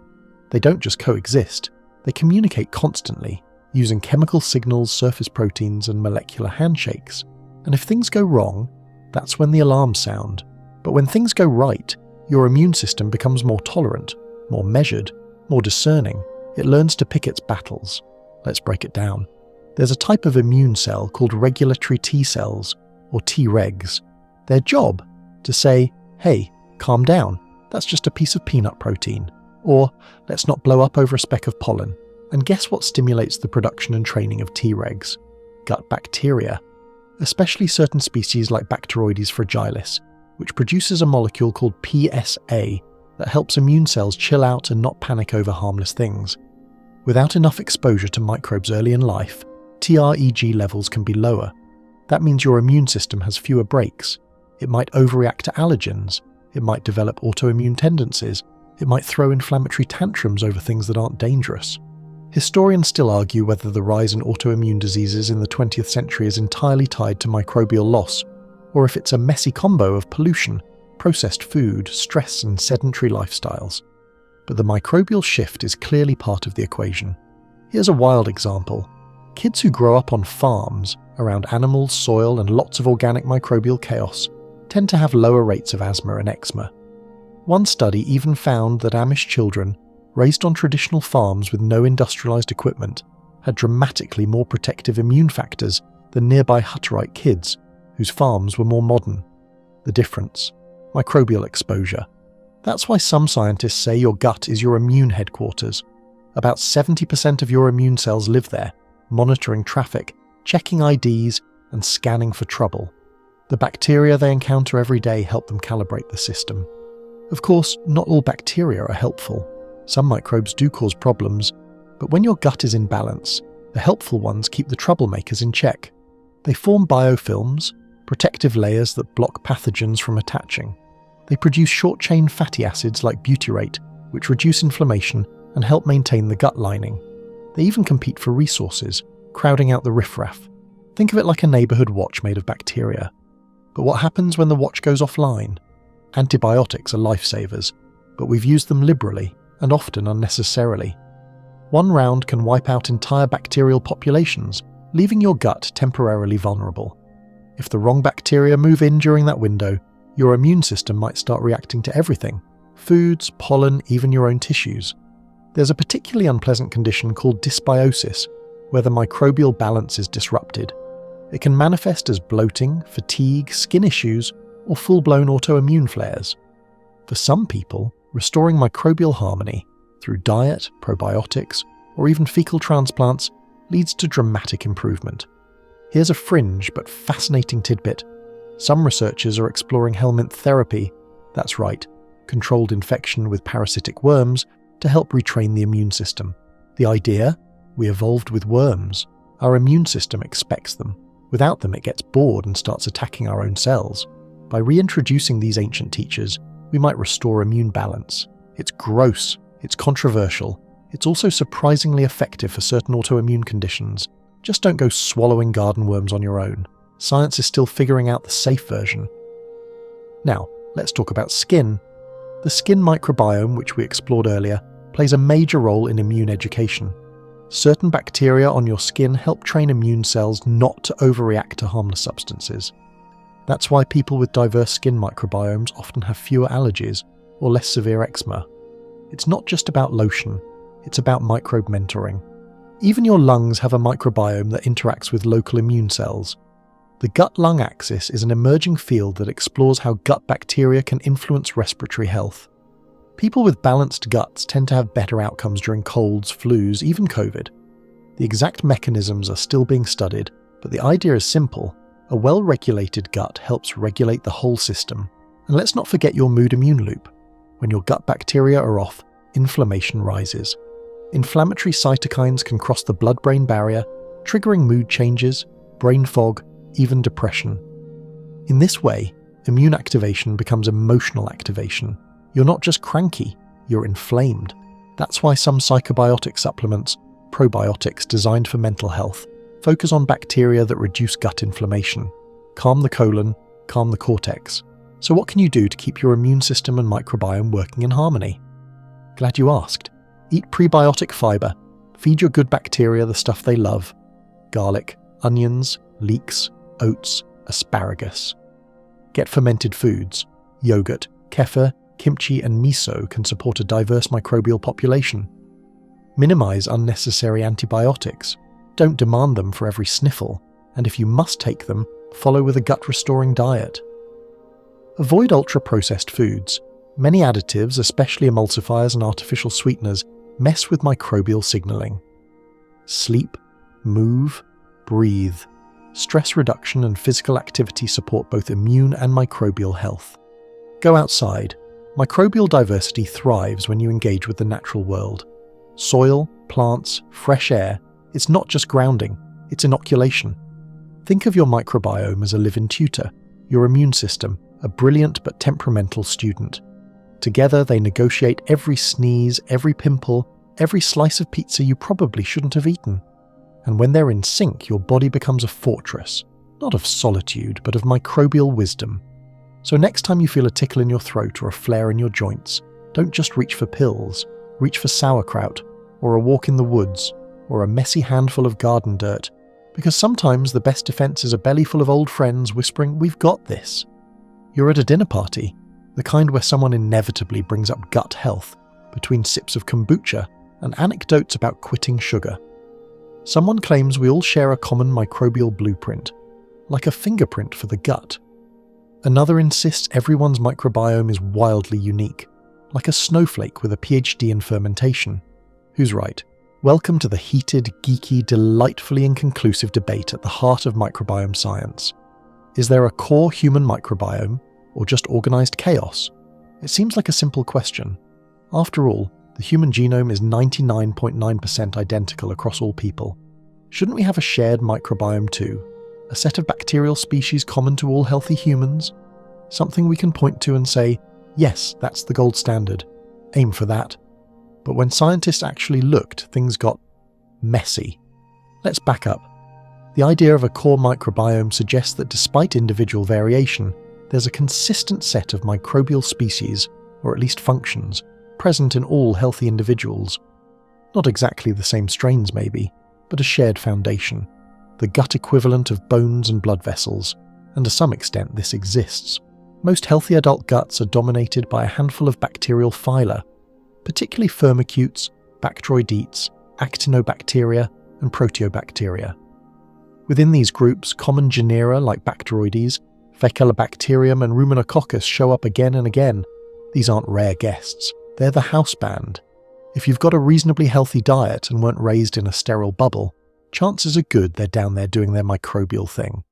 They don't just coexist, they communicate constantly, using chemical signals, surface proteins, and molecular handshakes. And if things go wrong, that's when the alarms sound. But when things go right, your immune system becomes more tolerant, more measured, more discerning. It learns to pick its battles. Let's break it down. There's a type of immune cell called regulatory T cells, or Tregs. Their job? To say, hey, calm down, that's just a piece of peanut protein. Or, let's not blow up over a speck of pollen. And guess what stimulates the production and training of Tregs? Gut bacteria. Especially certain species like Bacteroides fragilis, which produces a molecule called PSA that helps immune cells chill out and not panic over harmless things. Without enough exposure to microbes early in life, Treg levels can be lower. That means your immune system has fewer breaks. It might overreact to allergens. It might develop autoimmune tendencies. It might throw inflammatory tantrums over things that aren't dangerous. Historians still argue whether the rise in autoimmune diseases in the 20th century is entirely tied to microbial loss, or if it's a messy combo of pollution, processed food, stress, and sedentary lifestyles. But the microbial shift is clearly part of the equation. Here's a wild example. Kids who grow up on farms, around animals, soil, and lots of organic microbial chaos, tend to have lower rates of asthma and eczema. One study even found that Amish children, raised on traditional farms with no industrialized equipment, had dramatically more protective immune factors than nearby Hutterite kids, whose farms were more modern. The difference? Microbial exposure. That's why some scientists say your gut is your immune headquarters. About 70% of your immune cells live there, monitoring traffic, checking IDs, and scanning for trouble. The bacteria they encounter every day help them calibrate the system. Of course, not all bacteria are helpful. Some microbes do cause problems, but when your gut is in balance, the helpful ones keep the troublemakers in check. They form biofilms, protective layers that block pathogens from attaching. They produce short-chain fatty acids like butyrate, which reduce inflammation and help maintain the gut lining. They even compete for resources, crowding out the riffraff. Think of it like a neighborhood watch made of bacteria. But what happens when the watch goes offline? Antibiotics are lifesavers, but we've used them liberally and often unnecessarily. One round can wipe out entire bacterial populations, leaving your gut temporarily vulnerable. If the wrong bacteria move in during that window, your immune system might start reacting to everything: foods, pollen, even your own tissues. There's a particularly unpleasant condition called dysbiosis, where the microbial balance is disrupted. It can manifest as bloating, fatigue, skin issues, or full-blown autoimmune flares. For some people, restoring microbial harmony through diet, probiotics, or even fecal transplants leads to dramatic improvement. Here's a fringe but fascinating tidbit. Some researchers are exploring helminth therapy, that's right, controlled infection with parasitic worms, to help retrain the immune system. The idea? We evolved with worms. Our immune system expects them. Without them, it gets bored and starts attacking our own cells. By reintroducing these ancient teachers, we might restore immune balance. It's gross, it's controversial, it's also surprisingly effective for certain autoimmune conditions. Just don't go swallowing garden worms on your own. Science is still figuring out the safe version. Now, let's talk about skin. The skin microbiome, which we explored earlier, plays a major role in immune education. Certain bacteria on your skin help train immune cells not to overreact to harmless substances. That's why people with diverse skin microbiomes often have fewer allergies or less severe eczema. It's not just about lotion, it's about microbe mentoring. Even your lungs have a microbiome that interacts with local immune cells. The gut-lung axis is an emerging field that explores how gut bacteria can influence respiratory health. People with balanced guts tend to have better outcomes during colds, flus, even COVID. The exact mechanisms are still being studied, but the idea is simple. A well-regulated gut helps regulate the whole system. And let's not forget your mood immune loop. When your gut bacteria are off, inflammation rises. Inflammatory cytokines can cross the blood-brain barrier, triggering mood changes, brain fog, even depression. In this way, immune activation becomes emotional activation. You're not just cranky, you're inflamed. That's why some psychobiotic supplements, probiotics designed for mental health, focus on bacteria that reduce gut inflammation, calm the colon, calm the cortex. So what can you do to keep your immune system and microbiome working in harmony? Glad you asked. Eat prebiotic fiber. Feed your good bacteria the stuff they love. Garlic, onions, leeks, oats, asparagus. Get fermented foods. Yogurt, kefir, kimchi and miso can support a diverse microbial population. Minimize unnecessary antibiotics. Don't demand them for every sniffle, and if you must take them, follow with a gut-restoring diet. Avoid ultra-processed foods. Many additives, especially emulsifiers and artificial sweeteners, mess with microbial signaling. Sleep, move, breathe. Stress reduction and physical activity support both immune and microbial health. Go outside. Microbial diversity thrives when you engage with the natural world. Soil, plants, fresh air, it's not just grounding, it's inoculation. Think of your microbiome as a live-in tutor, your immune system, a brilliant but temperamental student. Together they negotiate every sneeze, every pimple, every slice of pizza you probably shouldn't have eaten. And when they're in sync, your body becomes a fortress, not of solitude, but of microbial wisdom. So next time you feel a tickle in your throat or a flare in your joints, don't just reach for pills, reach for sauerkraut, or a walk in the woods, or a messy handful of garden dirt, because sometimes the best defense is a belly full of old friends whispering, "We've got this." You're at a dinner party, the kind where someone inevitably brings up gut health between sips of kombucha and anecdotes about quitting sugar. Someone claims we all share a common microbial blueprint, like a fingerprint for the gut. Another insists everyone's microbiome is wildly unique, like a snowflake with a PhD in fermentation. Who's right? Welcome to the heated, geeky, delightfully inconclusive debate at the heart of microbiome science. Is there a core human microbiome, or just organized chaos? It seems like a simple question. After all, the human genome is 99.9% identical across all people. Shouldn't we have a shared microbiome too? A set of bacterial species common to all healthy humans? Something we can point to and say, yes, that's the gold standard. Aim for that. But when scientists actually looked, things got messy. Let's back up. The idea of a core microbiome suggests that despite individual variation, there's a consistent set of microbial species, or at least functions, present in all healthy individuals. Not exactly the same strains maybe, but a shared foundation, the gut equivalent of bones and blood vessels, and to some extent this exists. Most healthy adult guts are dominated by a handful of bacterial phyla, particularly firmicutes, bacteroidetes, actinobacteria, and proteobacteria. Within these groups, common genera like Bacteroides, Faecalibacterium and Ruminococcus show up again and again. These aren't rare guests, they're the house band. If you've got a reasonably healthy diet and weren't raised in a sterile bubble, chances are good they're down there doing their microbial thing.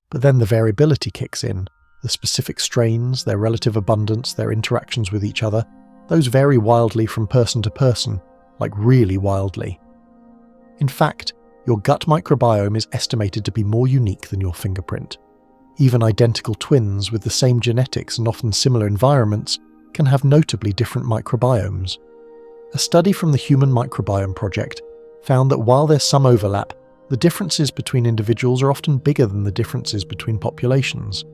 But then the variability kicks in. The specific strains, their relative abundance, their interactions with each other, those vary wildly from person to person, like really wildly. In fact, your gut microbiome is estimated to be more unique than your fingerprint. Even identical twins with the same genetics and often similar environments can have notably different microbiomes. A study from the Human Microbiome Project found that while there's some overlap, the differences between individuals are often bigger than the differences between populations.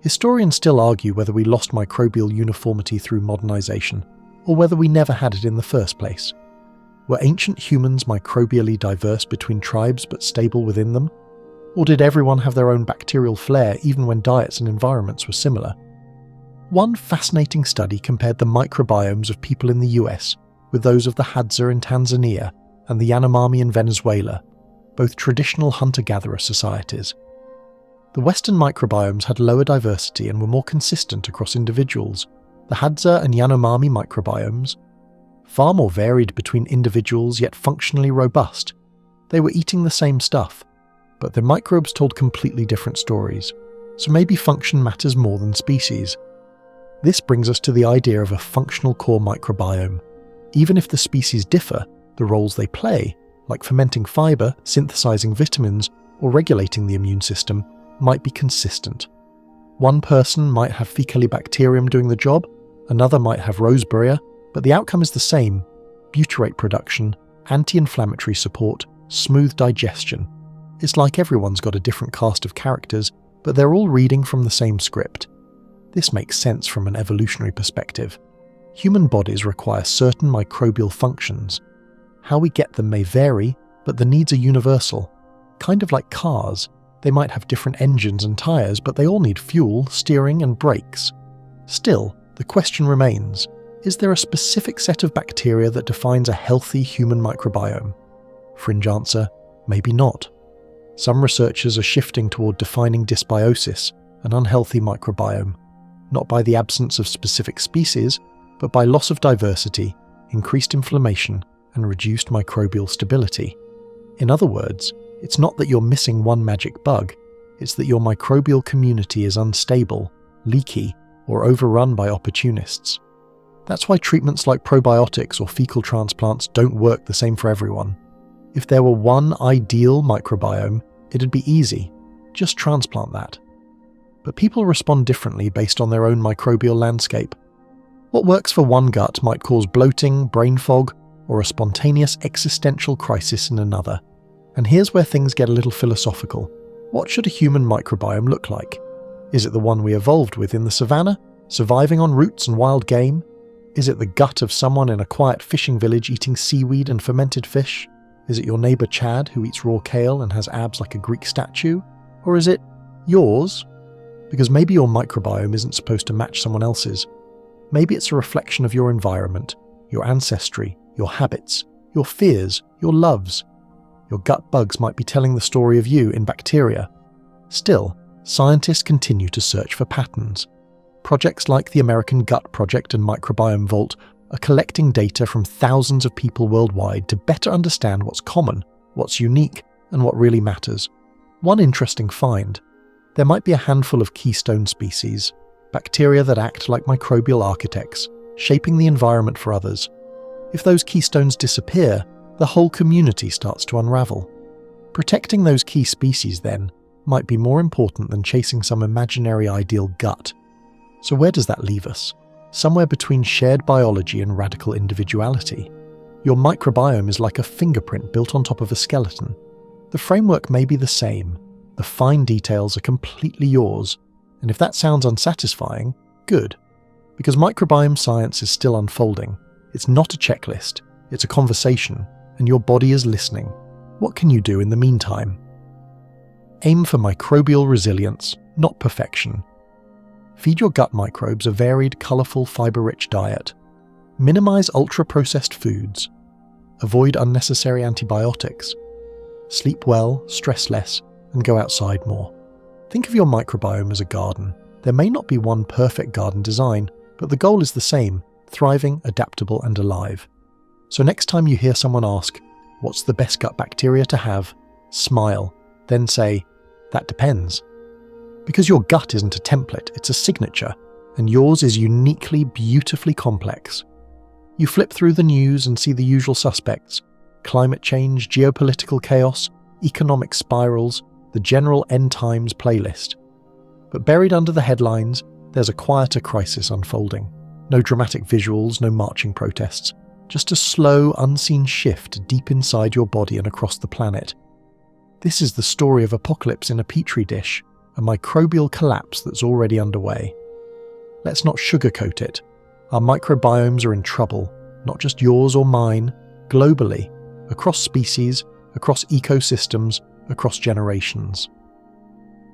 Historians still argue whether we lost microbial uniformity through modernization, or whether we never had it in the first place. Were ancient humans microbially diverse between tribes but stable within them? Or did everyone have their own bacterial flair even when diets and environments were similar? One fascinating study compared the microbiomes of people in the US with those of the Hadza in Tanzania and the Yanomami in Venezuela, both traditional hunter-gatherer societies. The Western microbiomes had lower diversity and were more consistent across individuals. The Hadza and Yanomami microbiomes, far more varied between individuals yet functionally robust. They were eating the same stuff, but their microbes told completely different stories, so maybe function matters more than species. This brings us to the idea of a functional core microbiome. Even if the species differ, the roles they play, like fermenting fibre, synthesizing vitamins, or regulating the immune system, might be consistent. One person might have Faecalibacterium doing the job, another might have Roseburia, but the outcome is the same: butyrate production, anti-inflammatory support, smooth digestion. It's like everyone's got a different cast of characters, but they're all reading from the same script. This makes sense from an evolutionary perspective. Human bodies require certain microbial functions. How we get them may vary, but the needs are universal. Kind of like cars. They might have different engines and tyres, but they all need fuel, steering, and brakes. Still, the question remains, is there a specific set of bacteria that defines a healthy human microbiome? Fringe answer, maybe not. Some researchers are shifting toward defining dysbiosis, an unhealthy microbiome, not by the absence of specific species, but by loss of diversity, increased inflammation, and reduced microbial stability. In other words, it's not that you're missing one magic bug, it's that your microbial community is unstable, leaky, or overrun by opportunists. That's why treatments like probiotics or fecal transplants don't work the same for everyone. If there were one ideal microbiome, it'd be easy. Just transplant that. But people respond differently based on their own microbial landscape. What works for one gut might cause bloating, brain fog, or a spontaneous existential crisis in another. And here's where things get a little philosophical. What should a human microbiome look like? Is it the one we evolved with in the savannah, surviving on roots and wild game? Is it the gut of someone in a quiet fishing village eating seaweed and fermented fish? Is it your neighbour Chad who eats raw kale and has abs like a Greek statue? Or is it yours? Because maybe your microbiome isn't supposed to match someone else's. Maybe it's a reflection of your environment, your ancestry, your habits, your fears, your loves. Your gut bugs might be telling the story of you in bacteria. Still, scientists continue to search for patterns. Projects like the American Gut Project and Microbiome Vault are collecting data from thousands of people worldwide to better understand what's common, what's unique, and what really matters. One interesting find: there might be a handful of keystone species, bacteria that act like microbial architects, shaping the environment for others. If those keystones disappear, the whole community starts to unravel. Protecting those key species, then, might be more important than chasing some imaginary ideal gut. So where does that leave us? Somewhere between shared biology and radical individuality. Your microbiome is like a fingerprint built on top of a skeleton. The framework may be the same. The fine details are completely yours. And if that sounds unsatisfying, good. Because microbiome science is still unfolding. It's not a checklist. It's a conversation. And your body is listening. What can you do in the meantime? Aim for microbial resilience, not perfection. Feed your gut microbes a varied, colourful, fibre-rich diet. Minimise ultra-processed foods. Avoid unnecessary antibiotics. sleep well, stress less, and go outside more. Think of your microbiome as a garden. There may not be one perfect garden design, but the goal is the same: thriving, adaptable, and alive. So next time you hear someone ask, "What's the best gut bacteria to have?" smile, then say, "That depends." Because your gut isn't a template, it's a signature, and yours is uniquely, beautifully complex. You flip through the news and see the usual suspects: climate change, geopolitical chaos, economic spirals, the general end times playlist. But buried under the headlines, there's a quieter crisis unfolding. No dramatic visuals, no marching protests, just a slow, unseen shift deep inside your body and across the planet. This is the story of apocalypse in a petri dish, a microbial collapse that's already underway. Let's not sugarcoat it. Our microbiomes are in trouble, not just yours or mine, globally, across species, across ecosystems, across generations.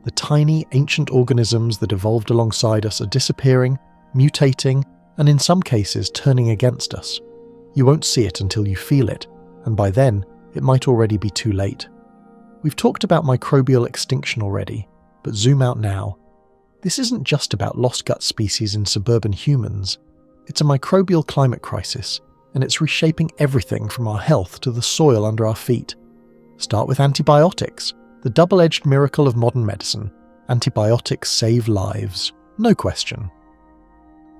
The tiny, ancient organisms that evolved alongside us are disappearing, mutating, and in some cases turning against us. You won't see it until you feel it, and by then, it might already be too late. We've talked about microbial extinction already, but zoom out now. This isn't just about lost gut species in suburban humans. It's a microbial climate crisis, and it's reshaping everything from our health to the soil under our feet. Start with antibiotics, the double-edged miracle of modern medicine. Antibiotics save lives, no question.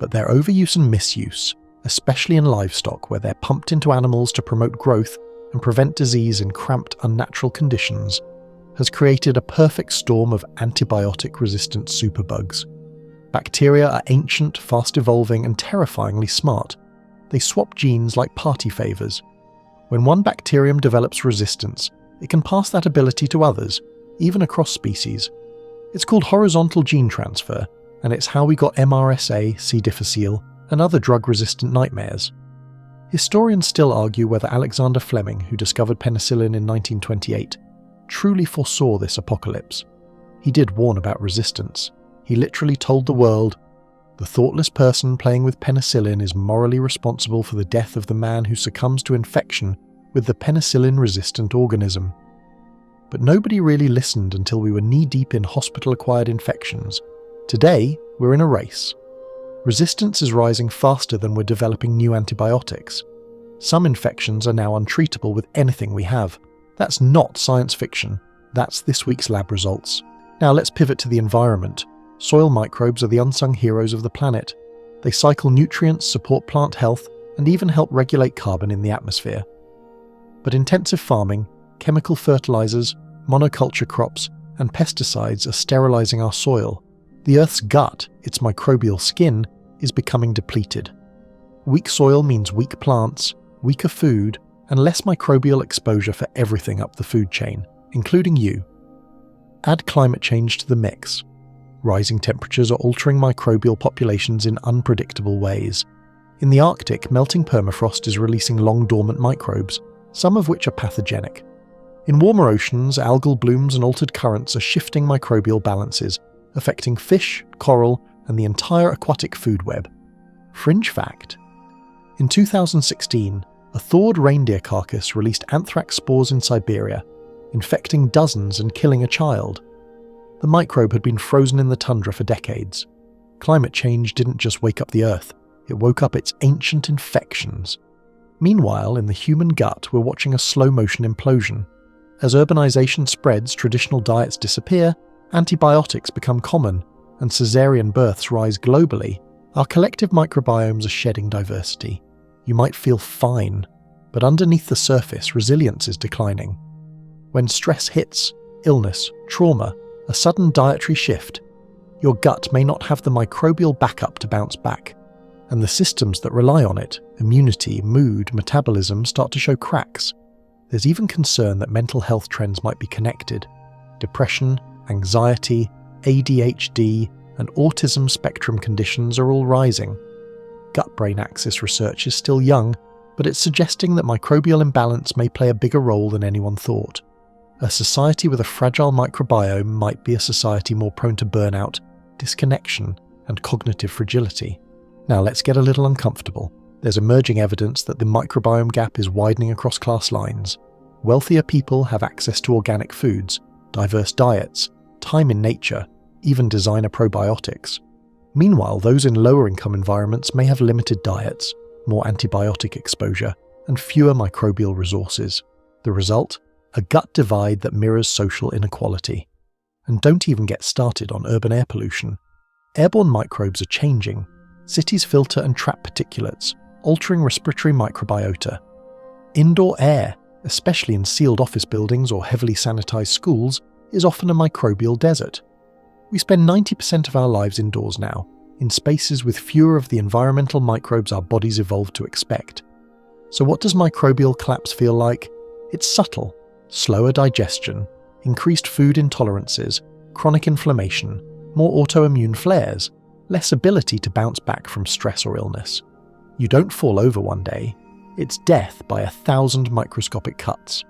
But their overuse and misuse, especially in livestock where they're pumped into animals to promote growth and prevent disease in cramped, unnatural conditions, has created a perfect storm of antibiotic-resistant superbugs. Bacteria are ancient, fast-evolving, and terrifyingly smart. They swap genes like party favours. When one bacterium develops resistance, it can pass that ability to others, even across species. It's called horizontal gene transfer, and it's how we got MRSA, C. difficile, and other drug-resistant nightmares. Historians still argue whether Alexander Fleming, who discovered penicillin in 1928, truly foresaw this apocalypse. He did warn about resistance. He literally told the world, "The thoughtless person playing with penicillin is morally responsible for the death of the man who succumbs to infection with the penicillin-resistant organism." But nobody really listened until we were knee-deep in hospital-acquired infections. Today, we're in a race. Resistance is rising faster than we're developing new antibiotics. Some infections are now untreatable with anything we have. That's not science fiction. That's this week's lab results. Now let's pivot to the environment. Soil microbes are the unsung heroes of the planet. They cycle nutrients, support plant health, and even help regulate carbon in the atmosphere. But intensive farming, chemical fertilizers, monoculture crops, and pesticides are sterilizing our soil. The Earth's gut, its microbial skin, is becoming depleted. Weak soil means weak plants, weaker food, and less microbial exposure for everything up the food chain, including you. Add climate change to the mix. Rising temperatures are altering microbial populations in unpredictable ways. In the Arctic, melting permafrost is releasing long-dormant microbes, some of which are pathogenic. In warmer oceans, algal blooms and altered currents are shifting microbial balances, affecting fish, coral, and the entire aquatic food web. Fringe fact: in 2016, a thawed reindeer carcass released anthrax spores in Siberia, infecting dozens and killing a child. The microbe had been frozen in the tundra for decades. Climate change didn't just wake up the Earth, it woke up its ancient infections. Meanwhile, in the human gut, we're watching a slow-motion implosion. As urbanization spreads, traditional diets disappear, antibiotics become common, and caesarean births rise globally, our collective microbiomes are shedding diversity. You might feel fine, but underneath the surface, resilience is declining. When stress hits, illness, trauma, a sudden dietary shift, your gut may not have the microbial backup to bounce back, and the systems that rely on it, immunity, mood, metabolism, start to show cracks. There's even concern that mental health trends might be connected. Depression, anxiety, ADHD, and autism spectrum conditions are all rising. Gut-brain axis research is still young, but it's suggesting that microbial imbalance may play a bigger role than anyone thought. A society with a fragile microbiome might be a society more prone to burnout, disconnection, and cognitive fragility. Now let's get a little uncomfortable. There's emerging evidence that the microbiome gap is widening across class lines. Wealthier people have access to organic foods, diverse diets, time in nature, even designer probiotics. Meanwhile, those in lower-income environments may have limited diets, more antibiotic exposure, and fewer microbial resources. The result? A gut divide that mirrors social inequality. And don't even get started on urban air pollution. Airborne microbes are changing. Cities filter and trap particulates, altering respiratory microbiota. Indoor air, especially in sealed office buildings or heavily sanitized schools, is often a microbial desert. We spend 90% of our lives indoors now, in spaces with fewer of the environmental microbes our bodies evolved to expect. So what does microbial collapse feel like? It's subtle. Slower digestion, increased food intolerances, chronic inflammation, more autoimmune flares, less ability to bounce back from stress or illness. You don't fall over one day. It's death by 1,000 microscopic cuts.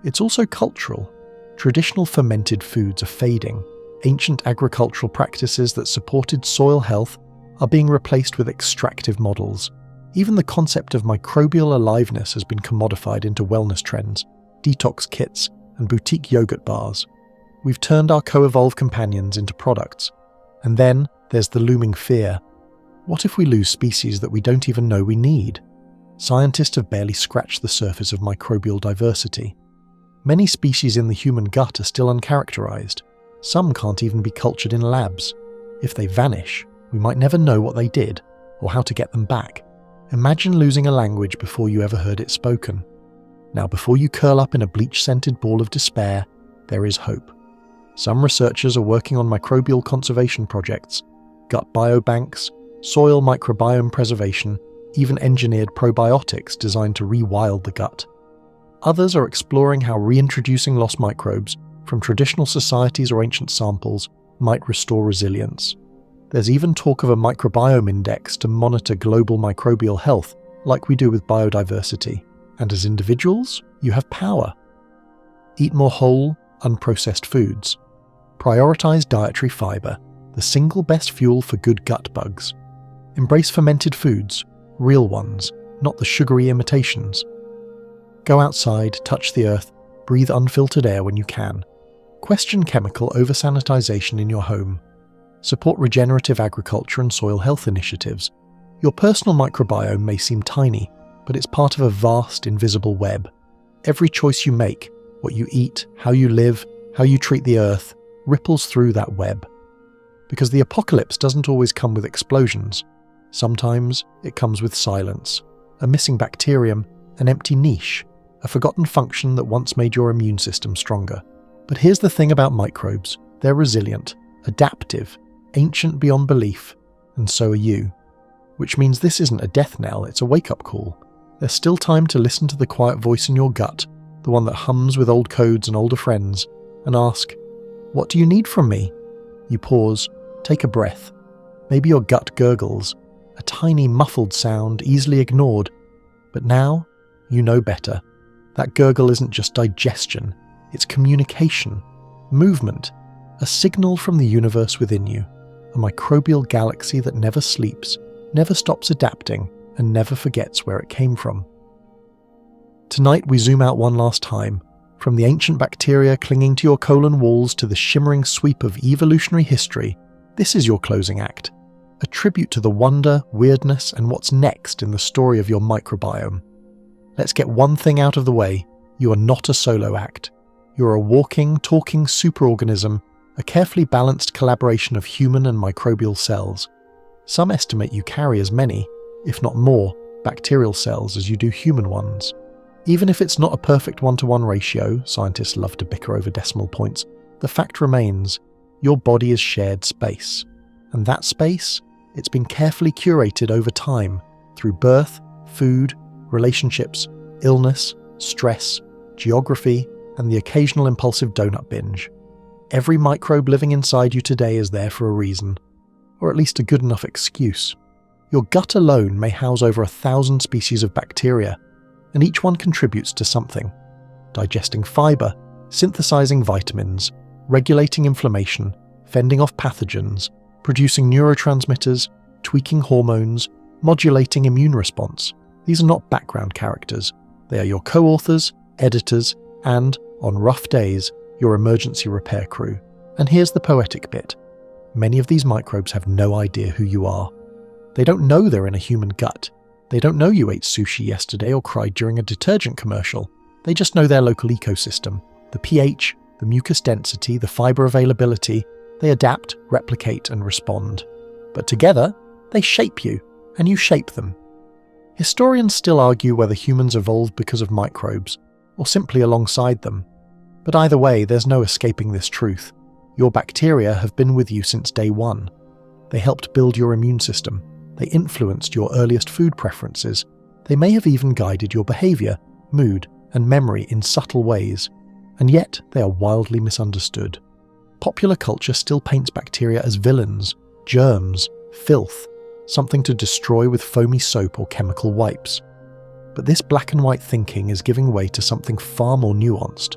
It's also cultural. Traditional fermented foods are fading. Ancient agricultural practices that supported soil health are being replaced with extractive models. Even the concept of microbial aliveness has been commodified into wellness trends, detox kits, and boutique yogurt bars. We've turned our co-evolved companions into products. And then there's the looming fear. What if we lose species that we don't even know we need? Scientists have barely scratched the surface of microbial diversity. Many species in the human gut are still uncharacterized. Some can't even be cultured in labs. If they vanish, we might never know what they did or how to get them back. Imagine losing a language before you ever heard it spoken. Now, before you curl up in a bleach-scented ball of despair, there is hope. Some researchers are working on microbial conservation projects, gut biobanks, soil microbiome preservation, even engineered probiotics designed to rewild the gut. Others are exploring how reintroducing lost microbes from traditional societies or ancient samples might restore resilience. There's even talk of a microbiome index to monitor global microbial health, like we do with biodiversity. And as individuals, you have power. Eat more whole, unprocessed foods. Prioritize dietary fiber, the single best fuel for good gut bugs. Embrace fermented foods, real ones, not the sugary imitations. Go outside, touch the earth, breathe unfiltered air when you can. Question chemical over-sanitization in your home. Support regenerative agriculture and soil health initiatives. Your personal microbiome may seem tiny, but it's part of a vast, invisible web. Every choice you make, what you eat, how you live, how you treat the earth, ripples through that web. Because the apocalypse doesn't always come with explosions. Sometimes it comes with silence, a missing bacterium, an empty niche, a forgotten function that once made your immune system stronger. But here's the thing about microbes. They're resilient, adaptive, ancient beyond belief, and so are you. Which means this isn't a death knell, it's a wake-up call. There's still time to listen to the quiet voice in your gut, the one that hums with old codes and older friends, and ask, "What do you need from me?" You pause, take a breath. Maybe your gut gurgles, a tiny muffled sound easily ignored. But now, you know better. That gurgle isn't just digestion, it's communication, movement, a signal from the universe within you, a microbial galaxy that never sleeps, never stops adapting, and never forgets where it came from. Tonight we zoom out one last time, from the ancient bacteria clinging to your colon walls to the shimmering sweep of evolutionary history. This is your closing act, a tribute to the wonder, weirdness, and what's next in the story of your microbiome. Let's get one thing out of the way. You are not a solo act. You're a walking, talking superorganism, a carefully balanced collaboration of human and microbial cells. Some estimate you carry as many, if not more, bacterial cells as you do human ones. Even if it's not a perfect one-to-one ratio, scientists love to bicker over decimal points, the fact remains, your body is shared space. And that space, it's been carefully curated over time, through birth, food, relationships, illness, stress, geography, and the occasional impulsive donut binge. Every microbe living inside you today is there for a reason, or at least a good enough excuse. Your gut alone may house over 1,000 species of bacteria, and each one contributes to something. Digesting fiber, synthesizing vitamins, regulating inflammation, fending off pathogens, producing neurotransmitters, tweaking hormones, modulating immune response. These are not background characters. They are your co-authors, editors, and, on rough days, your emergency repair crew. And here's the poetic bit. Many of these microbes have no idea who you are. They don't know they're in a human gut. They don't know you ate sushi yesterday or cried during a detergent commercial. They just know their local ecosystem, the pH, the mucus density, the fiber availability. They adapt, replicate, and respond. But together, they shape you, and you shape them. Historians still argue whether humans evolved because of microbes, or simply alongside them. But either way, there's no escaping this truth. Your bacteria have been with you since day one. They helped build your immune system. They influenced your earliest food preferences. They may have even guided your behavior, mood, and memory in subtle ways. And yet, they are wildly misunderstood. Popular culture still paints bacteria as villains, germs, filth, something to destroy with foamy soap or chemical wipes. But this black and white thinking is giving way to something far more nuanced,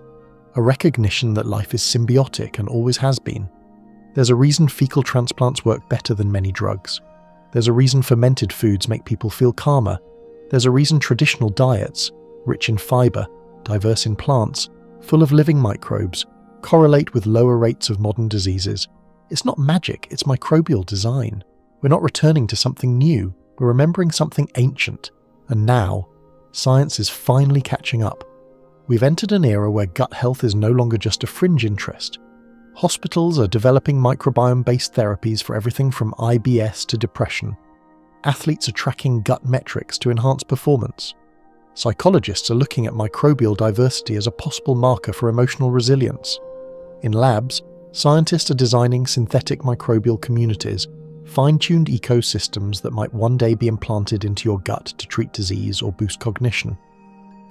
a recognition that life is symbiotic and always has been. There's a reason fecal transplants work better than many drugs. There's a reason fermented foods make people feel calmer. There's a reason traditional diets, rich in fiber, diverse in plants, full of living microbes, correlate with lower rates of modern diseases. It's not magic, it's microbial design. We're not returning to something new, we're remembering something ancient. And now, science is finally catching up. We've entered an era where gut health is no longer just a fringe interest. Hospitals are developing microbiome-based therapies for everything from IBS to depression. Athletes are tracking gut metrics to enhance performance. Psychologists are looking at microbial diversity as a possible marker for emotional resilience. In labs, scientists are designing synthetic microbial communities, fine-tuned ecosystems that might one day be implanted into your gut to treat disease or boost cognition.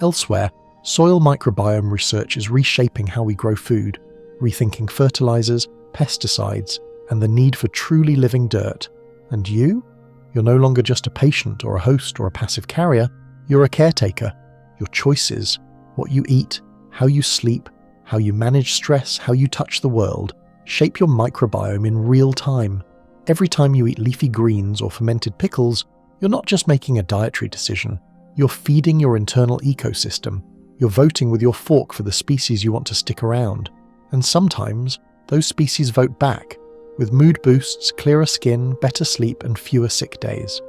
Elsewhere, soil microbiome research is reshaping how we grow food, rethinking fertilizers, pesticides, and the need for truly living dirt. And you're no longer just a patient or a host or a passive carrier, you're a caretaker. Your choices, what you eat, how you sleep, how you manage stress, how you touch the world, shape your microbiome in real time. Every time you eat leafy greens or fermented pickles, you're not just making a dietary decision, you're feeding your internal ecosystem. You're voting with your fork for the species you want to stick around. And sometimes, those species vote back, with mood boosts, clearer skin, better sleep, and fewer sick days.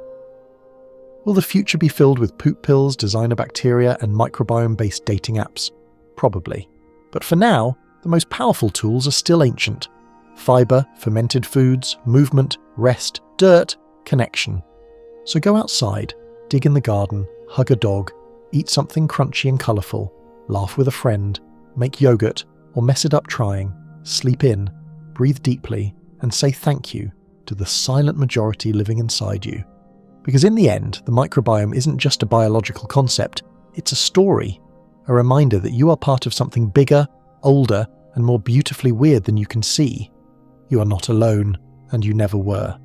Will the future be filled with poop pills, designer bacteria, and microbiome-based dating apps? Probably. But for now, the most powerful tools are still ancient. Fiber, fermented foods, movement, rest, dirt, connection. So go outside, dig in the garden, hug a dog, eat something crunchy and colourful, laugh with a friend, make yogurt, or mess it up trying, sleep in, breathe deeply, and say thank you to the silent majority living inside you. Because in the end, the microbiome isn't just a biological concept, it's a story, a reminder that you are part of something bigger, older, and more beautifully weird than you can see. You are not alone, and you never were.